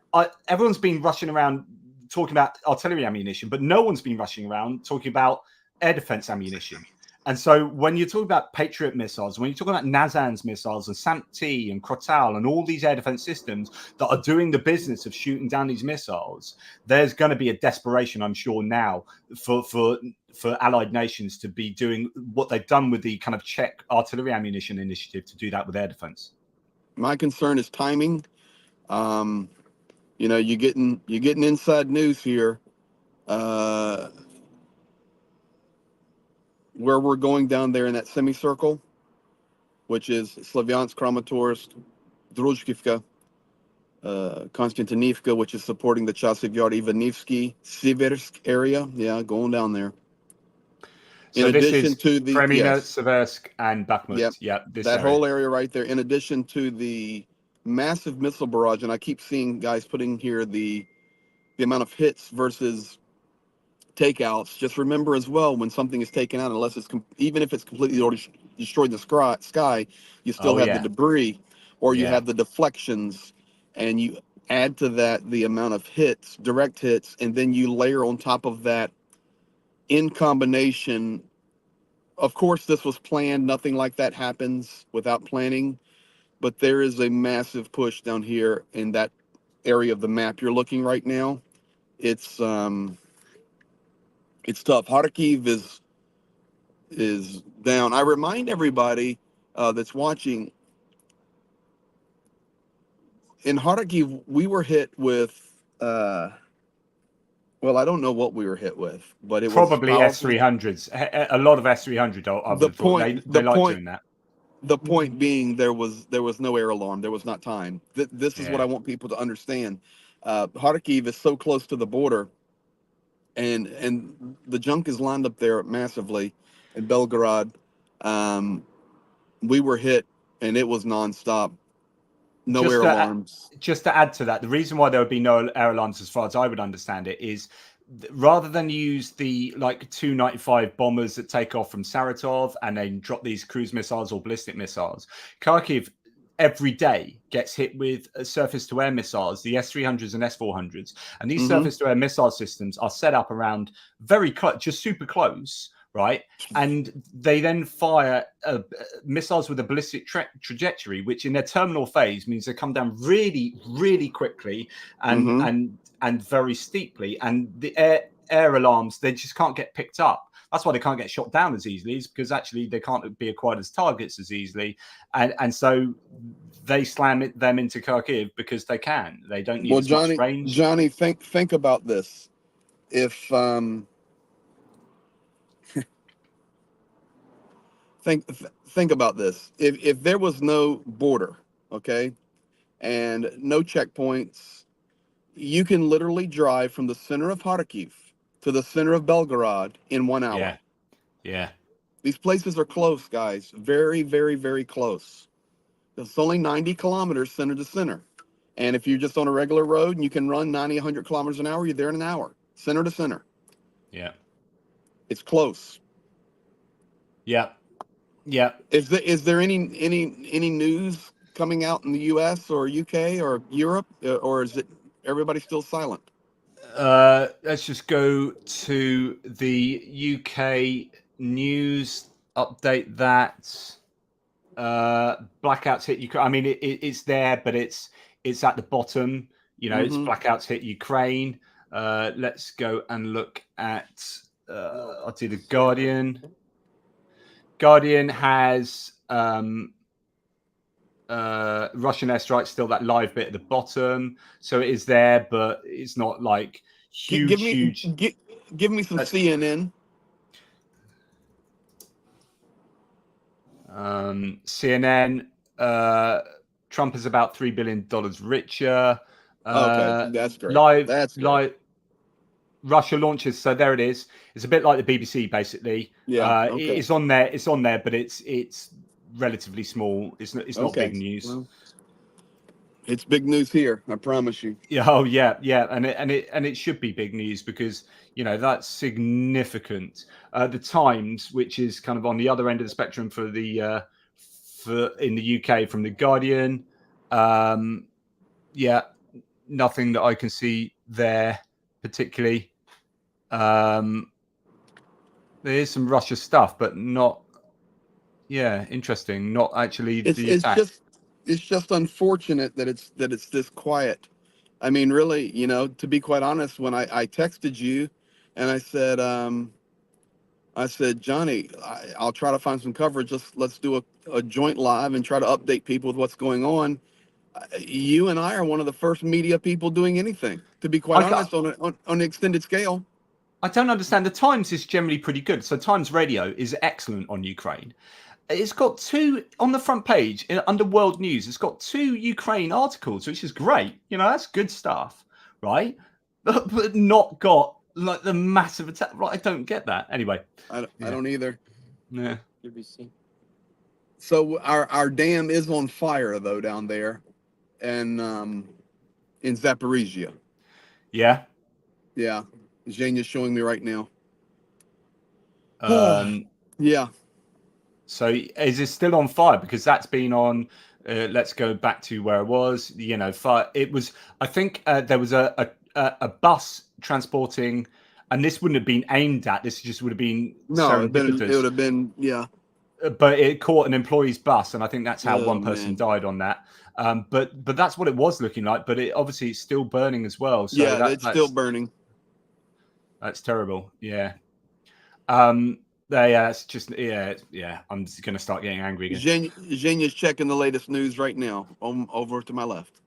everyone's been rushing around talking about artillery ammunition, but no one's been rushing around talking about air defense ammunition. And so when you're talking about Patriot missiles, when you're talking about Nazan's missiles and SAMP-T and Krotal and all these air defense systems that are doing the business of shooting down these missiles, there's going to be a desperation, I'm sure, now for allied nations to be doing what they've done with the kind of Czech artillery ammunition initiative, to do that with air defense. My concern is timing. You know, you're getting inside news here. Where we're going down there in that semicircle, which is Slavyansk, Kramatorsk, Druzhkivka, Konstantinivka, which is supporting the Chasiv Yar, Ivanivsky, Siversk area. Yeah, going down there. So in addition to the Kremina, Seversk, and Bakhmut. Yep. That area. Whole area right there, in addition to the massive missile barrage. And I keep seeing guys putting here the amount of hits versus takeouts. Just remember as well, when something is taken out, unless it's even if it's completely destroyed the sky, you still Oh, have the yeah. debris, or you Yeah. have the deflections, and you add to that the amount of hits, direct hits, and then you layer on top of that in combination. Of course, this was planned. Nothing like that happens without planning, but there is a massive push down here in that area of the map you're looking right now. It's tough. Kharkiv is down. I remind everybody that's watching, in Kharkiv, we were hit with, well, I don't know what we were hit with, but it was Probably powerful. S300s. A lot of S300. I would have thought they like doing that. The point being, there was no air alarm. There was not time. This is what Yeah. I want people to understand. Kharkiv is so close to the border, and the junk is lined up there massively in Belgorod. We were hit, and it was nonstop. No air alarms. Just to add to that, the reason why there would be no air alarms, as far as I would understand it, is rather than use the like 295 bombers that take off from Saratov and then drop these cruise missiles or ballistic missiles, Kharkiv every day gets hit with surface-to-air missiles, the S-300s and S-400s. And these surface-to-air missile systems are set up around very close, just super close, right? And they then fire missiles with a ballistic trajectory, which in their terminal phase means they come down really, really quickly and very steeply. And the air alarms, they just can't get picked up. That's why they can't get shot down as easily, is because actually they can't be acquired as targets as easily. And so they slam them into Kharkiv because they can. They don't need as much range. Johnny, think about this. If think about this. If there was no border, okay, and no checkpoints, you can literally drive from the center of Kharkiv to the center of Belgorod in 1 hour. Yeah. Yeah. These places are close, guys. Very, very, very close. It's only 90 kilometers center to center. And if you're just on a regular road and you can run 90, 100 kilometers an hour, you're there in an hour, center to center. Yeah. It's close. Yeah. Yeah. Is there any news coming out in the US or UK or Europe, or is it everybody still silent? Let's just go to the UK news, update that. Blackouts hit Ukraine. I mean, it's there, but it's at the bottom. You know, it's blackouts hit Ukraine. Let's go and look at. I'll do the Guardian. Guardian has Russian airstrikes, still that live bit at the bottom, so it is there, but it's not like huge. Give me some CNN. CNN. Trump is about $3 billion richer. Okay, that's great. Live. Russia launches. So there it is. It's a bit like the BBC, basically. Yeah. Okay. It's on there. It's on there, but it's relatively small. It's not big news. Well, it's big news here. I promise you. Yeah. Oh yeah. Yeah. And it should be big news because you know that's significant. The Times, which is kind of on the other end of the spectrum for the in the UK, from the Guardian. Yeah. Nothing that I can see there particularly. There is some Russia stuff, but not. Yeah, interesting. Not actually the attack. It's just unfortunate that it's this quiet. I mean, really, you know, to be quite honest, when I texted you, and I said, Johnny, I'll try to find some coverage. Let's do a joint live and try to update people with what's going on. You and I are one of the first media people doing anything, to be quite honest, on an extended scale. I don't understand. The Times is generally pretty good. So Times Radio is excellent on Ukraine. It's got two on the front page under World News. It's got 2 Ukraine articles, which is great. You know, that's good stuff, right? But not got like the massive attack. Right? I don't get that. Anyway, I don't either. Yeah. So our dam is on fire though down there, and in Zaporizhia. Yeah. Yeah. Zhenia's showing me right now. Yeah. Yeah. So is it still on fire? Because that's been on. Let's go back to where it was. You know, fire. It was. I think there was a bus transporting, and this wouldn't have been aimed at. This just would have been No, it serendipitous. would have been, yeah. But it caught an employee's bus, and I think that's how Oh, one person man. died on that. But that's what it was looking like. But it obviously it's still burning as well. So Yeah, it's still burning. That's terrible. Yeah. It's just yeah. I'm just gonna start getting angry again. Zhenya's checking the latest news right now. Over to my left.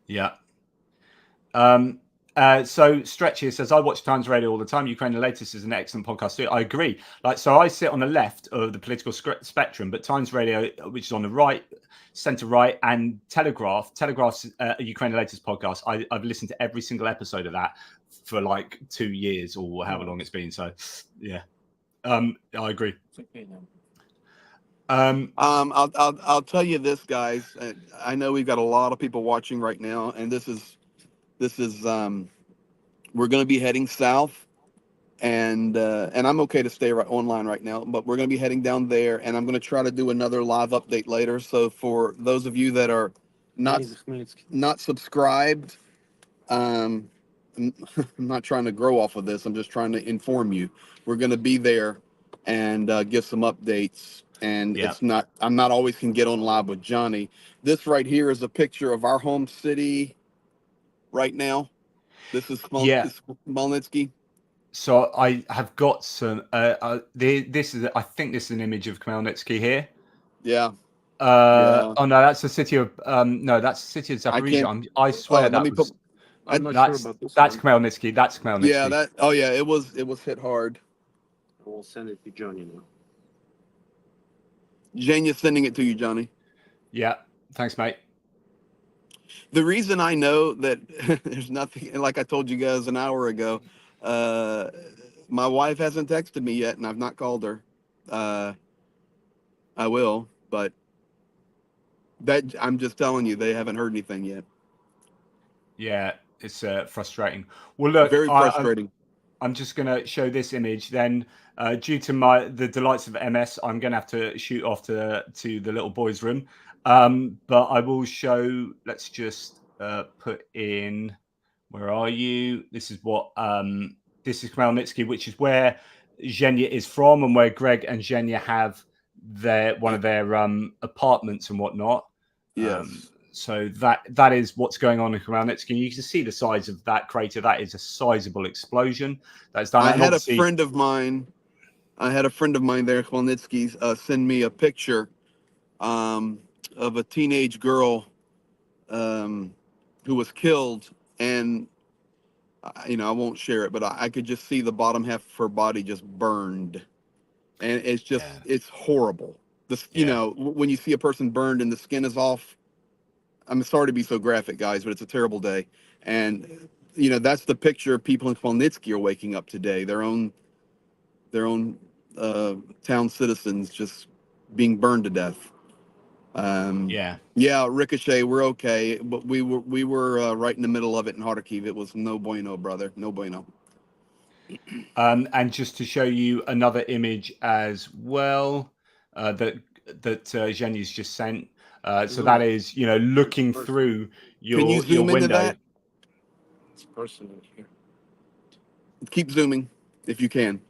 Yeah. So Stretch here says, I watch Times Radio all the time. Ukraine the Latest is an excellent podcast too. I agree. So I sit on the left of the political spectrum, but Times Radio, which is on the right, centre right, and Telegraph's Ukraine the Latest podcast. I've listened to every single episode of that for like 2 years or however long it's been. So yeah, I agree. I'll tell you this, guys. I know we've got a lot of people watching right now, and this is we're going to be heading south, and I'm okay to stay online right now, but we're going to be heading down there, and I'm going to try to do another live update later. So for those of you that are not subscribed, I'm not trying to grow off of this. I'm just trying to inform you. We're going to be there and give some updates. And I'm not always can get on live with Johnny. This right here is a picture of our home city right now. This is Khmelnytsky. So I have got some. This is. I think this is an image of Khmelnytsky here. Yeah. Oh no, that's the city of. No, that's the city of Zaporizhia. I swear that was. I'm not sure about this. That's Khmelnytsky. That's Khmelnytsky. Yeah. That. Oh yeah. It was hit hard. I will send it to Johnny now. Jenya's sending it to you, Johnny. Yeah. Thanks, mate. The reason I know that there's nothing, like I told you guys an hour ago, my wife hasn't texted me yet, and I've not called her. I will, but that I'm just telling you, they haven't heard anything yet. Yeah, it's frustrating. Well, look, very frustrating. I'm just going to show this image. Then, due to the delights of MS, I'm going to have to shoot off to the little boy's room. But I will show. Let's just put in. Where are you? This is what. This is Khmelnytsky, which is where Zhenya is from, and where Greg and Zhenya have one of their apartments and whatnot. Yes. So that is what's going on in Khmelnytsky. You can see the size of that crater. That is a sizable explosion. That's done. I had a friend of mine there, Khmelnytsky, send me a picture of a teenage girl who was killed, and I won't share it, but I could just see the bottom half of her body just burned, and it's just it's horrible. When you see a person burned and the skin is off. I'm sorry to be so graphic, guys, but it's a terrible day. And, that's the picture of people in Khmelnytsky are waking up today. Their own town citizens just being burned to death. Yeah, Ricochet, we're okay. But we were right in the middle of it in Kharkiv. It was no bueno, brother. No bueno. And just to show you another image as well that Zhenya's just sent. So that is, looking through your Can you zoom window. Into that? It's personal here. Keep zooming if you can.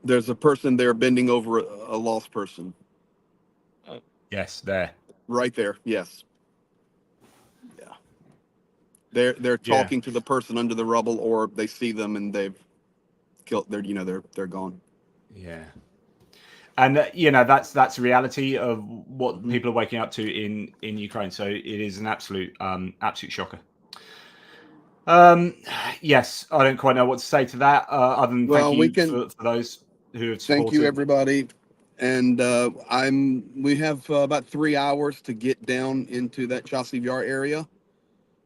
There's a person there bending over a lost person. Yes, there. Right there. Yes. Yeah. They're talking to the person under the rubble, or they see them and they've killed. They're gone. Yeah. And that's a reality of what people are waking up to in Ukraine. So it is an absolute shocker. Yes, I don't quite know what to say to that. Other than thank you for those who have supported. Thank you, everybody. And we have about 3 hours to get down into that Chasiv Yar area,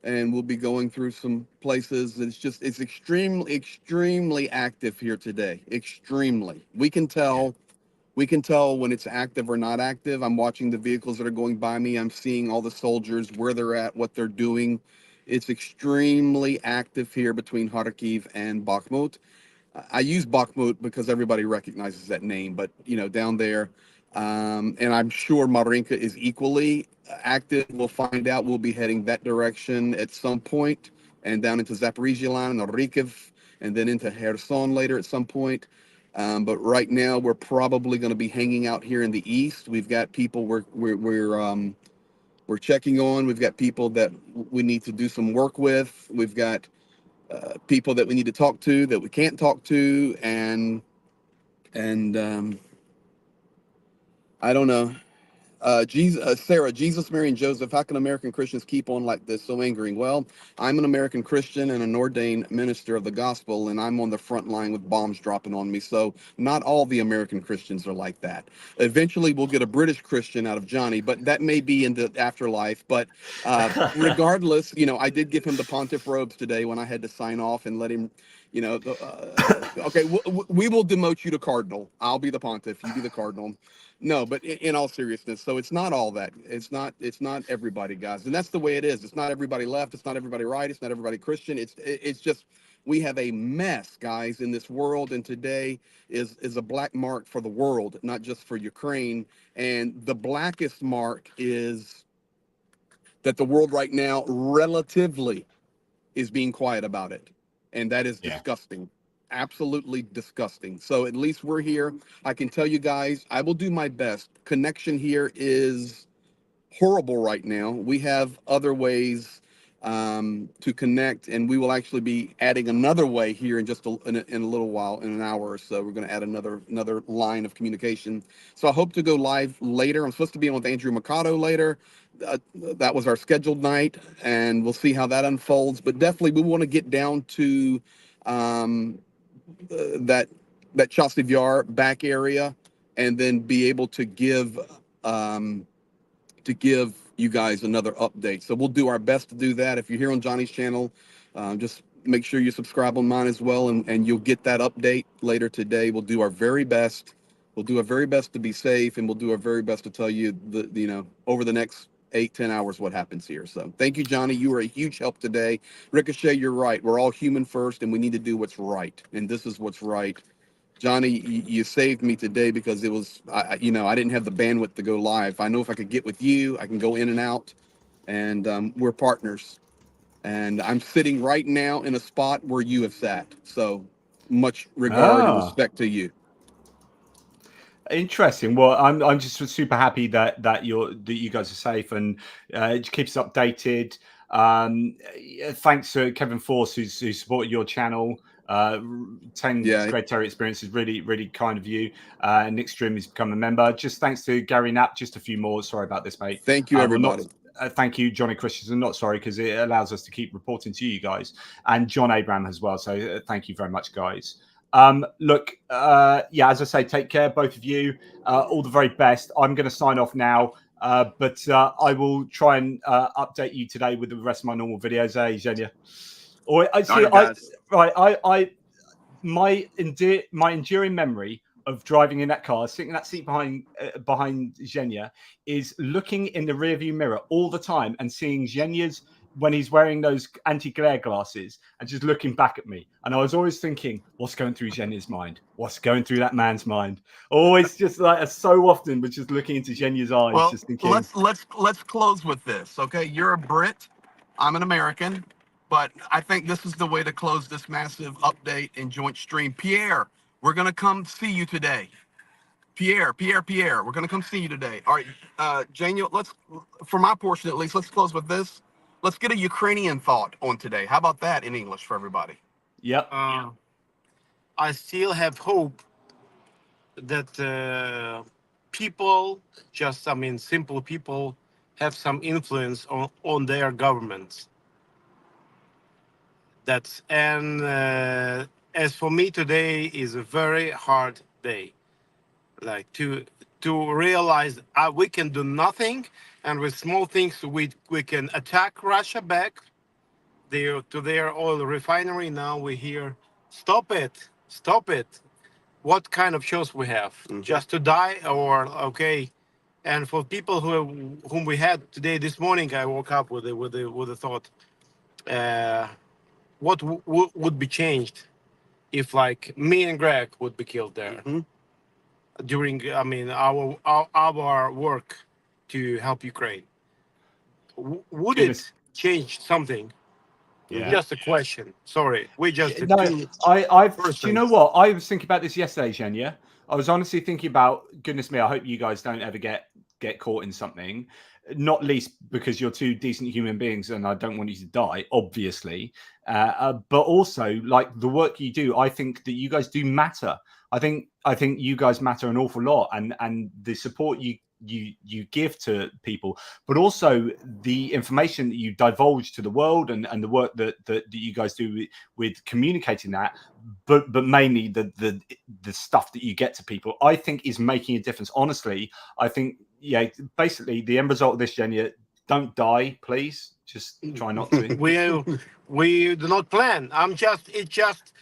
and we'll be going through some places. It's extremely, extremely active here today. Extremely. We can tell when it's active or not active. I'm watching the vehicles that are going by me. I'm seeing all the soldiers, where they're at, what they're doing. It's extremely active here between Kharkiv and Bakhmut. I use Bakhmut because everybody recognizes that name, but down there, and I'm sure Marinka is equally active. We'll find out. We'll be heading that direction at some point, and down into Zaporizhia line and Rykov, and then into Kherson later at some point. But right now, we're probably going to be hanging out here in the east. We've got people we're checking on. We've got people that we need to do some work with. We've got people that we need to talk to that we can't talk to, and I don't know. Sarah, Jesus, Mary, and Joseph, how can American Christians keep on like this, so angering? Well, I'm an American Christian and an ordained minister of the gospel, and I'm on the front line with bombs dropping on me. So not all the American Christians are like that. Eventually, we'll get a British Christian out of Johnny, but that may be in the afterlife. But regardless, I did give him the pontiff robes today when I had to sign off and let him, okay, we will demote you to cardinal. I'll be the pontiff. You be the cardinal. No, but in all seriousness, so it's not all that. It's not everybody, guys, and that's the way it is. It's not everybody left. It's not everybody right. It's not everybody Christian. It's just we have a mess, guys, in this world, and today is a black mark for the world, not just for Ukraine. And the blackest mark is that the world right now relatively is being quiet about it, and that is disgusting. Absolutely disgusting. So at least we're here. I can tell you guys, I will do my best. Connection here is horrible right now. We have other ways to connect, and we will actually be adding another way here in just in a little while, in an hour or so. We're going to add another line of communication. So I hope to go live later. I'm supposed to be on with Andrew Mercado later. That was our scheduled night, and we'll see how that unfolds. But definitely, we want to get down to that Chassivyar back area, and then be able to give you guys another update. So we'll do our best to do that. If you're here on Johnny's channel, just make sure you subscribe on mine as well, and you'll get that update later today. We'll do our very best. We'll do our very best to be safe, and we'll do our very best to tell you over the next 8-10 hours what happens here. So thank you, Johnny. You were a huge help today. Ricochet, you're right. We're all human first, and we need to do what's right, and this is what's right. Johnny, you saved me today because it was, I didn't have the bandwidth to go live. I know if I could get with you, I can go in and out, and we're partners. And I'm sitting right now in a spot where you have sat. So much regard and respect to you. Interesting. Well, I'm just super happy that you guys are safe, and it keeps us updated. Thanks to Kevin Force who supported your channel. 10 Great Terry Experience is really, really kind of you. Nick Strim has become a member. Just thanks to Gary Knapp. Just a few more. Sorry about this, mate. Thank you, everybody. Thank you, Johnny Christensen. Not sorry, because it allows us to keep reporting to you guys, and John Abraham as well. So thank you very much, guys. Look, as I say, take care, both of you. All the very best. I'm going to sign off now, but I will try and update you today with the rest of my normal videos. Zhenya. Or my enduring memory of driving in that car, sitting in that seat behind Zhenya, is looking in the rearview mirror all the time and seeing Zhenya's, when he's wearing those anti-glare glasses, and just looking back at me. And I was always thinking, what's going through Zhenya's mind? What's going through that man's mind? Always just so often was just looking into Zhenya's eyes, well, just thinking. Let's close with this, okay? You're a Brit, I'm an American, but I think this is the way to close this massive update and joint stream. Pierre, we're gonna come see you today. Pierre, we're gonna come see you today. All right, Daniel, let's, for my portion at least, let's close with this. Let's get a Ukrainian thought on today. How about that in English for everybody? Yep. I still have hope that people, simple people, have some influence on their governments. As for me, today is a very hard day. Like to realize we can do nothing, and with small things we can attack Russia back to their oil refinery. Now we hear, stop it. What kind of choice we have? Mm-hmm. Just to die, or okay? And for people whom we had today, this morning, I woke up with a thought: what would be changed if like me and Greg would be killed there during, I mean, our work to help Ukraine. Would Goodness. it change something? Yeah. Just a question. Sorry, we just No, two I've. Do you know persons. what? I was thinking about this yesterday, Zhenya. I was honestly thinking about, goodness me, I hope you guys don't ever get caught in something. Not least because you're two decent human beings, and I don't want you to die, obviously. But also, like the work you do, I think that you guys do matter. I think you guys matter an awful lot, and the support you give to people, but also the information that you divulge to the world, and the work that you guys do with communicating that, but mainly the stuff that you get to people, I think is making a difference. Honestly, I think, yeah, basically the end result of this, Zhenya, don't die, please. Just try not to. We do not plan. It's just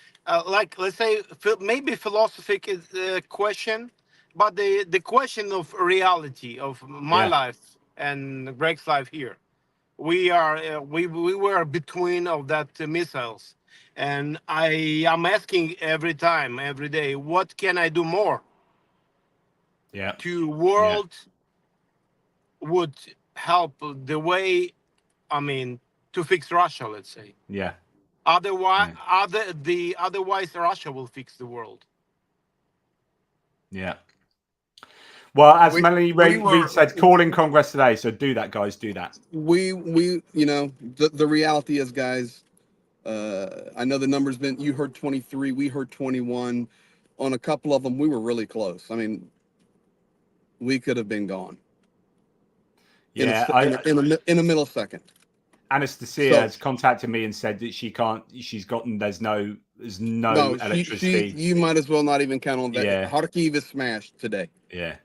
like, let's say, maybe philosophy is a question, but the question of reality of my life and Greg's life here. We were between of that missiles, and I am asking every day, what can I do more? Yeah. To world would help the way, I mean, to fix Russia, let's say. Yeah. Otherwise, otherwise Russia will fix the world. Yeah. Well, as Melanie Reid said, call in Congress today. So do that, guys. Do that. We you know, the reality is, guys, I know the number's been, you heard 23, we heard 21. On a couple of them, we were really close. I mean, we could have been gone. Yeah, in a millisecond. Anastasia has contacted me and said that she can't. She's gotten there's no electricity. You might as well not even count on that. Yeah. Kharkiv is smashed today. Yeah.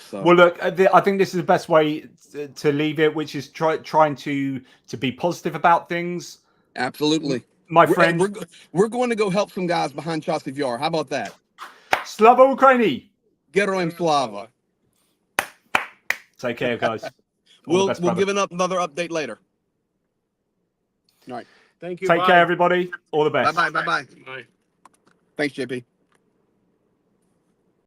So. Well, look, I think this is the best way to leave it, which is trying to be positive about things. Absolutely, my friend. We're going to go help some guys behind Chasiv Yar. How about that? Slava Ukraini. Geroim Slava. Take care, guys. We'll give another update later. All right. Thank you. Take care, everybody. All the best. Bye. Thanks, JP.